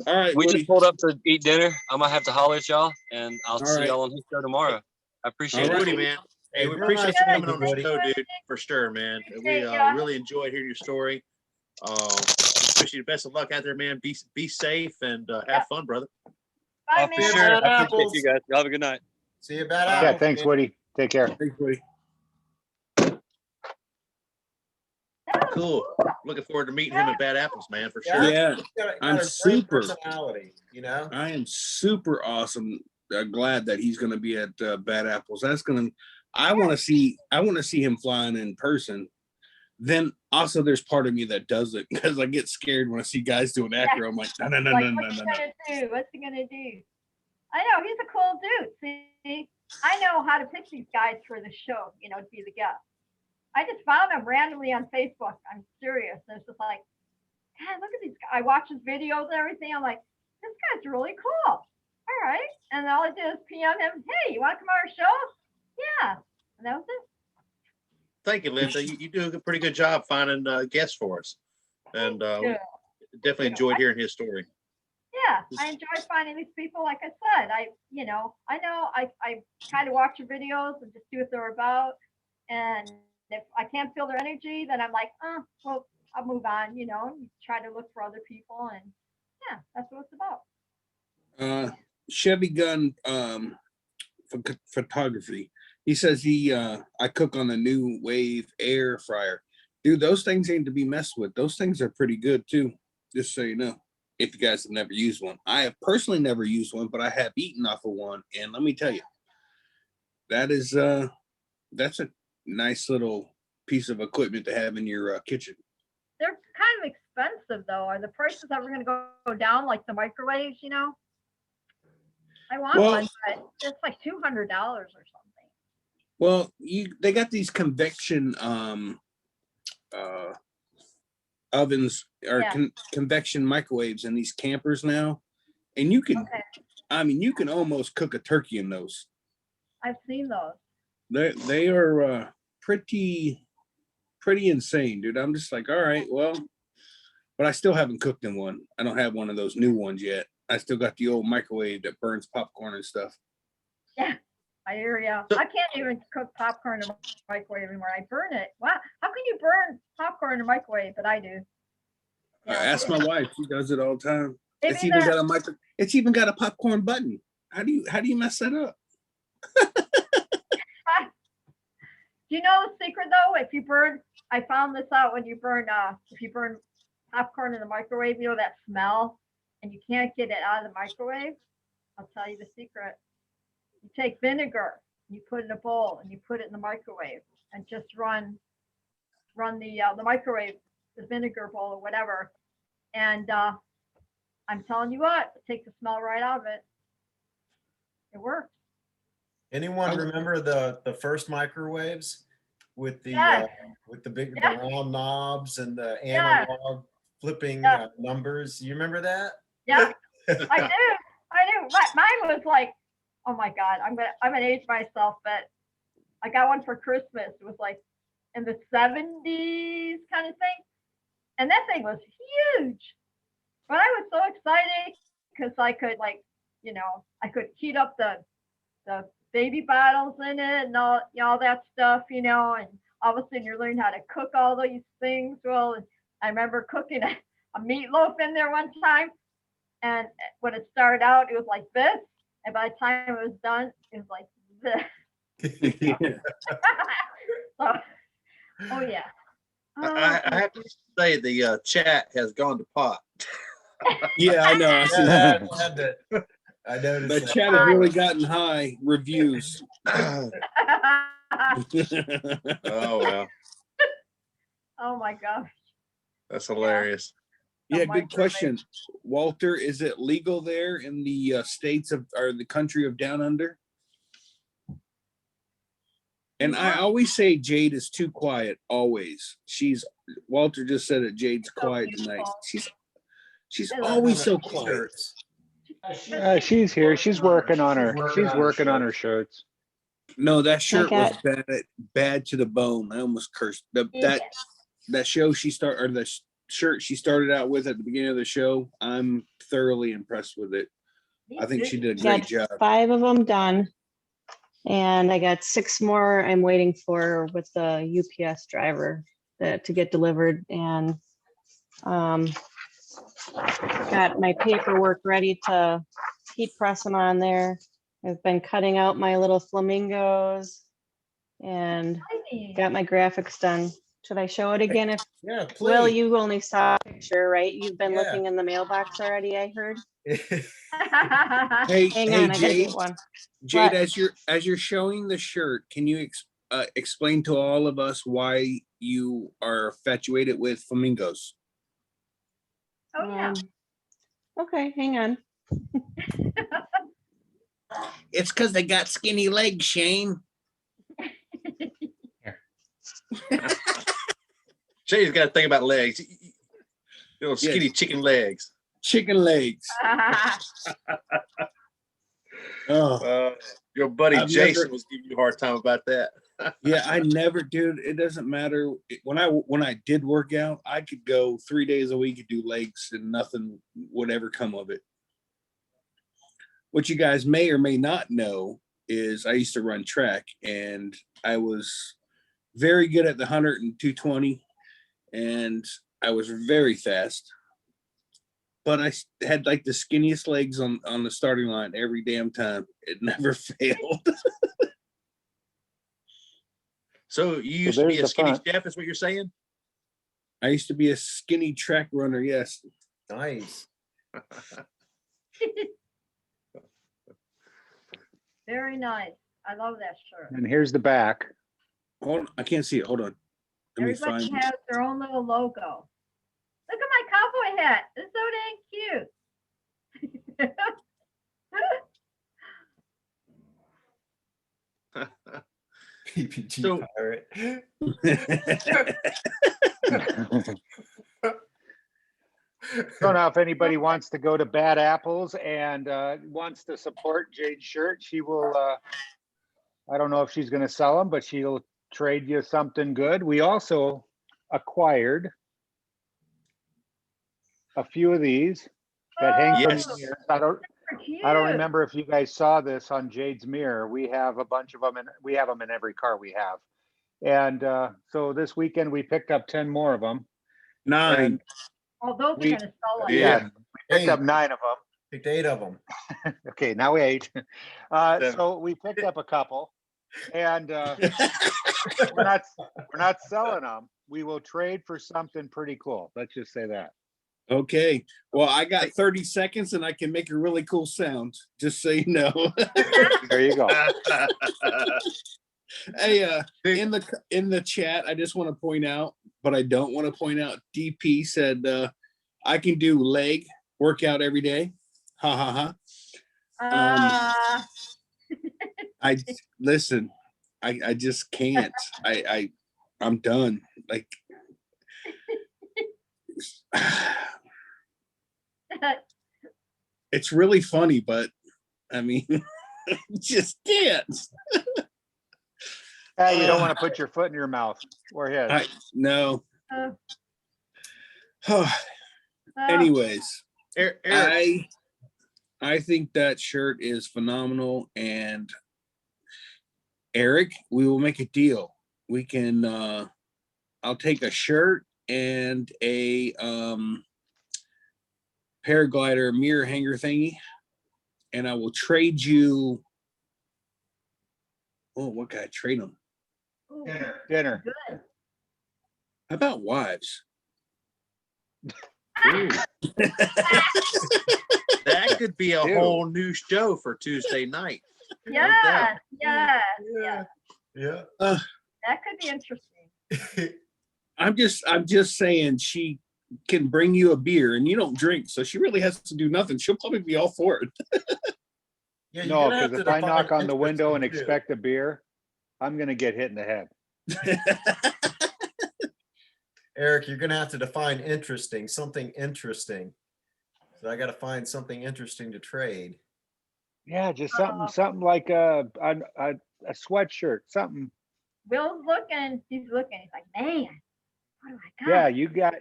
all right, we Woody. just pulled up to eat dinner. I'm gonna have to holler at y'all, and I'll All see right. y'all on his show tomorrow. I appreciate All it. right. Woody, man. Hey, we Real appreciate nice you meeting coming on you, the Woody. show, dude, for sure, man. We Yeah. really enjoyed hearing your story. Wish you the best of luck out there, man. Be safe and have fun, brother. Bye, For man. sure. I appreciate Apples. you guys. Y'all have a good night. See you, bad Yeah, apple. thanks, Woody. Take care. Thanks, Woody. Cool. Looking forward to meeting him at Bad Apples, man, for sure. Yeah, Got I'm a great super. personality, you know. I am super awesome. Glad that he's going to be at Bad Apples. That's going to. I want to see him flying in person. Then also, there's part of me that doesn't, because I get scared when I see guys doing acro. I'm like, no. Like, what's he gonna do? What's he gonna do? I know he's a cool dude. See, I know how to pick these guys for the show. You know, to be the guest. I just found him randomly on Facebook. I'm serious. It's just like, God, look at these guys. I watch his videos and everything. I'm like, this guy's really cool. All right. And all I did is PM him, hey, you want to come on our show? Yeah. And that was it. Thank you, Linda. You do a pretty good job finding guests for us. And Yeah. definitely enjoyed hearing his story. Yeah, I enjoy finding these people. Like I said, I kind of watch your videos and just see what they're about. And if I can't feel their energy, then I'm like, well, I'll move on, and try to look for other people. And yeah, that's what it's about. Chevy Gun photography. He says I cook on a new wave air fryer. Dude, those things ain't to be messed with. Those things are pretty good too. Just so you know, if you guys have never used one. I have personally never used one, but I have eaten off of one. And let me tell you, that's a nice little piece of equipment to have in your kitchen. They're kind of expensive though. Are the prices ever going to go down like the microwaves, I want one, but it's like $200 or something. Well, they got these convection ovens or convection microwaves in these campers now, and you can, you can almost cook a turkey in those. I've seen those. They are pretty insane, dude. I'm just like, all right, well, but I still haven't cooked in one. I don't have one of those new ones yet. I still got the old microwave that burns popcorn and stuff. Yeah, I hear you. I can't even cook popcorn in a microwave anymore. I burn it. Wow, how can you burn popcorn in a microwave? But I do. Ask my wife. She does it all the time. Maybe It's even got a It's even got a popcorn button. How do you mess that up? Do you know the secret though? If you burn, I found this out when you burn. If you burn popcorn in the microwave, that smell, and you can't get it out of the microwave. I'll tell you the secret. You take vinegar, you put it in a bowl, and you put it in the microwave, and just run the microwave, the vinegar bowl or whatever. And I'm telling you what, it takes the smell right out of it. It works. Anyone remember the first microwaves with the big the round knobs and the analog flipping numbers? You remember that? Yeah, I do. Mine was like, oh my God, I'm gonna age myself, but I got one for Christmas. It was like in the 70s kind of thing, and that thing was huge. But I was so excited because I could I could heat up the baby bottles in it and all that stuff, and all of a sudden you're learning how to cook all these things. Well, and I remember cooking a meatloaf in there one time, and when it started out, it was like this, and by the time it was done, it was like this. So, oh yeah. I have to say the chat has gone to pot. Yeah, I know. I see that. I noticed the chat has really gotten high reviews. Oh well. Oh my gosh. That's hilarious. Yeah, good question. Walter, is it legal there in the states or the country of Down Under? And I always say Jade is too quiet. Always. Walter just said it. Jade's So quiet beautiful. tonight. She's I love always her. so quiet. She's here. She's working on her. She's working on her shirts. No, that shirt was got- bad to the bone. I almost cursed. Yeah. That show the shirt she started out with at the beginning of the show, I'm thoroughly impressed with it. I think she did a great Got job. 5 of them done. And I got 6 more I'm waiting for with the UPS driver to get delivered. And got my paperwork ready to keep pressing on there. I've been cutting out my little flamingos and got my graphics done. Should I show it again? If Yeah, please. Will, you only saw a picture, right? You've been Yeah. looking in the mailbox already, I heard. Hey, Hang hey on, I gotta Jade, get one. Jade, What? as you're showing the shirt, can you explain to all of us why you are infatuated with flamingos? Oh, yeah. Okay, hang on. It's because they got skinny legs, Shane. Shay's got to think about legs. Little skinny Yes. chicken legs. Chicken legs. Oh, Your buddy I've Jason never- was giving you a hard time about that. yeah, I never, dude. It doesn't matter. When I did work out, I could go 3 days a week and do legs, and nothing would ever come of it. What you guys may or may not know is I used to run track, and I was very good at the 100 and 220, and I was very fast. But I had like the skinniest legs on the starting line every damn time. It never failed. So you used to there's be a the skinny front. chef, is what you're saying? I used to be a skinny track runner. Yes. Nice. Very nice. I love that shirt. And here's the back. Hold on. I can't see it. Hold on. Let me Everybody find. has their own little logo. Look at my cowboy hat. It's so dang cute. PPG So- pirate. Don't know if anybody wants to go to Bad Apples and wants to support Jade's shirt. She will. I don't know if she's going to sell them, but she'll trade you something good. We also acquired a few of these that hang from Yes. the mirrors. I don't Cute. remember if you guys saw this on Jade's mirror. We have a bunch of them, and we have them in every car we have. And so this weekend we picked up 10 more of them. 9. And Oh, those are we- gonna sell like yeah, that. we picked up 9 of them. Picked 8 of them. Okay, now 8. So we picked up a couple, and we're not selling them. We will trade for something pretty cool. Let's just say that. Okay. Well, I got 30 seconds and I can make a really cool sound, just so you know. There you go. Hey, in the chat, I just want to point out, but I don't want to point out, DP said I can do leg workout every day. Ha ha ha. I listen, I just can't. I'm done. Like it's really funny, but I mean, just can't. Hey, you don't want to put your foot in your mouth or his. No. Uh, Anyways, Eric, I think that shirt is phenomenal, and Eric, we will make a deal. We can I'll take a shirt and a paraglider mirror hanger thingy, and I will trade you. Oh, what can I trade them? ooh, Dinner. good. How about wives? that could be a Ew. whole new show for Tuesday night. Yes, yes, yes. Yeah. That could be interesting. I'm just saying she can bring you a beer and you don't drink, so she really has to do nothing. She'll probably be all for it. Yeah, you're No, gonna have because to if I knock define on the window and interesting, too. expect a beer, I'm gonna get hit in the head. Eric, you're gonna have to define interesting, something interesting. So I gotta find something interesting to trade. Yeah, just something like a sweatshirt, something. Will's looking. He's looking. He's like, man, what do I got? Yeah,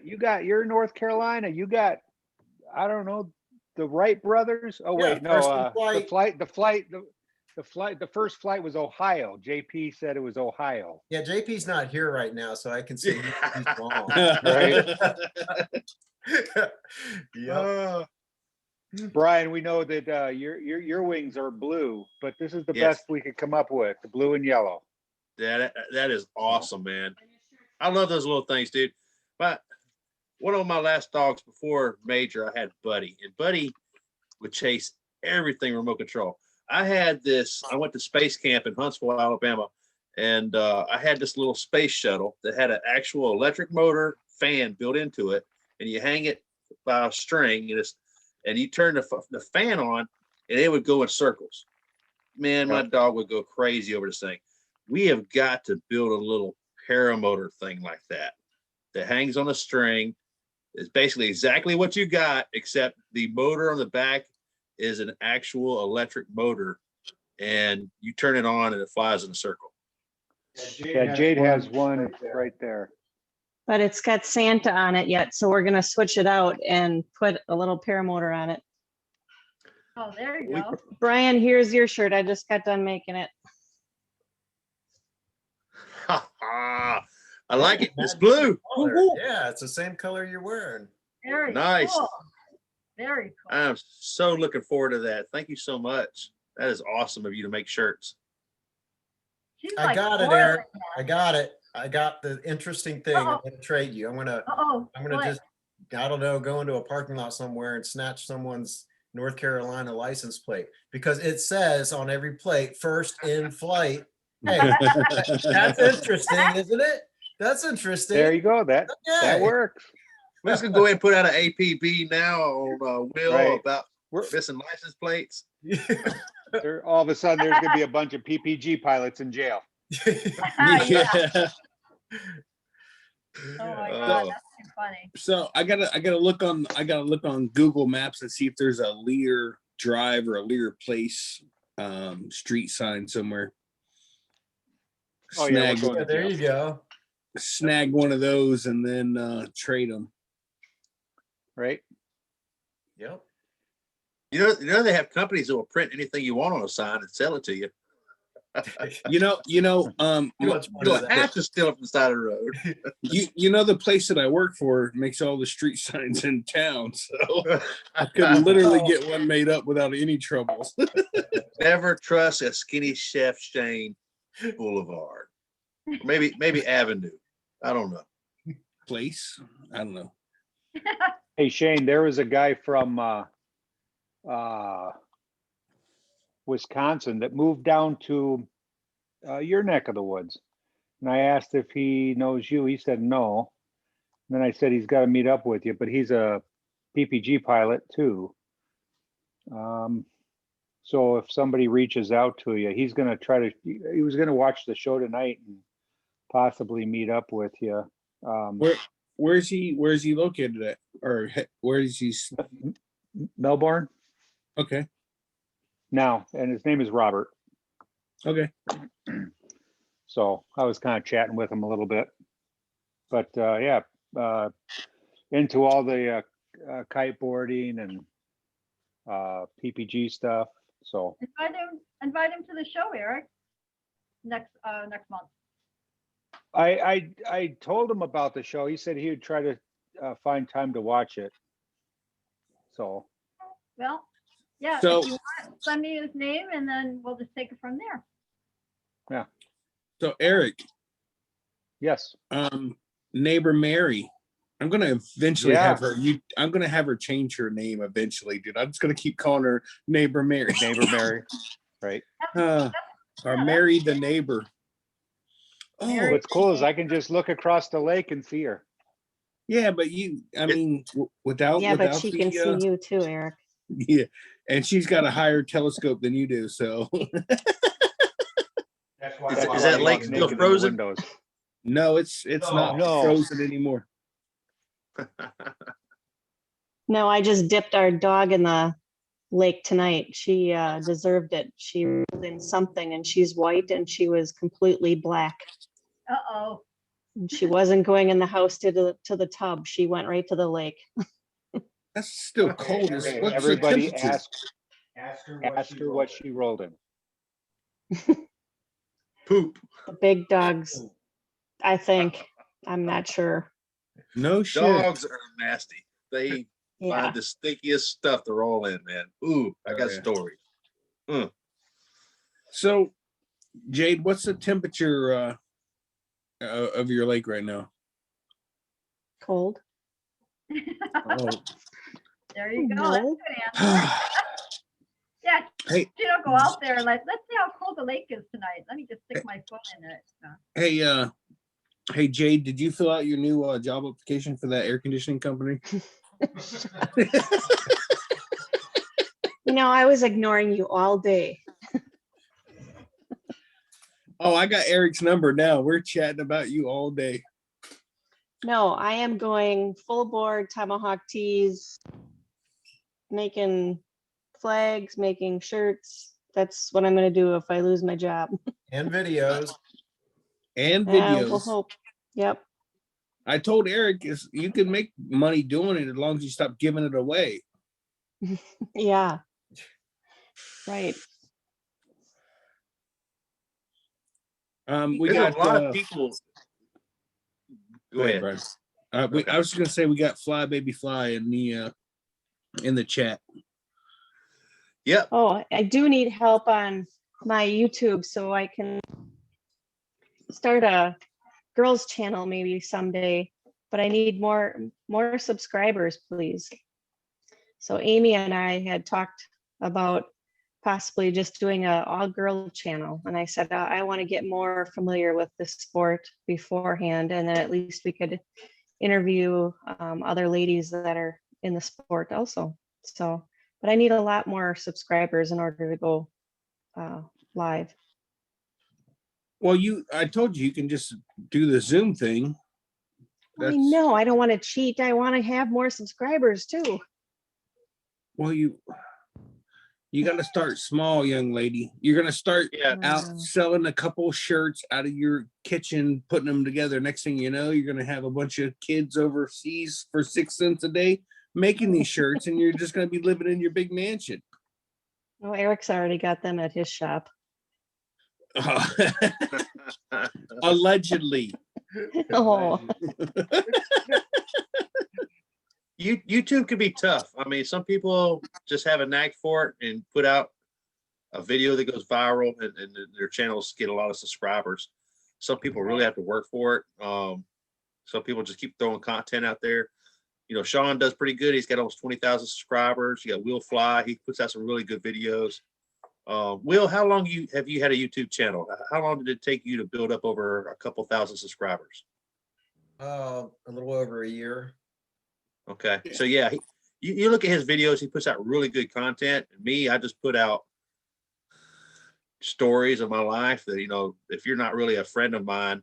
you got your North Carolina. You got, I don't know, the Wright brothers. Oh wait, Yeah, first in no, flight. the first flight was Ohio. JP said it was Ohio. Yeah, JP's not here right now, so I can say he's wrong. Right. Yeah. Brian, we know that your wings are blue, but this is the best we could come up with, the blue and yellow. That is awesome, man. I love those little things, dude. But one of my last dogs before Major, I had Buddy, and Buddy would chase everything remote control. I had this, I went to space camp in Huntsville, Alabama, and I had this little space shuttle that had an actual electric motor fan built into it, and you hang it by a string, and you turn the fan on, and it would go in circles. Man, my dog would go crazy over this thing. We have got to build a little paramotor thing like that hangs on a string. It's basically exactly what you got, except the motor on the back is an actual electric motor, and you turn it on and it flies in a circle. Yeah, Jade has one right there. But it's got Santa on it yet, so we're gonna switch it out and put a little paramotor on it. Oh, there you go. Brian, here's your shirt. I just got done making it. I like it. It's blue. Yeah, it's the same color you're wearing. Very nice. Cool. Very cool. I'm so looking forward to that. Thank you so much. That is awesome of you to make shirts. I got it, Eric. I got it. I got the interesting thing. I'm gonna trade you. I'm gonna just, I don't know, go into a parking lot somewhere and snatch someone's North Carolina license plate, because it says on every plate, first in flight. Hey, that's interesting, isn't it? That's interesting. There you go. That works. We're just gonna go ahead and put out an APB now on Will about missing license plates. All of a sudden, there's gonna be a bunch of PPG pilots in jail. Yeah. Oh my God, that's too funny. So I gotta look on Google Maps and see if there's a Lear Drive or a Lear Place street sign somewhere. Oh yeah, there you go. Snag one of those and then trade them. Right. Yep. You know they have companies that will print anything you want on a sign and sell it to you. You don't have to steal it from the side of the road. you know the place that I work for makes all the street signs in town, so I could literally get one made up without any troubles. Never trust a skinny chef Shane Boulevard. Maybe Avenue. I don't know. Place? I don't know. Hey Shane, there was a guy from Wisconsin that moved down to your neck of the woods, and I asked if he knows you. He said no. And then I said he's got to meet up with you, but he's a PPG pilot too. So if somebody reaches out to you, he's going to he was going to watch the show tonight and possibly meet up with you. Where's he located at, or where is he? Melbourne. Okay. Now, and his name is Robert. Okay. So I was kind of chatting with him a little bit, but into all the kiteboarding and PPG stuff. So invite him to the show, Eric. Next month. I told him about the show. He said he would try to find time to watch it. So. Well, yeah. So, if you want, send me his name, and then we'll just take it from there. Yeah. So Eric. Yes. Neighbor Mary. I'm gonna eventually have her. I'm gonna have her change her name eventually, dude. I'm just gonna keep calling her Neighbor Mary. Neighbor Mary, right? Or Mary the neighbor. Oh, what's cool is I can just look across the lake and see her. Yeah, but without but she can see you too, Eric. Yeah, and she's got a higher telescope than you do, so. Is that lake still frozen? No, it's not frozen anymore. No, I just dipped our dog in the lake tonight. She deserved it. She rolled in something and she's white and she was completely black. Uh-oh. And she wasn't going in the house to the tub. She went right to the lake. That's still cold. Everybody ask her what she rolled in. Poop. The big dogs, I think. I'm not sure. No shit. Dogs are nasty. They Yeah. find the stinkiest stuff to roll in, man. Ooh, I got stories. So, Jade, what's the temperature of your lake right now? Cold. Oh. There you go. No. That's a good answer. Yeah, Hey. you don't go out there like, let's see how cold the lake is tonight. Let me just stick my foot in it. So. Hey, Jade, did you fill out your new job application for that air conditioning company? You know, I was ignoring you all day. Oh, I got Eric's number now. We're chatting about you all day. No, I am going full board tomahawk tees, making flags, making shirts. That's what I'm going to do if I lose my job. And videos. We'll hope. Yep. I told Eric you can make money doing it as long as you stop giving it away. Yeah. Right. We There's got a lot of people. Go ahead. Brian. I was just gonna say we got Fly Baby Fly in the chat. Yep. Oh, I do need help on my YouTube so I can start a girls channel maybe someday, but I need more subscribers, please. So Amy and I had talked about possibly just doing a all-girl channel, and I said I want to get more familiar with this sport beforehand, and then at least we could interview other ladies that are in the sport also. So, but I need a lot more subscribers in order to go live. Well, I told you can just do the Zoom thing. I know, I don't want to cheat. I want to have more subscribers too. Well, you got to start small, young lady. You're going to start out selling a couple shirts out of your kitchen, putting them together. Next thing you know, you're going to have a bunch of kids overseas for 6 cents a day making these shirts, and you're just going to be living in your big mansion. Oh, Eric's already got them at his shop. Allegedly. Oh. YouTube can be tough. I mean, some people just have a knack for it and put out a video that goes viral, and their channels get a lot of subscribers. Some people really have to work for it. Some people just keep throwing content out there. You know, Sean does pretty good. He's got almost 20,000 subscribers. You got Will Fly. He puts out some really good videos. Will, how long have you had a YouTube channel? How long did it take you to build up over a couple thousand subscribers? A little over a year. Okay, so yeah, you look at his videos. He puts out really good content. Me, I just put out stories of my life that, you know, if you're not really a friend of mine,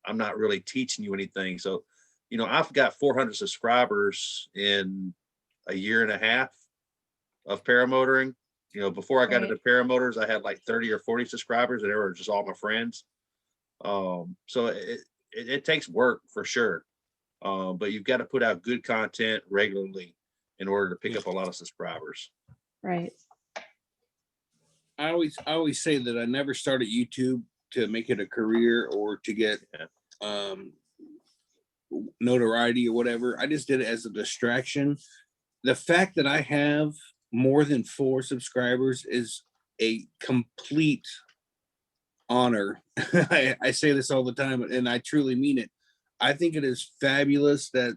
I'm not really teaching you anything. So, you know, I've got 400 subscribers in a year and a half of paramotoring. You know, before I got into paramotors, I had like 30 or 40 subscribers, and they were just all my friends. So it takes work for sure. But you've got to put out good content regularly in order to pick up a lot of subscribers. Right. I always say that I never started YouTube to make it a career or to get notoriety or whatever. I just did it as a distraction. The fact that I have more than 4 subscribers is a complete honor. I say this all the time, and I truly mean it. I think it is fabulous that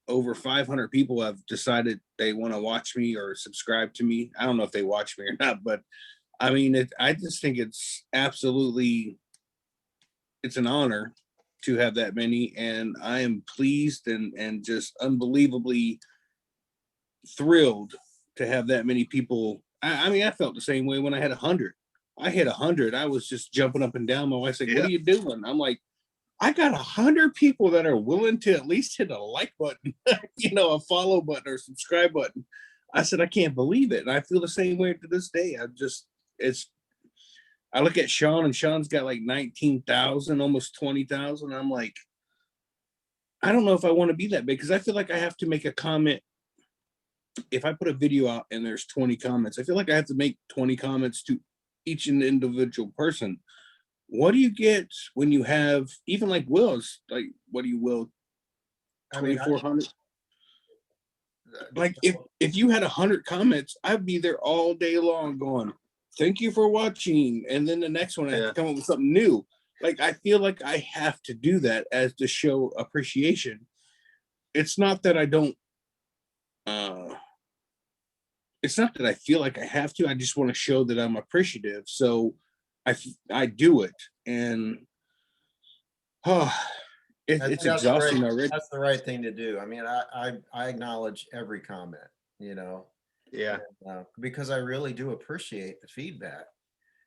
over 500 people have decided they want to watch me or subscribe to me. I don't know if they watch me or not, but I mean, I just think it's absolutely, it's an honor to have that many, and I am pleased and just unbelievably thrilled to have that many people. I mean, I felt the same way when I had 100. I hit 100. I was just jumping up and down. My wife's like, Yeah. what are you doing? I'm like, I got 100 people that are willing to at least hit a like button, you know, a follow button or subscribe button. I said, I can't believe it. And I feel the same way to this day. I look at Sean, and Sean's got like 19,000, almost 20,000. I'm like, I don't know if I want to be that big, because I feel like I have to make a comment. If I put a video out and there's 20 comments, I feel like I have to make 20 comments to each individual person. What do you get when you have, even like Will's, like, what do you will, 2,400? Like if you had 100 comments, I'd be there all day long going, thank you for watching. And then the next one, I have to come up with something new. Like, I feel like I have to do that as to show appreciation. It's not that I don't, it's not that I feel like I have to. I just want to show that I'm appreciative. So I do it. And it's exhausting already. That's the right thing to do. I mean, I acknowledge every comment, you know. Yeah. And, because I really do appreciate the feedback.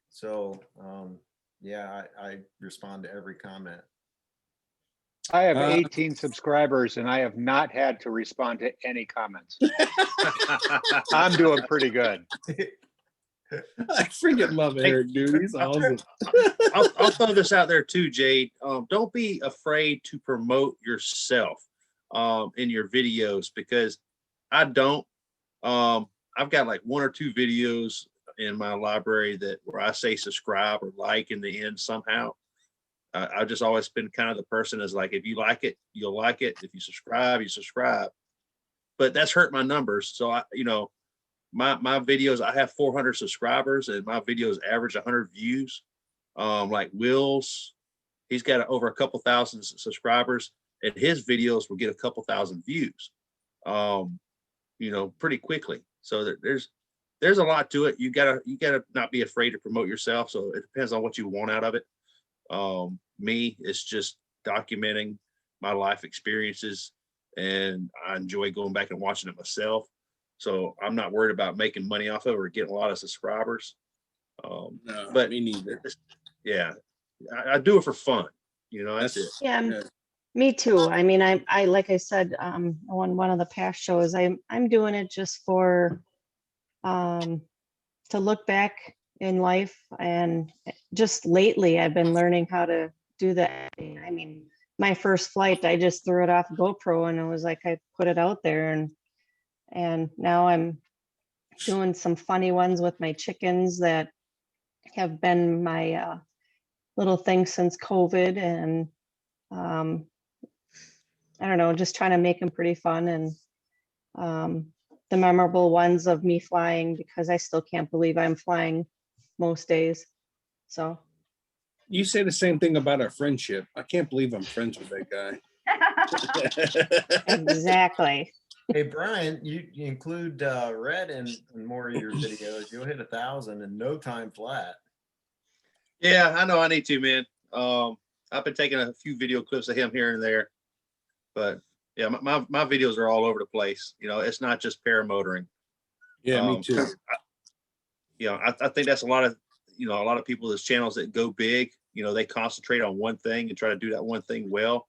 So yeah, I respond to every comment. I have 18 subscribers and I have not had to respond to any comments. I'm doing pretty good. I freaking love Eric, dude. He's awesome. I'll throw this out there too, Jade. Don't be afraid to promote yourself in your videos, because I don't. I've got like 1 or 2 videos in my library where I say subscribe or like in the end somehow. I've just always been kind of the person is like, if you like it, you'll like it. If you subscribe, you subscribe. But that's hurt my numbers. So my videos, I have 400 subscribers and my videos average 100 views. Like Will's, he's got over a couple thousand subscribers, and his videos will get a couple thousand views, pretty quickly. So there's a lot to it. You gotta not be afraid to promote yourself. So it depends on what you want out of it. Me, it's just documenting my life experiences, and I enjoy going back and watching it myself. So I'm not worried about making money off of it or getting a lot of subscribers. No, but me neither. Yeah, I do it for fun. That's it. Yeah, me too. I mean, I like I said on one of the past shows, I'm doing it just for to look back in life, and just lately I've been learning how to do that. I mean, my first flight, I just threw it off GoPro and it was like I put it out there, and now I'm doing some funny ones with my chickens that have been my little thing since COVID, and I don't know, just trying to make them pretty fun, and the memorable ones of me flying, because I still can't believe I'm flying most days. So you say the same thing about our friendship. I can't believe I'm friends with that guy. Exactly. Hey Brian, you include Red in more of your videos. You'll hit 1,000 in no time flat. Yeah, I know I need to, man. I've been taking a few video clips of him here and there, but yeah, my videos are all over the place. It's not just paramotoring. Yeah, me too. I think that's a lot of people's channels that go big. They concentrate on one thing and try to do that one thing well.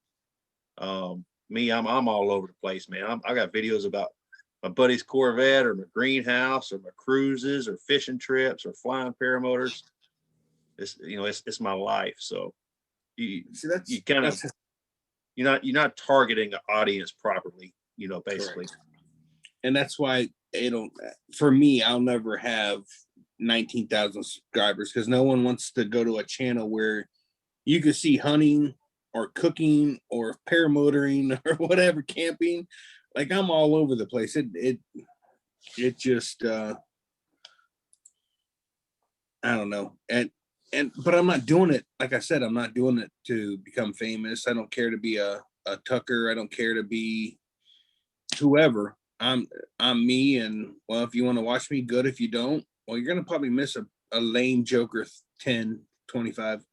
Me, I'm all over the place, man. I got videos about my buddy's Corvette or my greenhouse or my cruises or fishing trips or flying paramotors. It's my life. So you're not targeting an audience properly, basically. Correct. And that's why for me, I'll never have 19,000 subscribers, because no one wants to go to a channel where you can see hunting or cooking or paramotoring or whatever, camping. Like, I'm all over the place. It just I don't know. But I'm not doing it. Like I said, I'm not doing it to become famous. I don't care to be a Tucker. I don't care to be whoever. I'm me, and well, if you want to watch me, good. If you don't, well, you're gonna probably miss a lame joker 10, 25,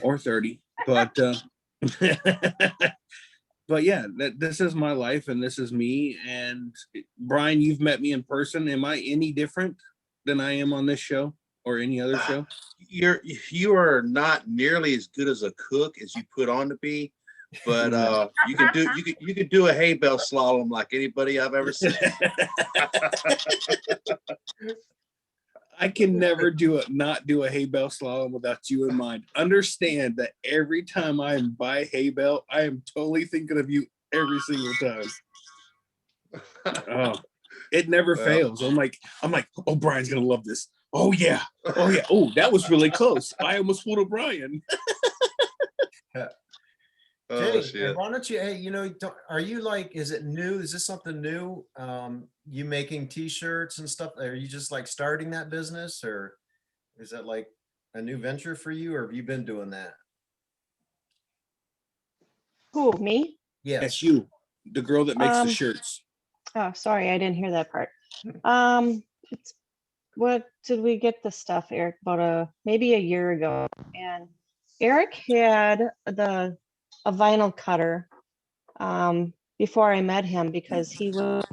or 30. But but yeah, this is my life and this is me. And Brian, you've met me in person. Am I any different than I am on this show? or any other show? You are not nearly as good as a cook as you put on to be, but you could do a hay bale slalom like anybody I've ever seen. I can never not do a hay bale slalom without you in mind. Understand that every time I am by hay bale, I am totally thinking of you every single time. Oh, it never fails. I'm like, oh, Brian's gonna love this. Oh yeah. Oh, that was really close. I almost fooled O'Brien. Oh, Jay, why don't you, hey, are you like, is it new? Is this something new? You making t-shirts and stuff? Are you just like starting that business, or is that like a new venture for you, or have you been doing that? Who, me? Yes. That's you, the girl that makes the shirts. Oh, sorry, I didn't hear that part. It's what did we get the stuff, Eric? About maybe a year ago, and Eric had a vinyl cutter before I met him, because he would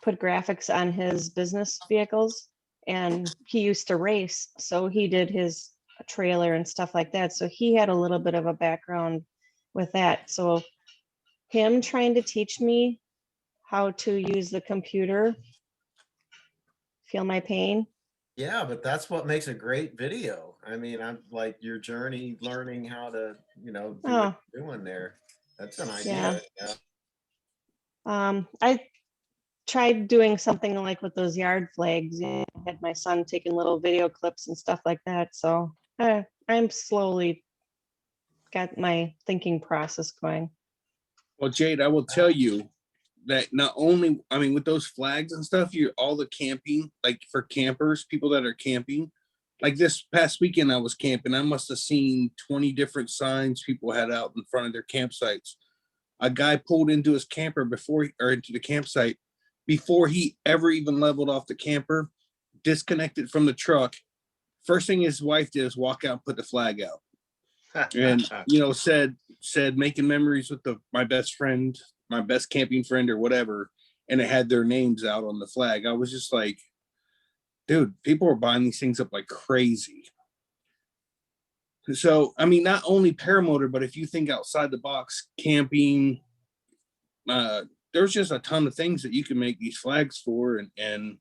put graphics on his business vehicles, and he used to race, so he did his trailer and stuff like that. So he had a little bit of a background with that. So him trying to teach me how to use the computer, feel my pain. Yeah, but that's what makes a great video. I mean, I'm like your journey, learning how to, do what you're doing there. That's an idea. Yeah. I tried doing something like with those yard flags. I had my son taking little video clips and stuff like that. So I'm slowly got my thinking process going. Well, Jade, I will tell you that not only, I mean, with those flags and stuff, all the camping, like for campers, people that are camping, like this past weekend I was camping, I must have seen 20 different signs people had out in front of their campsites. A guy pulled into his camper into the campsite before he ever even leveled off the camper, disconnected from the truck. First thing his wife did is walk out and put the flag out. And, said making memories with my best friend, my best camping friend or whatever. And it had their names out on the flag. I was just like, dude, people are buying these things up like crazy. So, I mean, not only paramotor, but if you think outside the box, camping, there's just a ton of things that you can make these flags for. And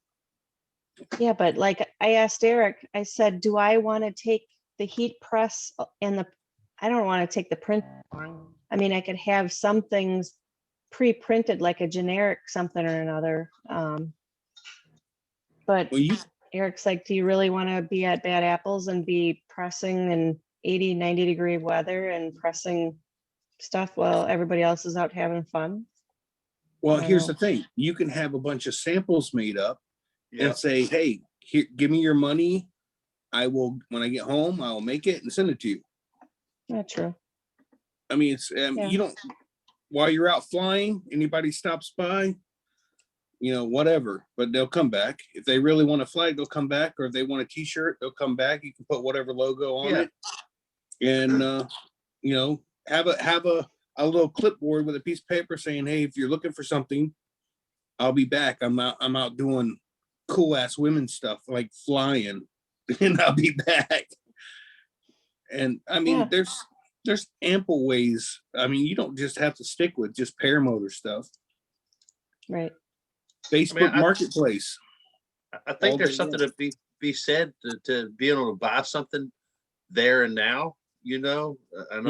yeah, but like I asked Eric, I said, do I want to take the heat press and I don't want to take the print. I mean, I could have some things pre-printed, like a generic something or another. But Eric's like, do you really want to be at Bad Apples and be pressing in 80, 90 degree weather and pressing stuff while everybody else is out having fun? Well, here's the thing. You can have a bunch of samples made up and say, hey, here, give me your money. I will, when I get home, I'll make it and send it to you. Not true. I mean, it's you don't, while you're out flying, anybody stops by, whatever, but they'll come back. If they really want a flag, they'll come back. Or if they want a t-shirt, they'll come back. You can put whatever logo on it. And, have a little clipboard with a piece of paper saying, hey, if you're looking for something, I'll be back. I'm out doing cool ass women stuff like flying and I'll be back. And I mean, there's ample ways. I mean, you don't just have to stick with just paramotor stuff. Right. Facebook Marketplace. I think there's something to be said to be able to buy something there and now. I know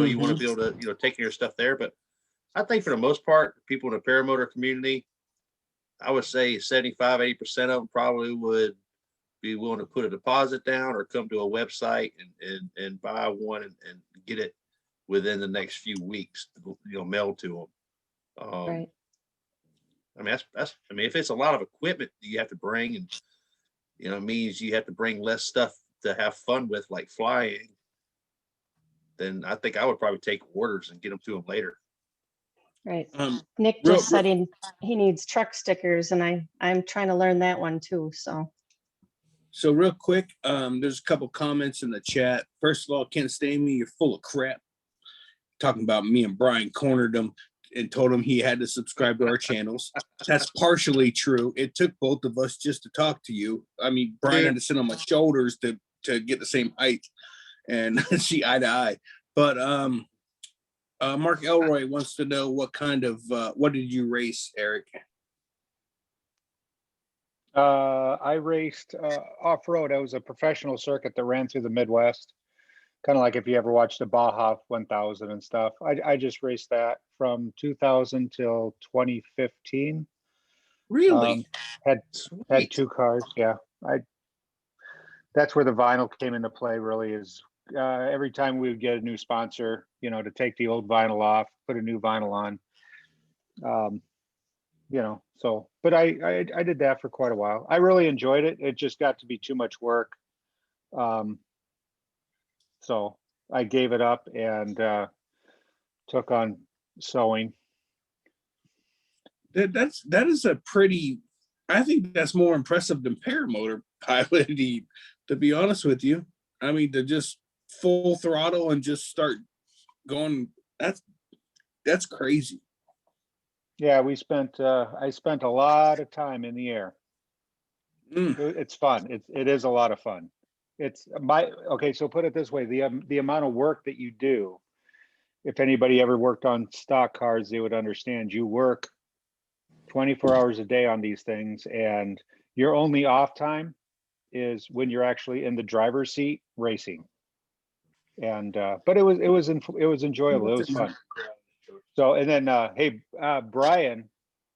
you want to be able to, take your stuff there, but I think for the most part, people in the paramotor community, I would say 75, 80% of them probably would be willing to put a deposit down or come to a website and buy one and get it within the next few weeks, mailed to them. Right. I mean, if it's a lot of equipment that you have to bring and, it means you have to bring less stuff to have fun with, like flying, then I think I would probably take orders and get them to them later. Right. Nick just said he needs truck stickers, and I'm trying to learn that one too. So real quick, there's a couple comments in the chat. First of all, Ken Stamey, you're full of crap. Talking about me and Brian cornered him. and told him he had to subscribe to our channels. That's partially true. It took both of us just to talk to you. I mean, Brian had to sit on my shoulders to get the same height and see eye to eye. But Mark Elroy wants to know what did you race, Eric? I raced off-road. I was a professional circuit that ran through the Midwest. Kind of like if you ever watched the Baja 1000 and stuff. I just raced that from 2000 till 2015. Really? Had 2 cars. Yeah. That's where the vinyl came into play, really, is every time we would get a new sponsor, you know, to take the old vinyl off, put a new vinyl on. You know, so, but I did that for quite a while. I really enjoyed it. It just got to be too much work. So I gave it up and took on sewing. That is a pretty, I think that's more impressive than paramotor piloting, to be honest with you. I mean, to just full throttle and just start going, that's crazy. Yeah, I spent a lot of time in the air. It's fun. It is a lot of fun. Okay, so put it this way, the amount of work that you do, if anybody ever worked on stock cars, they would understand. You work 24 hours a day on these things, and your only off time is when you're actually in the driver's seat racing. And but it was enjoyable. It was fun. So, and then hey, Brian,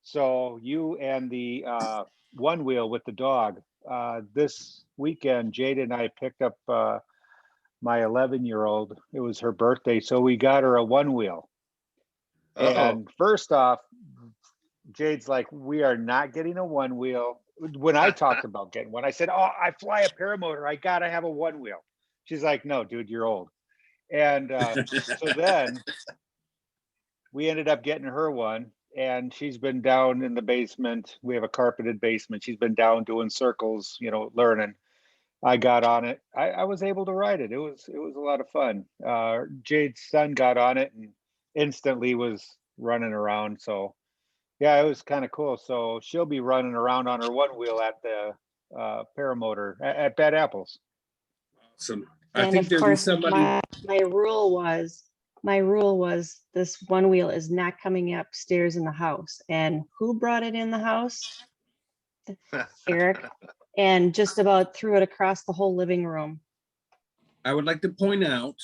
so you and the one wheel with the dog, this weekend, Jade and I picked up my 11-year-old. It was her birthday, so we got her a one wheel. And first off, Jade's like, we are not getting a one wheel. When I talked about getting one, I said, oh, I fly a paramotor, I gotta have a one wheel. She's like, no, dude, you're old. And so then we ended up getting her one, and she's been down in the basement. We have a carpeted basement. She's been down doing circles, you know, learning. I got on it. I was able to ride it. It was a lot of fun. Jade's son got on it and instantly was running around. So yeah, it was kind of cool. So she'll be running around on her one wheel at the paramotor at Bad Apples. Awesome. And of course, my rule was this one wheel is not coming upstairs in the house. And who brought it in the house? Eric. And just about threw it across the whole living room. I would like to point out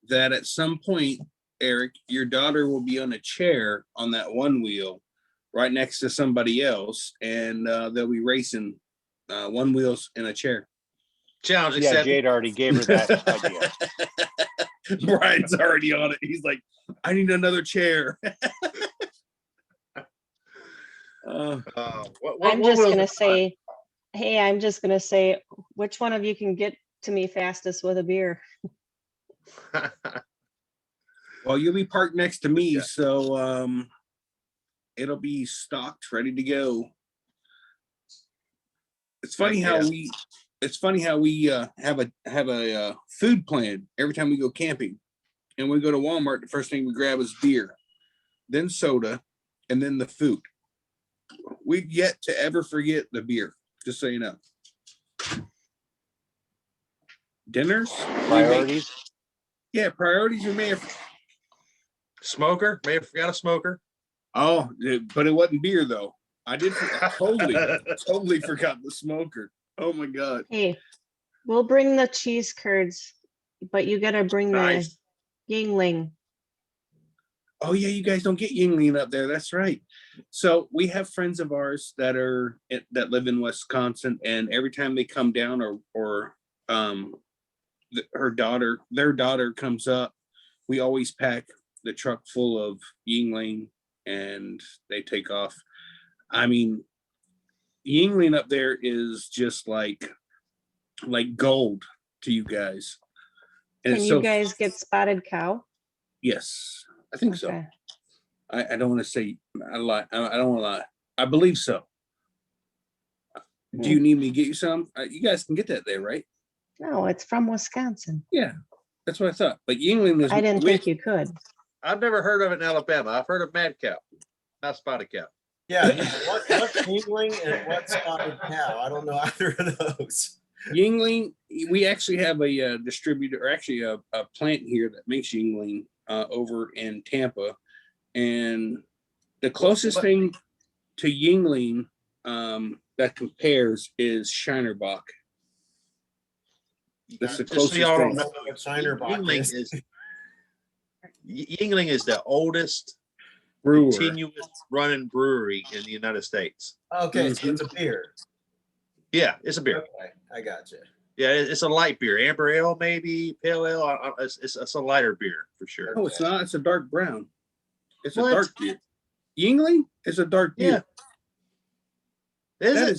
that at some point, Eric, your daughter will be on a chair on that one wheel right next to somebody else, and they'll be racing one wheels in a chair. Challenge accepted. accepted. Jade already gave her that idea. Brian's already on it. He's like, I need another chair. I'm just gonna say, hey, I'm just gonna say, which one of you can get to me fastest with a beer? Well, you'll be parked next to me, so it'll be stocked, ready to go. It's funny how we have a food plan every time we go camping, and we go to Walmart. The first thing we grab is beer, then soda, and then the food. We've yet to ever forget the beer, just so you know. Dinners, priorities. Yeah, priorities. We may have smoker. May have forgot a smoker. Oh, but it wasn't beer though. I did totally forgot the smoker. Oh my god. Hey, we'll bring the cheese curds, but you gotta bring the Yingling. Oh yeah, you guys don't get Yingling up there. That's right. So we have friends of ours that live in Wisconsin, and every time they come down, or their daughter comes up, we always pack the truck full of Yingling, and they take off. I mean, Yingling up there is just like gold to you guys. And can you guys get spotted cow? Yes, I think so. Okay. I don't want to say a lie. I don't want to lie. I believe so. Do you need me to get you some? You guys can get that there, right? No, it's from Wisconsin. Yeah, that's what I thought. But Yingling is. I didn't think you could. I've never heard of it in Alabama. I've heard of mad cow, not spotted cow. Yeah, what's Yingling and what's spotted cow? I don't know either of those. Yingling, we actually have a distributor, or actually a plant here that makes Yingling over in Tampa, and the closest thing to Yingling that compares is Shinerbach. That's the closest thing. Yingling is the oldest Brewer. continuous running brewery in the United States. Okay, so it's a beer. Yeah, it's a beer. Okay, I got you. Yeah, it's a light beer, amber ale, maybe pale ale. It's a lighter beer for sure. No, it's not. It's a dark brown. It's What? a dark beer. Yingling is a dark beer. Yeah.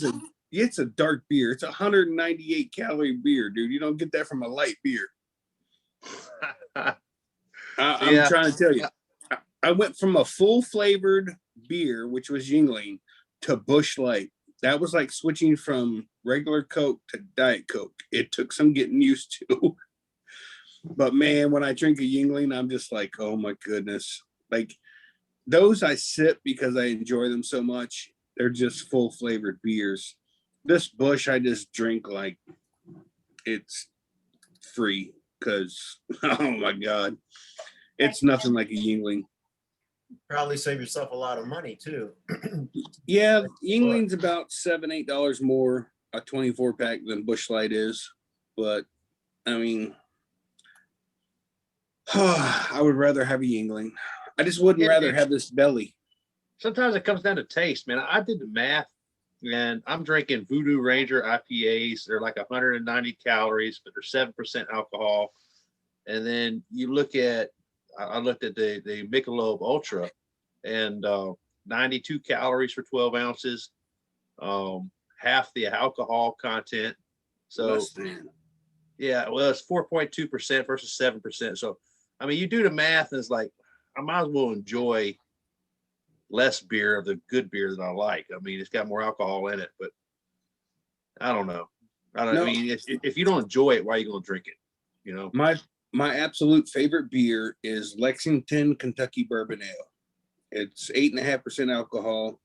It's a dark beer. It's a 198 calorie beer, dude. You don't get that from a light beer. I'm trying to tell you. I went from a full flavored beer, which was Yingling, to Busch Light. That was like switching from regular Coke to Diet Coke. It took some getting used to. But man, when I drink a Yingling, I'm just like, oh my goodness. Like those I sip because I enjoy them so much. They're just full flavored beers. This Busch I just drink like it's free because, oh my God, it's nothing like a Yingling. Probably save yourself a lot of money too. Yeah, Yingling's about $7-8 more a 24 pack than Busch Light is, but I mean, I would rather have a Yingling. I just wouldn't rather have this belly. Sometimes it comes down to taste, man. I did the math, and I'm drinking Voodoo Ranger IPAs. They're like 190 calories, but they're 7% alcohol. And then you look at, I looked at the Michelob Ultra, and 92 calories for 12 ounces, half the alcohol content. So yeah, well, it's 4.2% versus 7%. So I mean, you do the math, and it's like I might as well enjoy less beer of the good beer that I like. I mean, it's got more alcohol in it, but I don't know. I mean, if you don't enjoy it, why are you going to drink it? You know, my absolute favorite beer is Lexington Kentucky Bourbon Ale. It's 8.5% alcohol,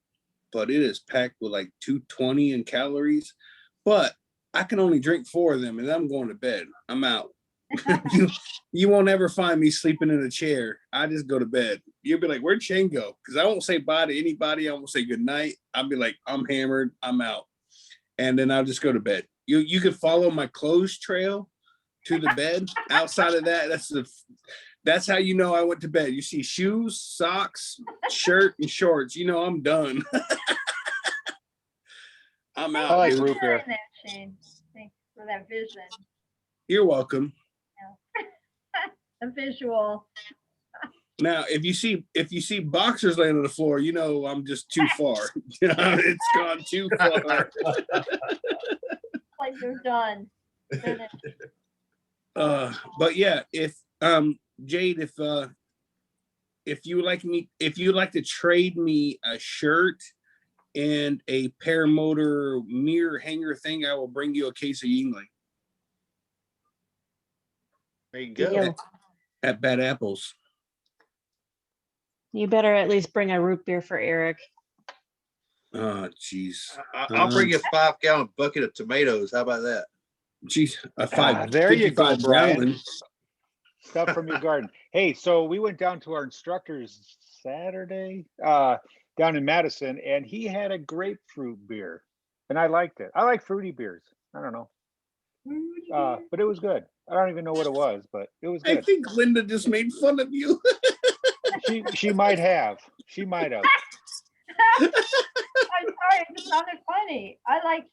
but it is packed with like 220 in calories. But I can only drink 4 of them, and I'm going to bed. I'm out. You won't ever find me sleeping in a chair. I just go to bed. You'll be like, where'd Shane go? Because I won't say bye to anybody. I won't say good night. I'll be like, I'm hammered. I'm out. And then I'll just go to bed. You could follow my clothes trail to the bed. Outside of that, that's how you know I went to bed. You see shoes, socks, shirt, and shorts. You know I'm done. I'm out. I like dude. root beer. Shane. Thanks for that vision. You're welcome. A visual. Now, if you see boxers laying on the floor, you know I'm just too far. It's gone too far. Like you're done. Finished. But yeah, if Jade, if you would like to trade me a shirt and a Paramotor mirror hanger thing, I will bring you a case of Yingling. There you go. At Bad Apples. You better at least bring a root beer for Eric. Oh, jeez. I'll bring you a 5-gallon bucket of tomatoes. How about that? Jeez, a 5. There you go, Brian. Gallon. Stuff from your garden. Hey, so we went down to our instructor's Saturday down in Madison, and he had a grapefruit beer, and I liked it. I like fruity beers. I don't know, but it was good. I don't even know what it was, but it was good. I think Linda just made fun of you. She might have. She might have. I'm sorry, it sounded funny. I like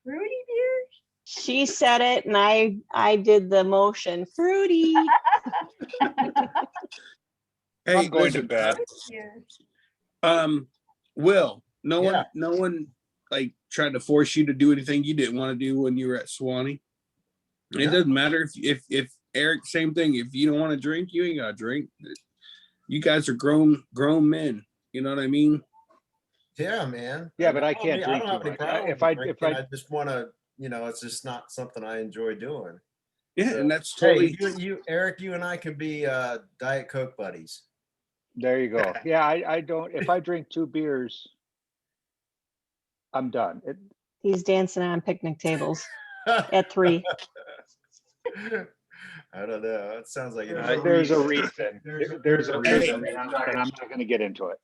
fruity beers. She said it, and I did the motion. Fruity. Hey, I'm going to bed. Will, no one like tried to force you to do anything you didn't want to do when you were at Swanee. It doesn't matter if Eric, same thing. If you don't want to drink, you ain't gotta drink. You guys are grown men. You know what I mean? Yeah, man. Yeah, but I can't drink I don't have too any much. problem If I I just want to, it's just not something I enjoy doing. Yeah, and that's Hey, totally. Eric, you and I could be Diet Coke buddies. There you go. Yeah, I don't, if I drink 2 beers, I'm done. He's dancing on picnic tables at 3. I don't know. It sounds like There's a reason. There's a reason, Hey. and I'm not going to get into it.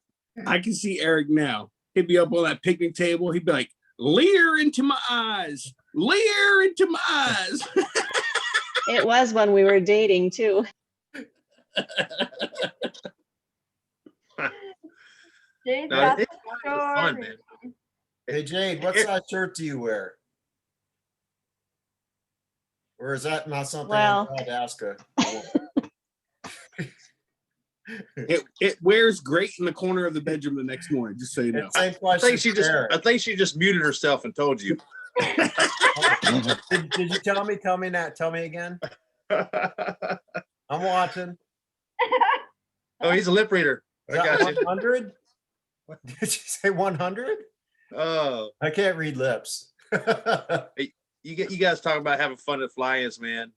I can see Eric now. He'd be up on that picnic table. He'd be like, "Leer into my eyes, leer into my eyes." It was when we were dating too. Jade's No, got it's the fun, story. man. Hey Jade, what size shirt do you wear? Or is that not something Well. I'm allowed to ask her? It wears great in the corner of the bedroom the next morning. Just so you know. Same I question think she for just Eric. I think she just muted herself and told you. Did you tell me? Tell me again. I'm watching. Oh, he's a lip reader. I got you. 100? What did you say? 100? Oh, I can't read lips. you guys talking about having fun at fly-ins, man.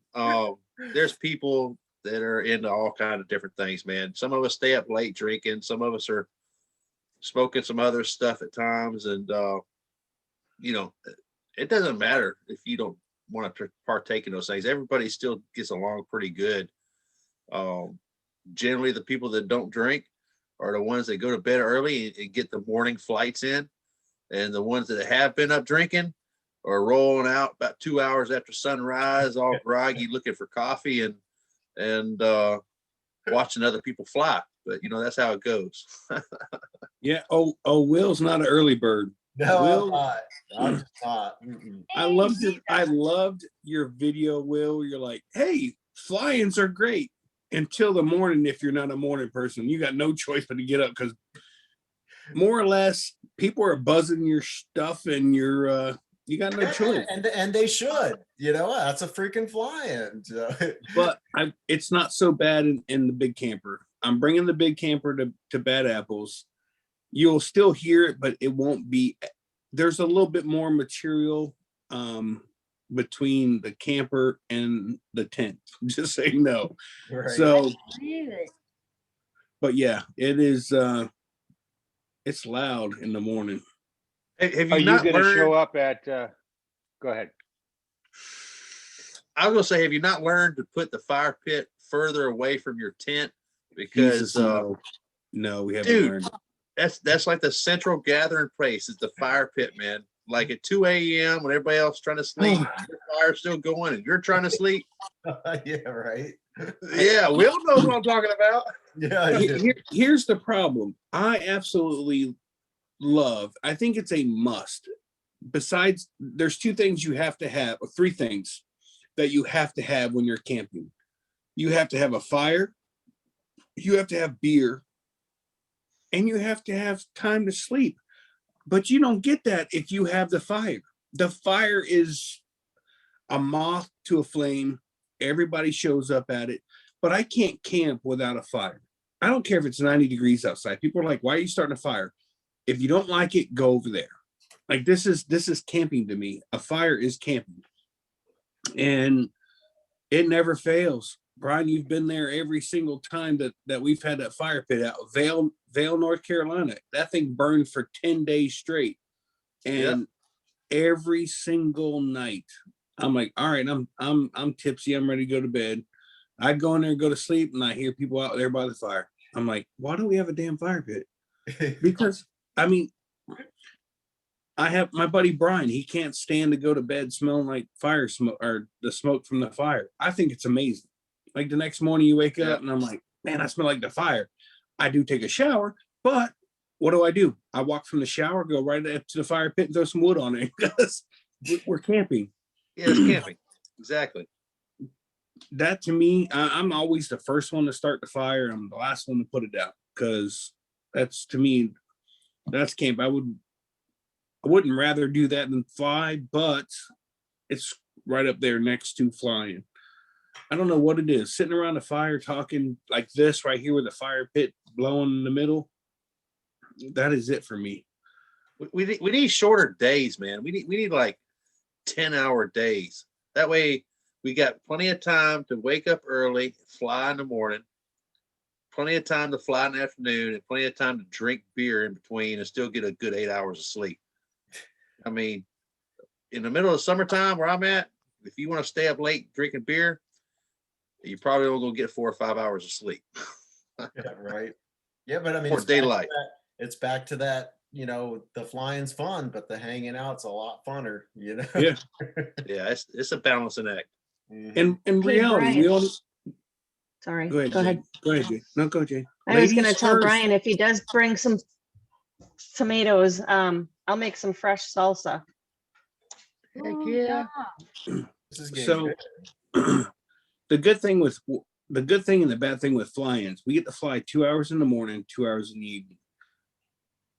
There's people that are into all kind of different things, man. Some of us stay up late drinking. Some of us are smoking some other stuff at times, and you know, it doesn't matter if you don't want to partake in those things. Everybody still gets along pretty good. Generally, the people that don't drink are the ones that go to bed early and get the morning flights in, and the ones that have been up drinking are rolling out about 2 hours after sunrise, all groggy, looking for coffee and watching other people fly. But you know, that's how it goes. Yeah. Oh, Will's not an early bird. No, Will, I'm just not. I loved your video, Will. You're like, hey, fly-ins are great until the morning. If you're not a morning person, you got no choice but to get up, because more or less people are buzzing your stuff and you're you got no choice. And they should, you know, that's a freaking fly-in. But it's not so bad in the big camper. I'm bringing the big camper to Bad Apples. You'll still hear it, but it won't be. There's a little bit more material between the camper and the tent. Just so you know. Right. So, Really? but yeah, it is. It's loud in the morning. Have Are you you not going to learned? show up at, go ahead. I was gonna say, have you not learned to put the fire pit further away from your tent? Because Jesus, no, we haven't dude, learned. that's like the central gathering place is the fire pit, man. Like at 2 a.m. when everybody else is trying to sleep, your fire's still going and you're trying to sleep. Yeah, right. Yeah, Will knows what I'm talking about. Yeah. Here's the problem. I absolutely love, I think it's a must. Besides, there's 2 things you have to have, or 3 things that you have to have when you're camping. You have to have a fire, you have to have beer, and you have to have time to sleep. But you don't get that if you have the fire. The fire is a moth to a flame. Everybody shows up at it, but I can't camp without a fire. I don't care if it's 90 degrees outside. People are like, why are you starting a fire? If you don't like it, go over there. Like this is camping to me. A fire is camping. And it never fails. Brian, you've been there every single time that we've had that fire pit out. Vail, North Carolina. That thing burned for 10 days straight. And every single night, I'm like, all right, I'm tipsy. I'm ready to go to bed. I go in there and go to sleep, and I hear people out there by the fire. I'm like, why don't we have a damn fire pit? Because I mean, I have my buddy Brian. He can't stand to go to bed smelling like fire smoke or the smoke from the fire. I think it's amazing. Like the next morning you wake up and I'm like, man, I smell like the fire. I do take a shower, but what do? I walk from the shower, go right up to the fire pit and throw some wood on it because we're camping. Yeah, it's camping. Exactly. That to me, I'm always the first one to start the fire. I'm the last one to put it out because that's, to me, that's camp. I wouldn't rather do that than fly, but it's right up there next to flying. I don't know what it is. Sitting around a fire talking like this right here with the fire pit blowing in the middle. That is it for me. We need shorter days, man. We need like 10-hour days. That way we got plenty of time to wake up early, fly in the morning, plenty of time to fly in the afternoon, and plenty of time to drink beer in between and still get a good 8 hours of sleep. I mean, in the middle of summertime where I'm at, if you want to stay up late drinking beer, you probably only gonna get 4 or 5 hours of sleep. Yeah, right. Yeah, but I mean, Or daylight. It's back to that, you know, the flying's fun, but the hanging out's a lot funner, you know? Yeah. Yeah, it's a balancing act. Mhm. In Hey, reality, we Brian. only Sorry. go ahead. Go ahead. Jay. Go ahead, Jay. No, go, Jay. I was gonna Ladies tell first. Brian if he does bring some tomatoes, I'll make some fresh salsa. Heck Ooh, yeah. yum. This is getting So good. the good thing and the bad thing with fly-ins, we get to fly 2 hours in the morning, 2 hours in the evening.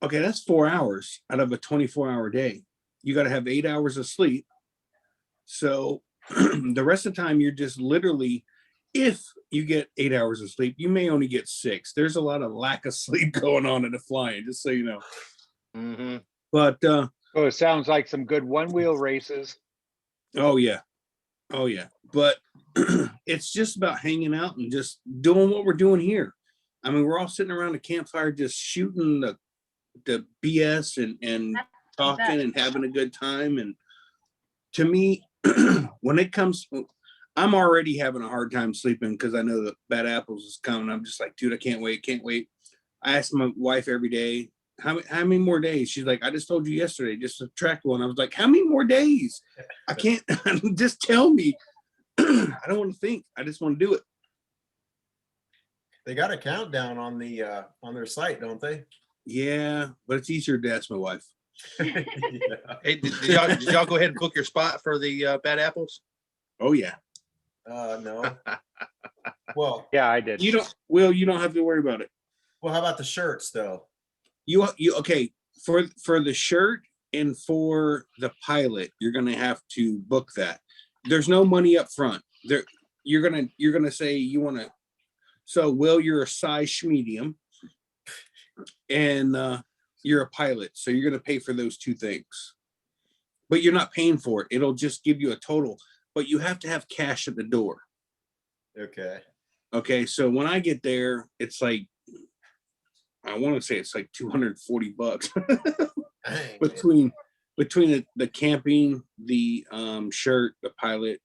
Okay, that's 4 hours out of a 24-hour day. You got to have 8 hours of sleep. So the rest of the time, you're just literally, if you get 8 hours of sleep, you may only get 6. There's a lot of lack of sleep going on in the flying, just so you know. Mm-hmm. But Oh, it sounds like some good one-wheel races. oh yeah, but it's just about hanging out and just doing what we're doing here. I mean, we're all sitting around a campfire just shooting the BS and talking and having a good time. And to me, when it comes, I'm already having a hard time sleeping because I know that Bad Apples is coming. I'm just like, dude, I can't wait. I ask my wife every day, how many more days? She's like, I just told you yesterday, just subtract one. I was like, how many more days? I can't, just tell me. I don't want to think. I just want to do it. They got a countdown on their site, don't they? Yeah, but it's easier to ask my wife. Yeah. Hey, did y'all go ahead and book your spot for the Bad Apples? Oh yeah. No. Well, Yeah, I did. You don't have to worry about it. well, how about the shirts though? You okay, for the shirt and for the pilot, you're gonna have to book that. There's no money up front. There you're gonna say you want to. So Will, you're a size medium, and you're a pilot, so you're gonna pay for those two things. But you're not paying for it. It'll just give you a total. But you have to have cash at the door. Okay. Okay, so when I get there, it's like, I want to say it's like $240 Dang, between the camping, the shirt, the pilot,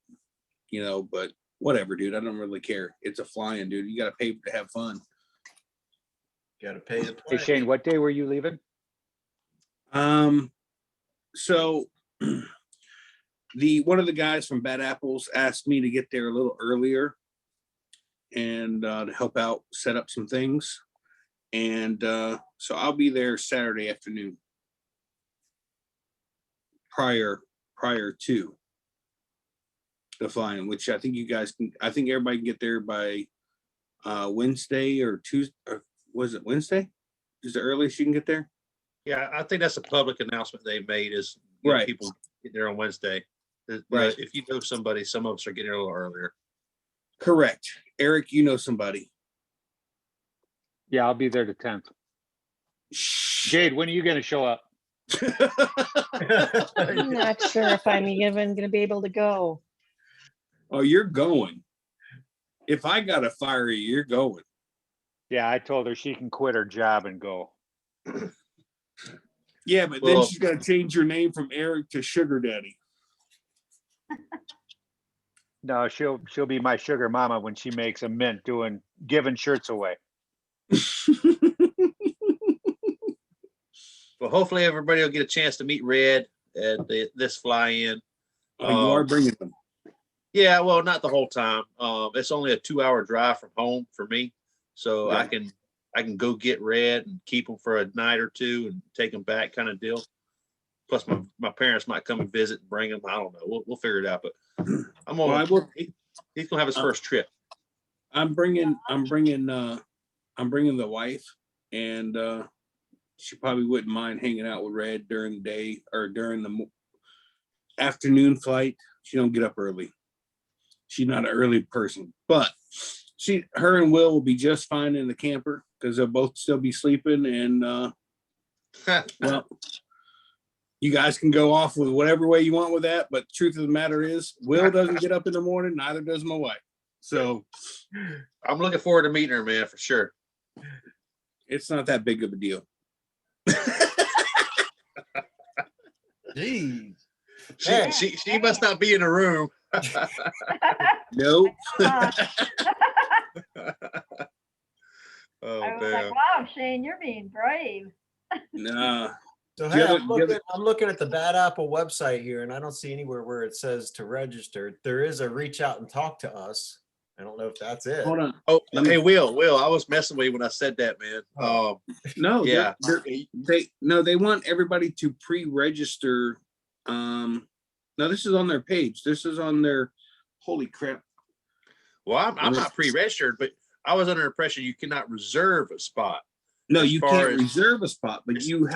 you know. But whatever, dude. I don't really care. It's a flying, dude. You got to pay to have fun. got to pay to Hey, play. Shane, what day were you leaving? So one of the guys from Bad Apples asked me to get there a little earlier and to help out set up some things. And so I'll be there Saturday afternoon prior to the flying, which I think everybody can get there by Wednesday or Tuesday. Or was it Wednesday? Is the earliest you can get there? Yeah, I think that's a public announcement they made is Right. People get there on Wednesday. Right. If you know somebody, some of us are getting there a little earlier. Correct. Eric, you know somebody. Yeah, I'll be there the 10th. Jade, when are you going to show up? I'm not sure if I'm even gonna be able to go. Oh, you're going. If I gotta fire you, you're going. Yeah, I told her she can quit her job and go. Yeah, but then she's gotta change your name from Eric to Sugar Daddy. No, she'll be my sugar mama when she makes a mint giving shirts away. Well, hopefully everybody will get a chance to meet Red at this fly-in. Oh, you are bringing them. Yeah, well, not the whole time. It's only a 2-hour drive from home for me, so Right. I can go get Red and keep them for a night or two and take them back, kind of deal. Plus, my parents might come and visit and bring them. I don't know. We'll figure it out. But he's gonna have his first trip. I'm bringing the wife, and she probably wouldn't mind hanging out with Red during the day or during the afternoon flight. She don't get up early. She's not an early person, but her and Will be just fine in the camper because they'll both still be sleeping. And well, You guys can go off with whatever way you want with that, but truth of the matter is, Will doesn't get up in the morning, neither does my wife. So I'm looking forward to meeting her, man, for sure. it's not that big of a deal. Jeez. She must not be in the room. Nope. Oh, I was damn. like, wow, Shane, you're being brave. Nah. So The hey, other- I'm looking at the Bad Apple website here, and I don't see anywhere where it says to register. There is a reach out and talk to us. I don't know if that's it. Hold on. Oh, Let me- hey, Will, I was messing with you when I said that, man. No, Yeah. they want everybody to pre-register. No, this is on their page. This is on their, holy crap. Well, I'm not pre-registered, but I was under the impression you cannot reserve a spot. No, As you far can't as- reserve a spot, but you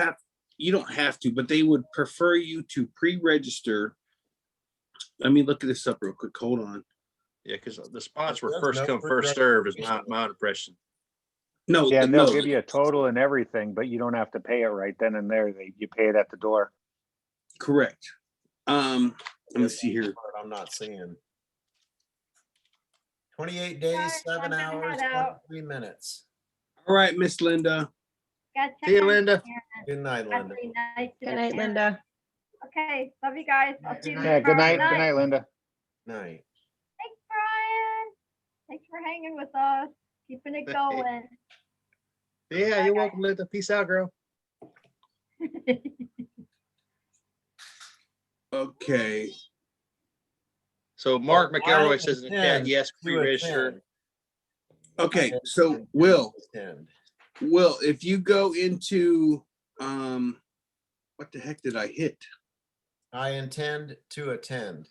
don't have to, but they would prefer you to pre-register. Let me look at this up real quick. Hold on. Yeah, because the spots were There's first no come, first serve is pre-registration. my impression. No, Yeah, and they'll no, give you a total and everything, but you don't have to pay it right then and there. You pay it at the door. correct. Let me see here. I'm not seeing. 28 days, Guys, 7 I'm gonna hours, head out. 23 minutes. All right, Miss Linda. Gotta check See you, on Linda. Sharon. Good night, Linda. Every night to Good night, Sharon. Linda. Okay, love you guys. I'll see you Yeah, good night. tomorrow Good night, Linda. Night. Thanks, Brian. Thanks for hanging with us, keeping it going. Yeah, you're welcome, Linda. Peace out, girl. Okay. So Mark Well, McElroy I says in the chat, intend yes, to pre-register. attend. Okay. I So intend to Will, attend. if you go into, what the heck did I hit? I intend to attend.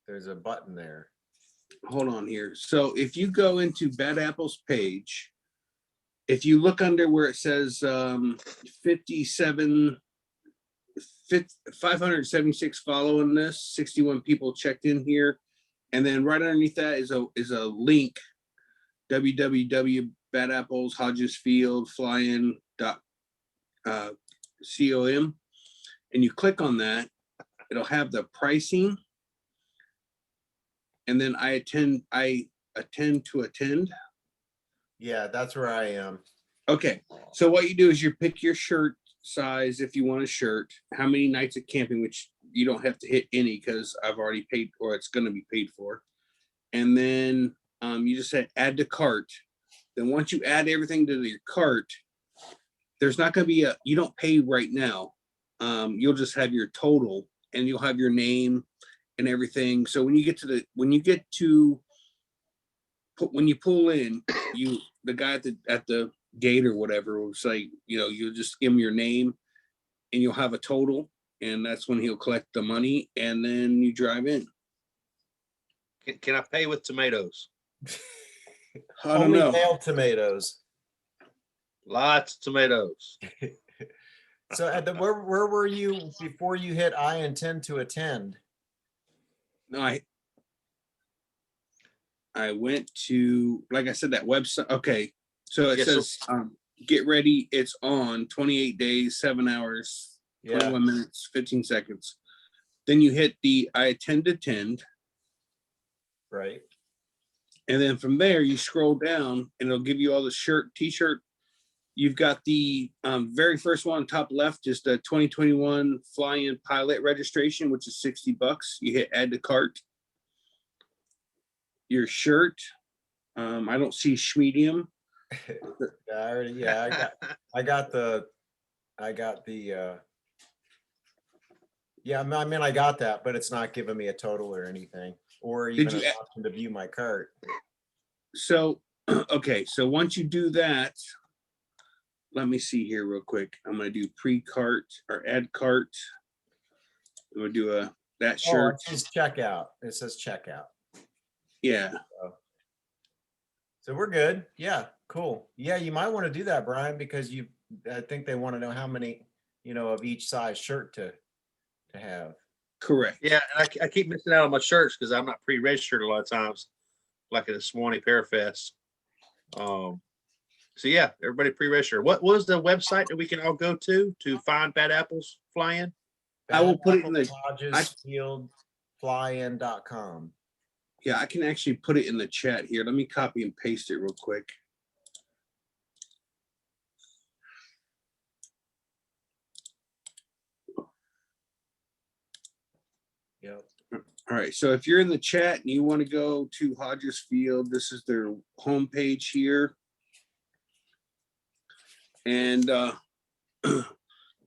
There's a button there. Hold on here. So if you go into Bad Apple's page, if you look under where it says 576 following this, 61 people checked in here, and then right underneath that is a link, www.badapples Hodges Field fly-in.com, and you click on that, it'll have the pricing, and then I attend to attend. Yeah, that's where I am. Okay, so what you do is you pick your shirt size if you want a shirt, how many nights of camping, which you don't have to hit any because I've already paid, or it's going to be paid for. And then you just said add to cart. Then once you add everything to your cart, there's not going to be you don't pay right now. You'll just have your total and you'll have your name and everything. So when you pull in, the guy at the gate or whatever will say, you'll just give him your name and you'll have a total, and that's when he'll collect the money, and then you drive in. Can I pay with tomatoes? I don't Only know. male tomatoes. Lots of tomatoes. So where were you before you hit I intend to attend? No, I went to, like I said, that website. Okay, so it Yeah, says get ready. It's on 28 days, 7 hours, 21 minutes, 15 seconds. Then you hit the I intend to attend. Right. And then from there, you scroll down and it'll give you all the t-shirt. You've got the very first one, top left, is the 2021 fly-in pilot registration, which is $60. You hit add to cart. Your shirt, I don't see schmedium. I got the yeah, I mean, I got that, but it's not giving me a total or anything, or even an option to view my cart. So, okay, so once you do that, let me see here real quick. I'm going to do pre-cart or add cart. I'm going to do that shirt. Oh, it says checkout. It says checkout. Yeah. So we're good. Yeah, cool. Yeah, you might want to do that, Brian, because I think they want to know how many, of each size shirt to have. Correct. Yeah, and I keep missing out on my shirts because I'm not pre-registered a lot of times, like at the Swanee Pear Fest. So yeah, everybody pre-register. What was the website that we can all go to find bad apples fly-in? I will put it in the HodgesFieldFlyIn.com. Yeah, I can actually put it in the chat here. Let me copy and paste it real quick. Yep. All right, so if you're in the chat and you want to go to Hodges Field, this is their homepage here. And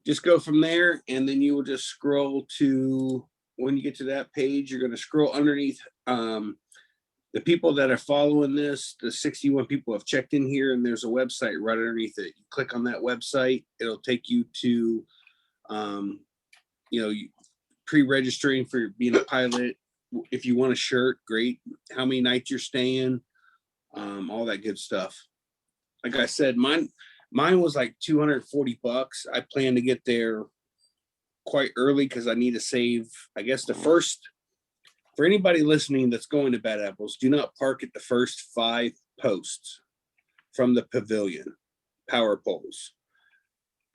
just go from there, and then you will just scroll to, when you get to that page, you're going to scroll underneath the people that are following this. The 61 people have checked in here, and there's a website right underneath it. You click on that website, it'll take you to pre-registering for being a pilot. If you want a shirt, great. How many nights you're staying, all that good stuff. Like I said, mine was like $240. I plan to get there quite early because I need to save, I guess, the first, for anybody listening that's going to Bad Apples, do not park at the first 5 posts from the pavilion, power poles.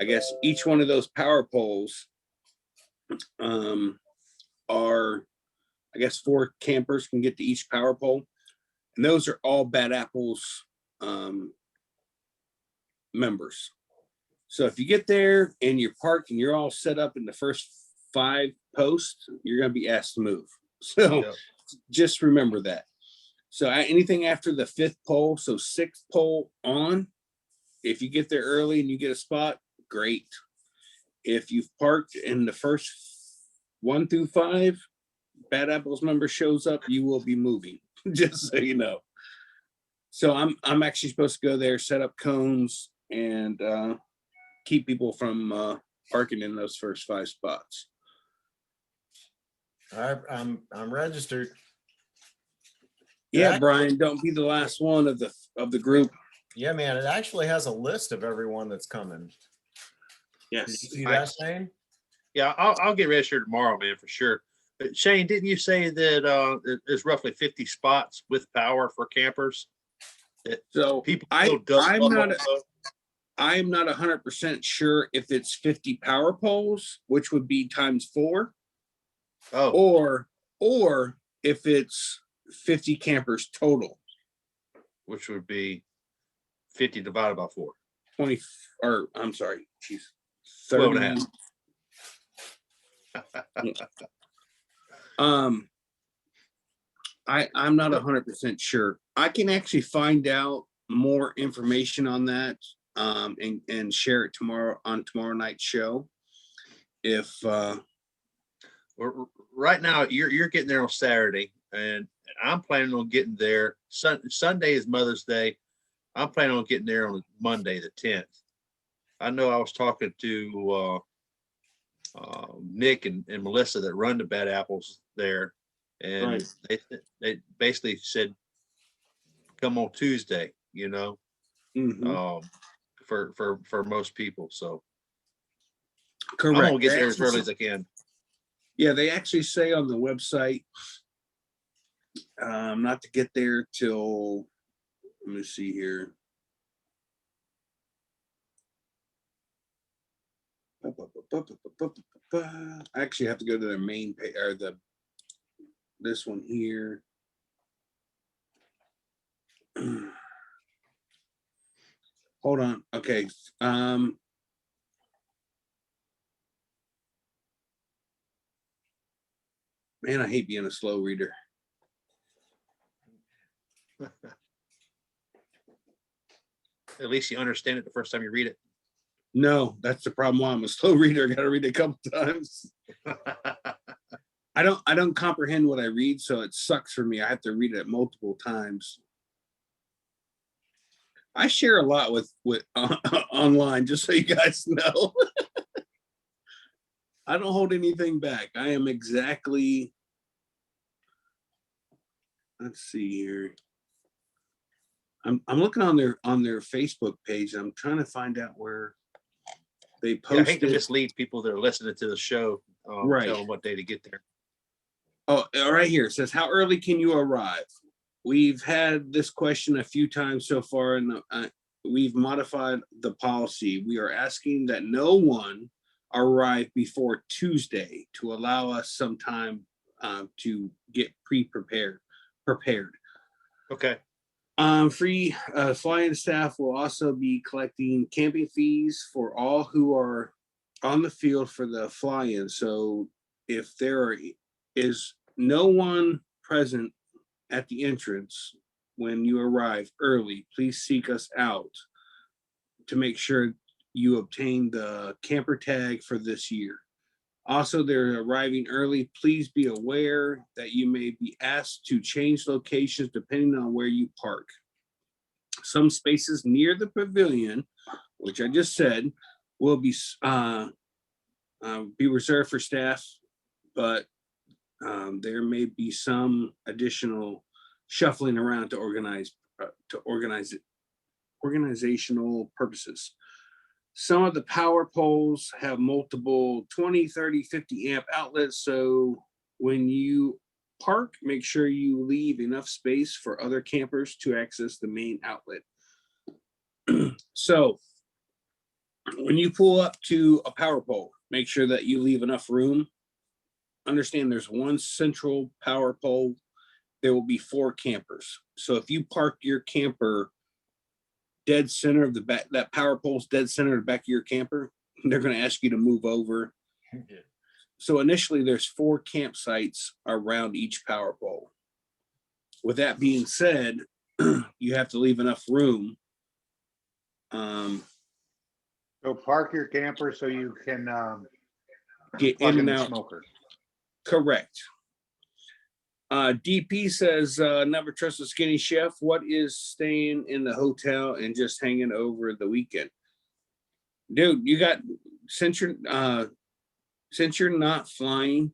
I guess each one of those power poles are, I guess, 4 campers can get to each power pole, and those are all Bad Apples members. So if you get there and you're parked and you're all set up in the first 5 posts, you're going to be asked to move. So just remember that. So anything after the 5th pole, so 6th pole on, if you get there early and you get a spot, great. If you've parked in the first 1 through 5, Bad Apples member shows up, you will be moving, just so you know. So I'm actually supposed to go there, set up cones, and keep people from parking in those first 5 spots. I'm registered. Yeah, Brian, don't be the last one of the group. Yeah, man, it actually has a list of everyone that's coming. Yes. Did you see that, Shane? Yeah, I'll get registered tomorrow, man, for sure. But Shane, didn't you say that there's roughly 50 spots with power for campers? So people I'm not 100% sure if it's 50 power poles, which would be times 4. Oh. Or if it's 50 campers total, which would be 50 divided by 4. 20, or I'm sorry, geez, 12 30. and a half. I'm not 100% sure. I can actually find out more information on that and share it tomorrow on tomorrow night's show. If right now you're getting there on Saturday, and I'm planning on getting there. Sunday is Mother's Day. I'm planning on getting there on Monday, the 10th. I know I was talking to Nick and Melissa that run the Bad Apples there, and they basically said, come on Tuesday, for most people. So correct. I'm gonna get there as early as I can. Yeah, they actually say on the website not to get there till, let me see here. I actually have to go to their main page, or this one here. Hold on. Okay. Man, I hate being a slow reader. At least you understand it the first time you read it. No, that's the problem. Why I'm a slow reader. I got to read it a couple times. I don't comprehend what I read, so it sucks for me. I have to read it multiple times. I share a lot with online, just so you guys know. I don't hold anything back. I am exactly. Let's see here. I'm looking on their Facebook page. I'm trying to find out where they posted. I hate to mislead people that are listening to the show. Right. Tell them what day to get there. Oh, right here it says, how early can you arrive? We've had this question a few times so far we've modified the policy. We are asking that no one arrive before Tuesday to allow us some time to get prepared. Okay. Free flying staff will also be collecting camping fees for all who are on the field for the fly-in. So if there is no one present at the entrance when you arrive early, please seek us out to make sure you obtain the camper tag for this year. Also, they're arriving early. Please be aware that you may be asked to change locations depending on where you park. Some spaces near the pavilion, which I just said, will be reserved for staff, but there may be some additional shuffling around to organize it, organizational purposes. Some of the power poles have multiple 20, 30, 50 amp outlets. So when you park, make sure you leave enough space for other campers to access the main outlet. So when you pull up to a power pole, make sure that you leave enough room. Understand there's one central power pole. There will be 4 campers. So if you park your camper dead center of the back, that power pole's dead center of the back of your camper, they're going to ask you to move over. Yeah. So initially there's 4 campsites around each power pole. With that being said, you have to leave enough room. So park your camper so you can get plug in and the out. smoker. Correct. DP says, never trust a skinny chef. What is staying in the hotel and just hanging over the weekend? Dude, you got, since you're not flying,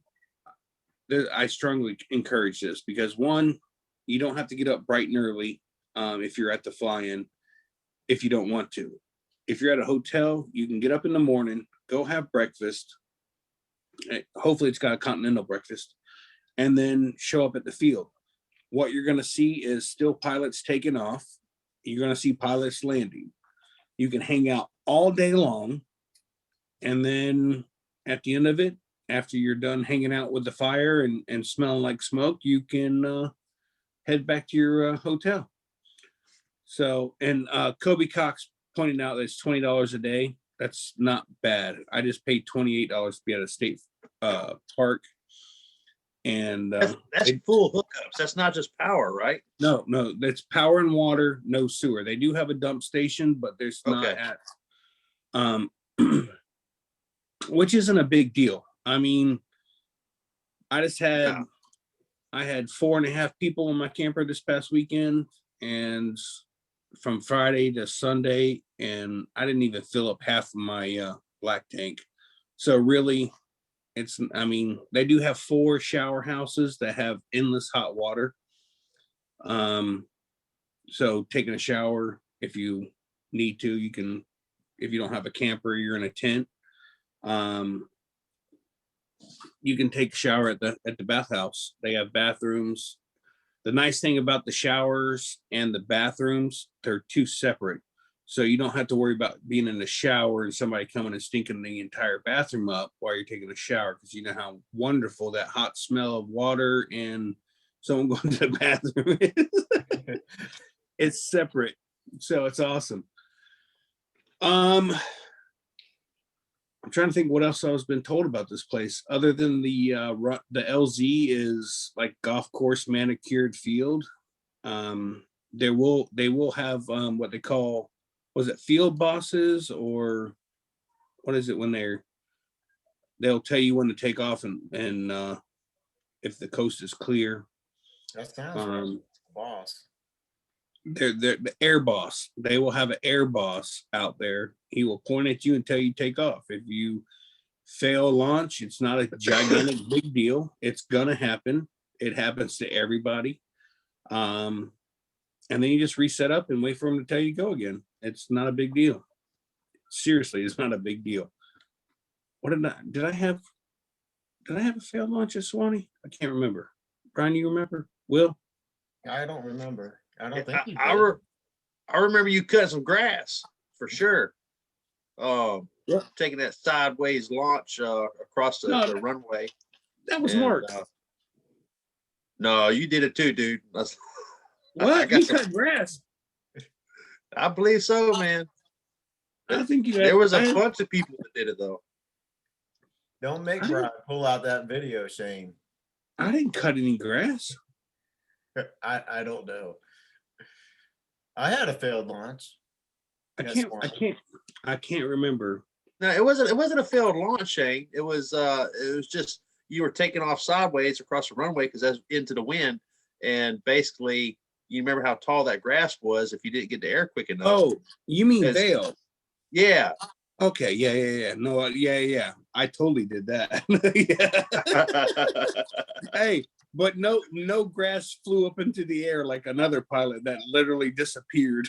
I strongly encourage this because 1, you don't have to get up bright and early if you're at the fly-in, if you don't want to. If you're at a hotel, you can get up in the morning, go have breakfast. Hopefully it's got a continental breakfast, and then show up at the field. What you're going to see is still pilots taking off. You're going to see pilots landing. You can hang out all day long. And then at the end of it, after you're done hanging out with the fire and smelling like smoke, you can head back to your hotel. So, and Kobe Cox pointing out that it's $20 a day. That's not bad. I just paid $28 to be at a state park. And that's full hookups. That's not just power, right? No, that's power and water, no sewer. They do have a dump station, but there's not at which isn't a big deal. I mean, I had 4.5 people in my camper this past weekend, and from Friday to Sunday, and I didn't even fill up half of my black tank. So really, I mean, they do have 4 shower houses that have endless hot water. So taking a shower, if you need to, you can. If you don't have a camper, you're in a tent. You can take a shower at the bathhouse. They have bathrooms. The nice thing about the showers and the bathrooms, they're 2 separate. So you don't have to worry about being in the shower and somebody coming and stinking the entire bathroom up while you're taking a shower, because you know how wonderful that hot smell of water and someone going to the bathroom is. It's separate. So it's awesome. I'm trying to think what else I was been told about this place, other than the LZ is like golf course manicured field. They will have what they call, was it field bosses, or what is it when they'll tell you when to take off and if the coast is clear. That sounds boss. They're the air boss. They will have an air boss out there. He will point at you until you take off. If you fail launch, it's not a gigantic big deal. It's gonna happen. It happens to everybody. And then you just reset up and wait for him to tell you to go again. It's not a big deal. Seriously, it's not a big deal. What did I have a failed launch at Swanee? I can't remember. Brian, you remember? Will? I don't remember. I don't think you did. I remember you cut some grass for sure. Yeah. Taking that sideways launch across the runway. That was Mark. No, you did it too, dude. What? You cut grass? I believe so, man. I think there was a bunch of people that did it though. Don't make Brian pull out that video, Shane. I didn't cut any grass. I don't know. I had a failed launch. I can't remember. No, it wasn't a failed launch, Shane. It was just you were taking off sideways across the runway because that's into the wind, and basically you remember how tall that grass was if you didn't get the air quick enough. Oh, you mean Vail? Yeah. Okay. Yeah. No. Yeah. I totally did that. Hey, but no grass flew up into the air like another pilot that literally disappeared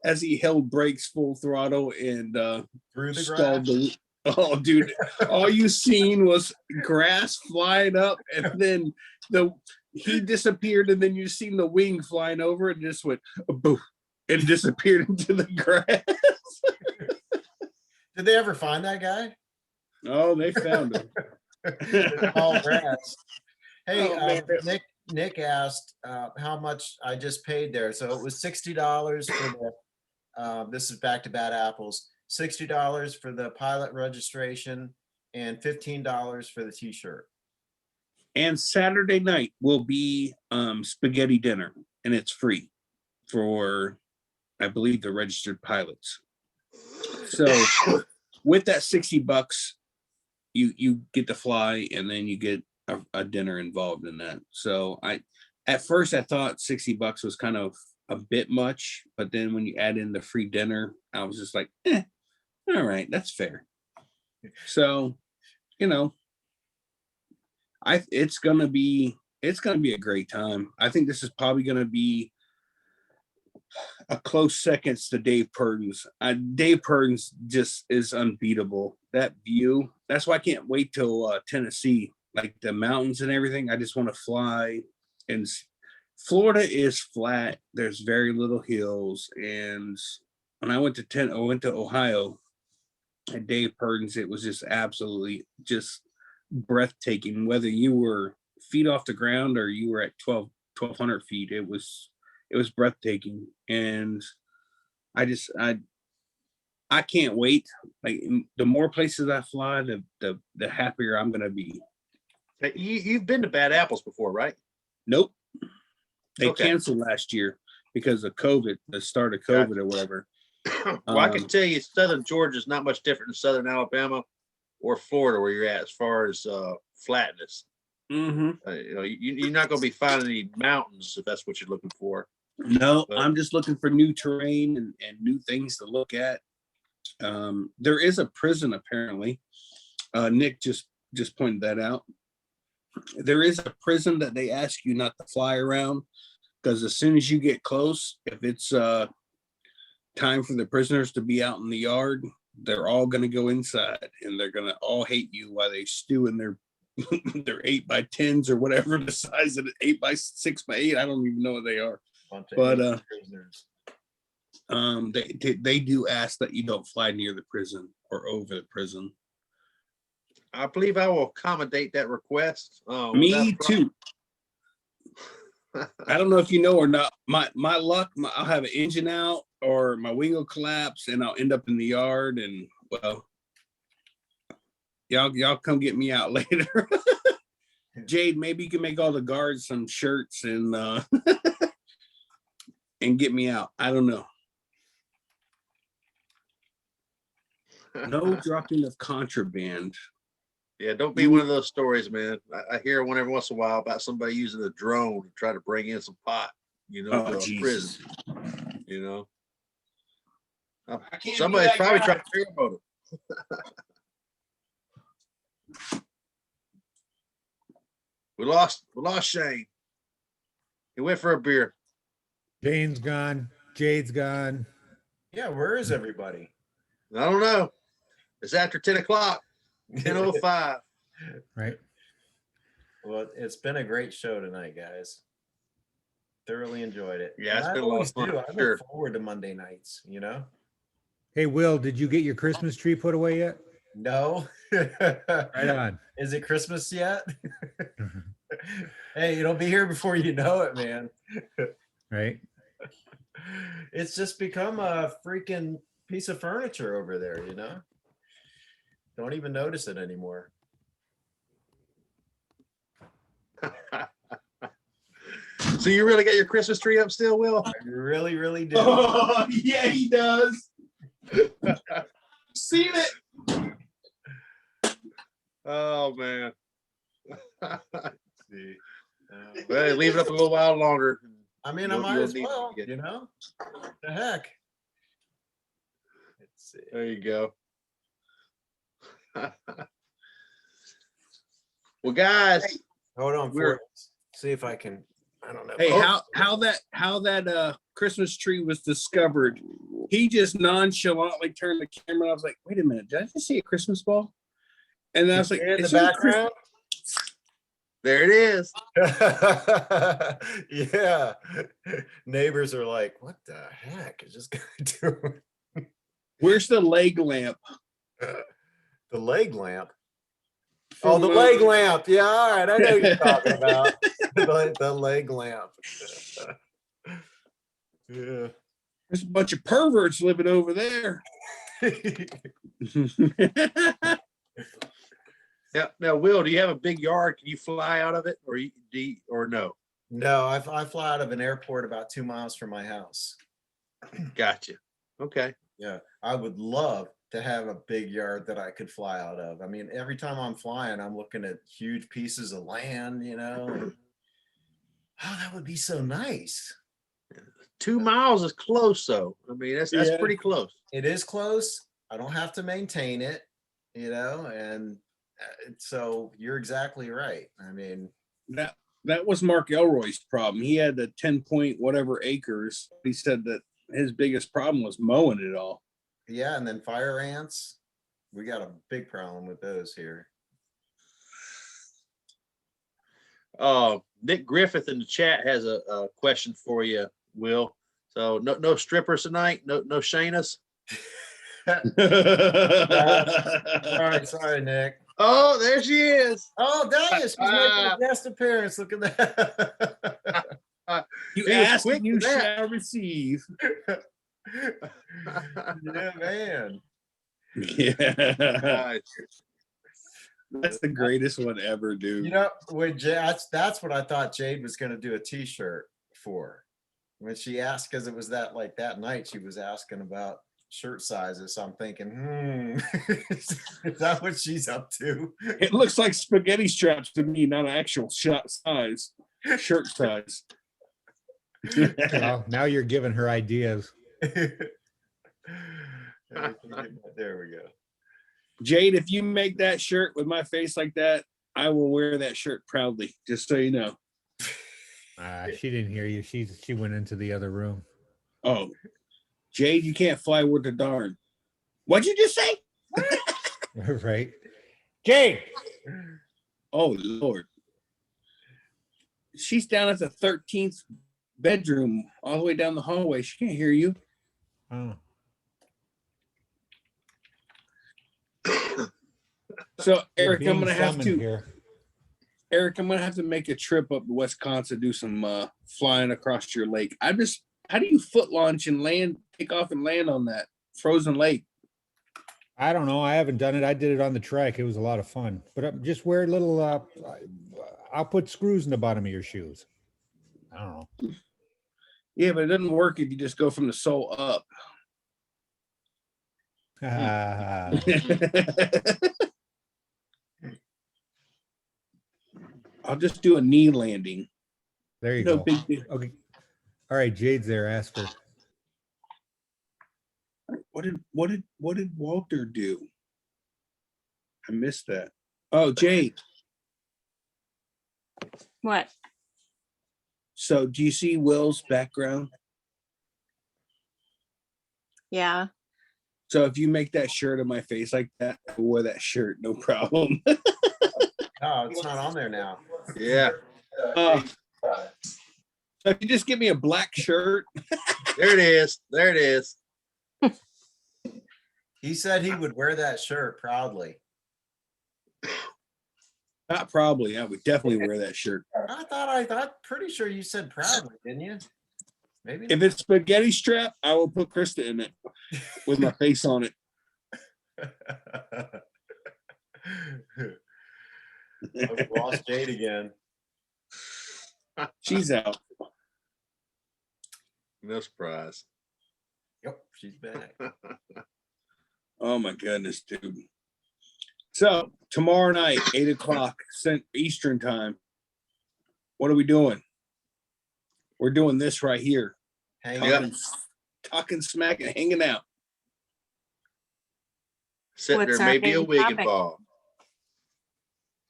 as he held brakes full throttle and through the stalled grass. Oh, dude! All you seen was grass flying up, and then he disappeared, and then you seen the wing flying over, and just went boof, and disappeared into the grass. Did they ever find that guy? Oh, they found him. All grass. Hey, Nick asked how much I just paid there. So it was $60 for the. This is back to Bad Apples. $60 for the pilot registration and $15 for the t-shirt. And Saturday night will be spaghetti dinner, and it's free for, I believe, the registered pilots. So with that $60, you get to fly, and then you get a dinner involved in that. So at first I thought $60 was kind of a bit much, but then when you add in the free dinner, I was just like, all right, that's fair. So, it's gonna be a great time. I think this is probably gonna be a close second to Dave Purdon's. Dave Purdon's just is unbeatable. That view. That's why I can't wait till Tennessee, like the mountains and everything. I just want to fly. And Florida is flat. There's very little hills. And when I went to Ohio at Dave Purdon's, it was just absolutely just breathtaking. Whether you were feet off the ground or you were at 1,200 feet, it was breathtaking. And I can't wait. Like the more places I fly, the happier I'm gonna be. Hey, you've been to Bad Apples before, right? Nope. They canceled last year because of COVID, the start of COVID or whatever. Well, I can tell you, Southern Georgia is not much different than Southern Alabama or Florida, where you're at, as far as flatness. Mm-hmm. You're not going to be finding any mountains if that's what you're looking for. No, I'm just looking for new terrain and new things to look at. There is a prison apparently. Nick just pointed that out. There is a prison that they ask you not to fly around, because as soon as you get close, if it's time for the prisoners to be out in the yard, they're all going to go inside and they're going to all hate you while they stew in their 8x10s or whatever the size of it, 8x6x8. I don't even know what they are. But they do ask that you don't fly near the prison or over the prison. I believe I will accommodate that request. Me too. I don't know if you know or not. My luck, I'll have an engine out or my wing will collapse and I'll end up in the yard. And well, y'all come get me out later. Jade, maybe you can make all the guards some shirts and and get me out. I don't know. No dropping of contraband. Yeah, don't be one of those stories, man. I hear one every once in a while about somebody using a drone to try to bring in some pot, to a prison. Somebody's probably trying to paramotor. We lost Shane. He went for a beer. Shane's gone. Jade's gone. Yeah, where is everybody? I don't know. It's after 10 o'clock. 10:05. Right. Well, it's been a great show tonight, guys. Thoroughly enjoyed it. Yeah, it's And I been a lot of always fun, do. I sure. look forward to Monday nights, you know? Hey, Will, did you get your Christmas tree put away yet? No. Right on. Is it Christmas yet? Hey, it'll be here before you know it, man. Right. It's just become a freaking piece of furniture over there, you know? Don't even notice it anymore. So you really got your Christmas tree up still, Will? I really, really do. Oh, yeah, he does. Seen it. Oh man. See. Well, leave it up a little while longer. I mean, I might as well, you know? The heck. Let's see. There you go. Well, guys, Hold on for it. See if I can. I don't know. Hey, how that Christmas tree was discovered? He just nonchalantly turned the camera. I was like, wait a minute, did I just see a Christmas ball? And I was like, in the "Is there a background? there it is. Yeah. Neighbors are like, what the heck is this guy doing? Where's the leg lamp?" The leg lamp. Oh, the leg lamp. Yeah, all right. I know what you're talking about. The leg lamp. Yeah. There's a bunch of perverts living over there. Yeah. Now, Will, do you have a big yard? Can you fly out of it, or no? No, I fly out of an airport about 2 miles from my house. Gotcha. Okay. Yeah, I would love to have a big yard that I could fly out of. I mean, every time I'm flying, I'm looking at huge pieces of land, you know. And, oh, that would be so nice. 2 miles is close, though. I mean, that's pretty close. It is close. I don't have to maintain it, you know, and so you're exactly right. I mean, that was Mark Elroy's problem. He had the 10 point whatever acres. He said that his biggest problem was mowing it all. yeah, and then fire ants. We got a big problem with those here. Nick Griffith in the chat has a question for you, Will. So no strippers tonight, no Shaynas. Sorry, Nick. Oh, there she is. Oh, dang it. She's making a guest appearance. Look at that. You ask and you shall receive. Yeah, man. Yeah. That's the greatest one ever, dude. You know, when that's what I thought Jade was going to do a t-shirt for. When she asked, because it was that night she was asking about shirt sizes. So I'm thinking, is that what she's up to? It looks like spaghetti straps to me, not an actual shirt size. Well, now you're giving her ideas. There we go. Jade, if you make that shirt with my face like that, I will wear that shirt proudly, just so you know. She didn't hear you. She went into the other room. Oh, Jade, you can't fly with the darn. What'd you just say? Right. Jade. Oh, Lord. She's down at the 13th bedroom, all the way down the hallway. She can't hear you. Oh. So, Eric, Being I'm gonna have summoned to. here. Eric, I'm gonna have to make a trip up to Wisconsin, do some flying across your lake. How do you foot launch and take off and land on that frozen lake? I don't know. I haven't done it. I did it on the trike. It was a lot of fun. But just wear a little. I'll put screws in the bottom of your shoes. I don't know. Yeah, but it doesn't work if you just go from the sole up. I'll just do a knee landing. There you No go. big deal. Okay. All right, Jade's there. Ask her. What did Walter do? I missed that. Oh, Jade. What? So do you see Will's background? Yeah. So if you make that shirt on my face like that, I wear that shirt, no problem. Oh, it's not on there now. Yeah. So If you just give me a black shirt. There it is. There it is. He said he would wear that shirt proudly. Not probably. I would definitely wear that shirt. I thought pretty sure you said proudly, didn't you? Maybe If it's spaghetti strap, I will put Krista in it with my face on it. I've lost Jade again. She's out. No surprise. Yep, she's back. Oh my goodness, dude. So tomorrow night, 8 o'clock Eastern time. What are we doing? We're doing this right here. Talking smack and hanging out. Sitting What's there, our maybe a main wig topic? involved.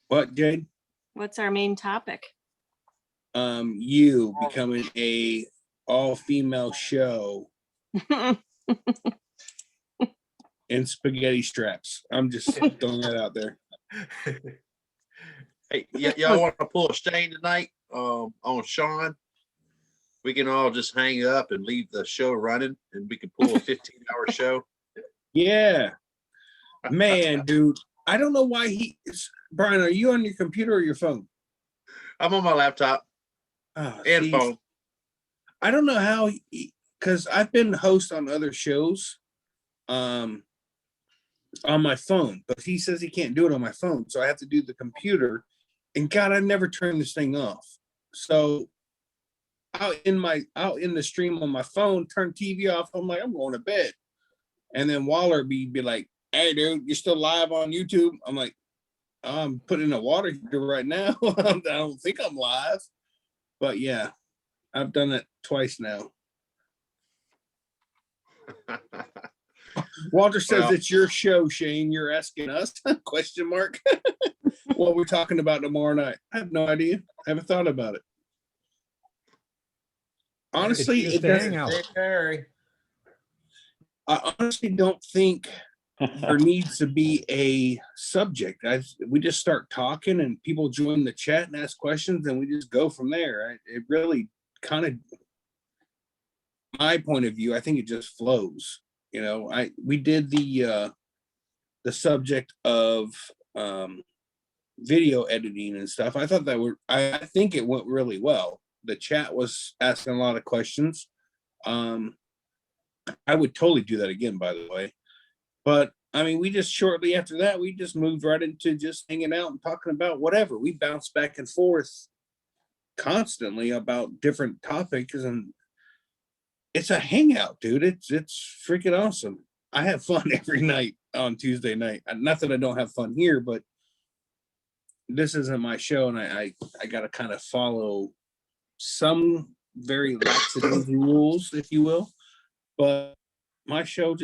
What, Jade? What's our main topic? You becoming a all-female show in spaghetti straps. I'm just throwing that out there. Hey, y'all want to pull a stain tonight on Sean? We can all just hang up and leave the show running, and we can pull a 15-hour show. Yeah, man, dude. I don't know why Brian, are you on your computer or your phone? I'm on my laptop and phone. I don't know how, because I've been host on other shows on my phone, but he says he can't do it on my phone, so I have to do the computer. And God, I never turned this thing off. So out in the stream on my phone, turn TV off. I'm like, I'm going to bed. And then Waller be like, hey, dude, you're still live on YouTube. I'm like, I'm putting in a water heater right now. I don't think I'm live. But yeah, I've done it twice now. Walter says it's your show, Shane. You're asking us? Question mark. What we're talking about tomorrow night. I have no idea. I haven't thought about it. Honestly, It's just a hangout. I honestly don't think there needs to be a subject. We just start talking and people join the chat and ask questions and we just go from there. It really kind of, my point of view, I think it just flows. You know, we did the subject of video editing and stuff. I thought I think it went really well. The chat was asking a lot of questions. I would totally do that again, by the way. But I mean, we just shortly after that, we just moved right into just hanging out and talking about whatever. We bounce back and forth constantly about different topics, and it's a hangout, dude. It's freaking awesome. I have fun every night on Tuesday night. Not that I don't have fun here, but this isn't my show, and I got to kind of follow some very laxity rules, if you will. But my show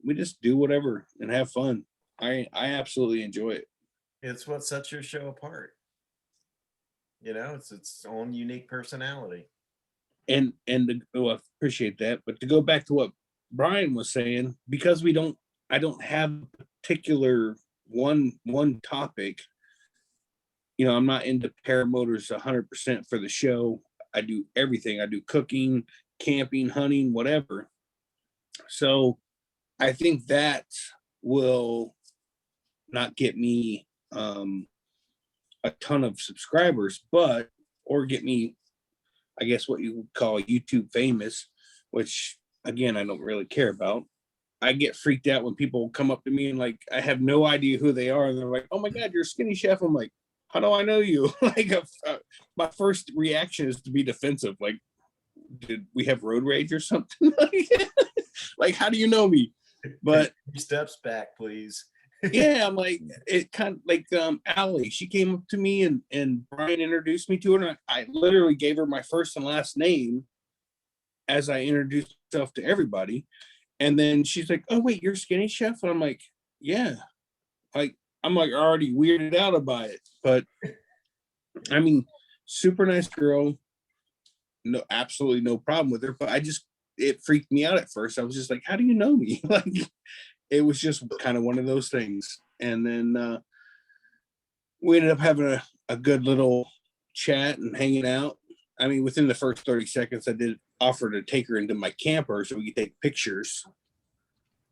we just do whatever and have fun. I absolutely enjoy it. It's what sets your show apart. You know, it's its own unique personality. And I appreciate that. But to go back to what Brian was saying, because I don't have a particular one topic. You know, I'm not into paramotors 100% for the show. I do everything. I do cooking, camping, hunting, whatever. So I think that will not get me a ton of subscribers, or get me, I guess, what you would call YouTube famous, which again, I don't really care about. I get freaked out when people come up to me and like, I have no idea who they are. And they're like, oh my God, you're a Skinny Chef. I'm like, how do I know you? Like, my first reaction is to be defensive. Like, did we have road rage or something? Like, how do you know me? But 3 steps back, please. Yeah, I'm like, it kind of like Allie. She came up to me and Brian introduced me to her. And I literally gave her my first and last name as I introduced myself to everybody. And then she's like, oh, wait, you're Skinny Chef? And I'm like, yeah. Like, I'm like already weirded out by it. But I mean, super nice girl. No, absolutely no problem with her. But it freaked me out at first. I was just like, how do you know me? Like, it was just kind of one of those things. And then we ended up having a good little chat and hanging out. I mean, within the first 30 seconds, I did offer to take her into my camper so we could take pictures,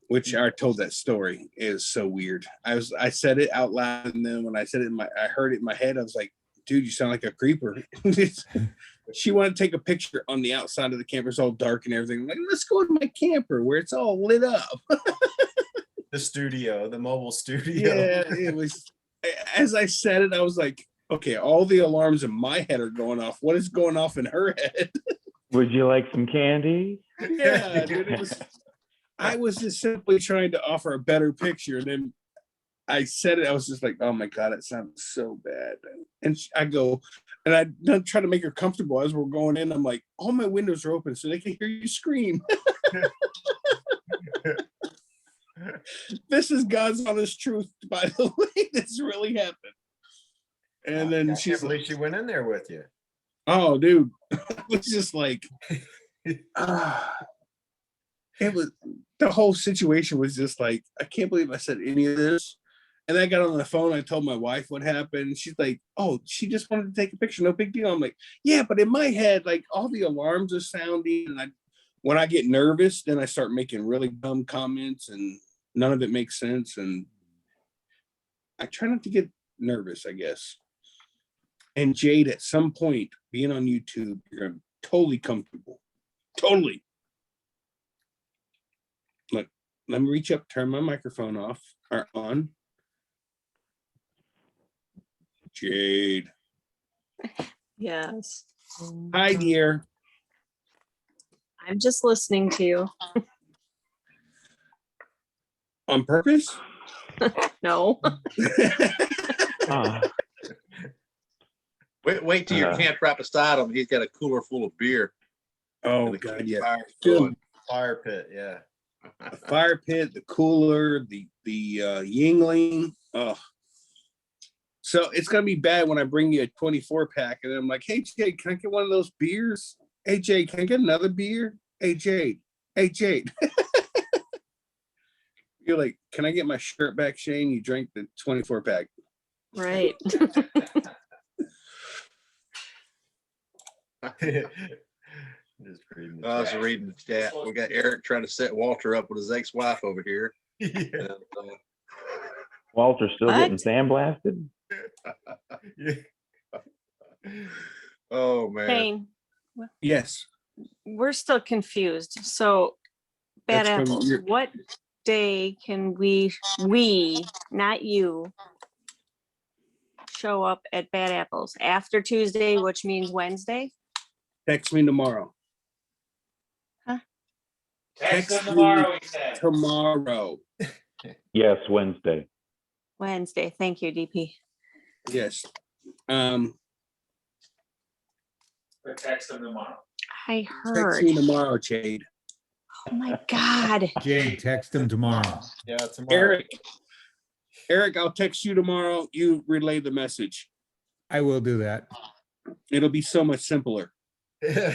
which I told that story is so weird. I said it out loud, and then when I said it I heard it in my head, I was like, dude, you sound like a creeper. She wanted to take a picture on the outside of the camper. It's all dark and everything. I'm like, let's go to my camper where it's all lit up. The studio, the mobile studio. Yeah, it was. As I said it, I was like, okay, all the alarms in my head are going off. What is going off in her head? Would you like some candy? Yeah, dude, I was just simply trying to offer a better picture. And then I said it, I was just like, oh my God, it sounds so bad. And I go, and I try to make her comfortable as we're going in. I'm like, all my windows are open so they can hear you scream. This is God's honest truth, by the way. This really happened. And then she's like, she went in there with you. Oh, dude. It was just like, it was, the whole situation was just like, I can't believe I said any of this. And I got on the phone. I told my wife what happened. She's like, oh, she just wanted to take a picture. No big deal. I'm like, yeah, but in my head, like all the alarms are sounding. And when I get nervous, then I start making really dumb comments and none of it makes sense. And I try not to get nervous, I guess. And Jade, at some point, being on YouTube, you're totally comfortable. Totally. Look, let me reach up, turn my microphone off or on. Jade. Yes. Hi, dear. I'm just listening to you. On purpose? No. Wait till your camp right beside him. He's got a cooler full of beer. Oh God, yeah. Fire pit, yeah. A fire pit, the cooler, the Yingling. Oh. So it's gonna be bad when I bring you a 24 pack and I'm like, hey Jade, can I get one of those beers? Hey Jade, can I get another beer? Hey Jade. Hey Jade. You're like, can I get my shirt back, Shane? You drank the 24 pack. Right. I was reading the chat. We got Eric trying to set Walter up with his ex-wife over here. Yeah. And, Walter's still getting sandblasted? Oh man. Shane, Yes. we're still confused. So, Bad That's from Apples, what day can we, not you, show up at Bad Apples? After Tuesday, which means Wednesday? Text me tomorrow. Huh? Text tomorrow, tomorrow. Yes, Wednesday. Wednesday. Thank you, DP. Yes. Or text them tomorrow. I Text heard. me tomorrow, Jade. Oh my God. Jade, text him tomorrow. Yeah, tomorrow. Eric, I'll text you tomorrow. You relay the message. I will do that. It'll be so much simpler. you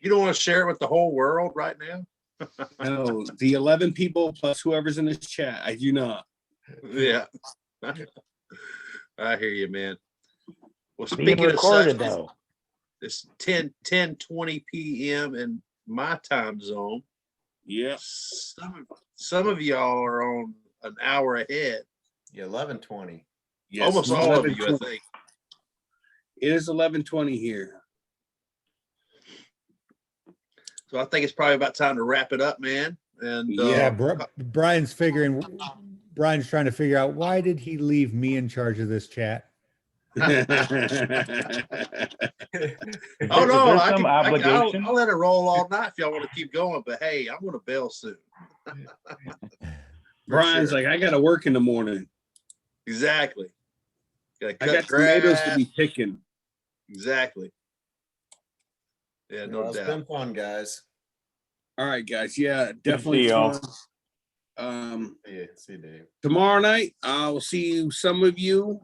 don't want to share it with the whole world right now? No, the 11 people plus whoever's in this chat, I do not. Yeah. I hear you, man. Well, Being speaking of recorded, such, though. it's 10:20 p.m. in my time zone. Yeah. Some of y'all are on an hour ahead. Yeah, 11:20. Yes, Almost all of you, I think. It is 11:20 here. So I think it's probably about time to wrap it up, man. And Yeah, Brian's trying to figure out, why did he leave me in charge of this chat? Oh no, I'll let it roll all night if y'all want to keep going. But hey, I'm going to bail soon. Brian's like, I got to work in the morning. Exactly. I got tomatoes to be picking. Exactly. Yeah, no doubt. It's been fun, guys. All right, guys. Yeah, definitely. See y'all. See you, Dave. Tomorrow night, I will see some of you.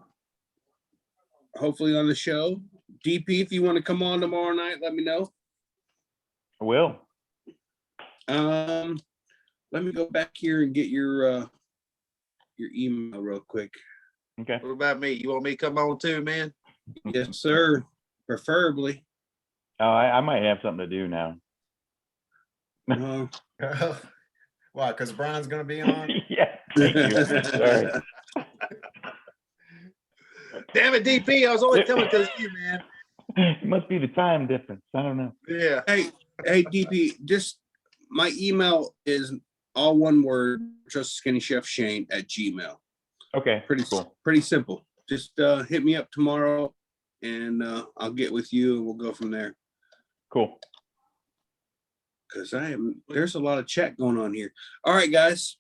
Hopefully on the show. DP, if you want to come on tomorrow night, let me know. I will. Let me go back here and get your email real quick. Okay. What about me? You want me to come on too, man? Yes, sir. Preferably. Oh, I might have something to do now. No. Why? Because Brian's going to be on? Yeah, thank you. Sorry. Damn it, DP. I was only coming because of you, man. It must be the time difference. I don't know. Yeah. Hey, DP, just my email is all one word, just Skinny Chef Shane at Gmail. Okay, Pretty cool. Pretty simple. Just hit me up tomorrow and I'll get with you and we'll go from there. Cool. Because there's a lot of chat going on here. All right, guys.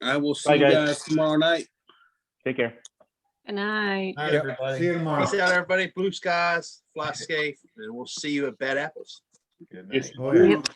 I will see you guys. guys tomorrow night. Take care. Good night. All right, everybody. See you tomorrow. Peace out, everybody. Blue skies, fly safe, and we'll see you at Bad Apples. Good night. Oh, yeah. Yep.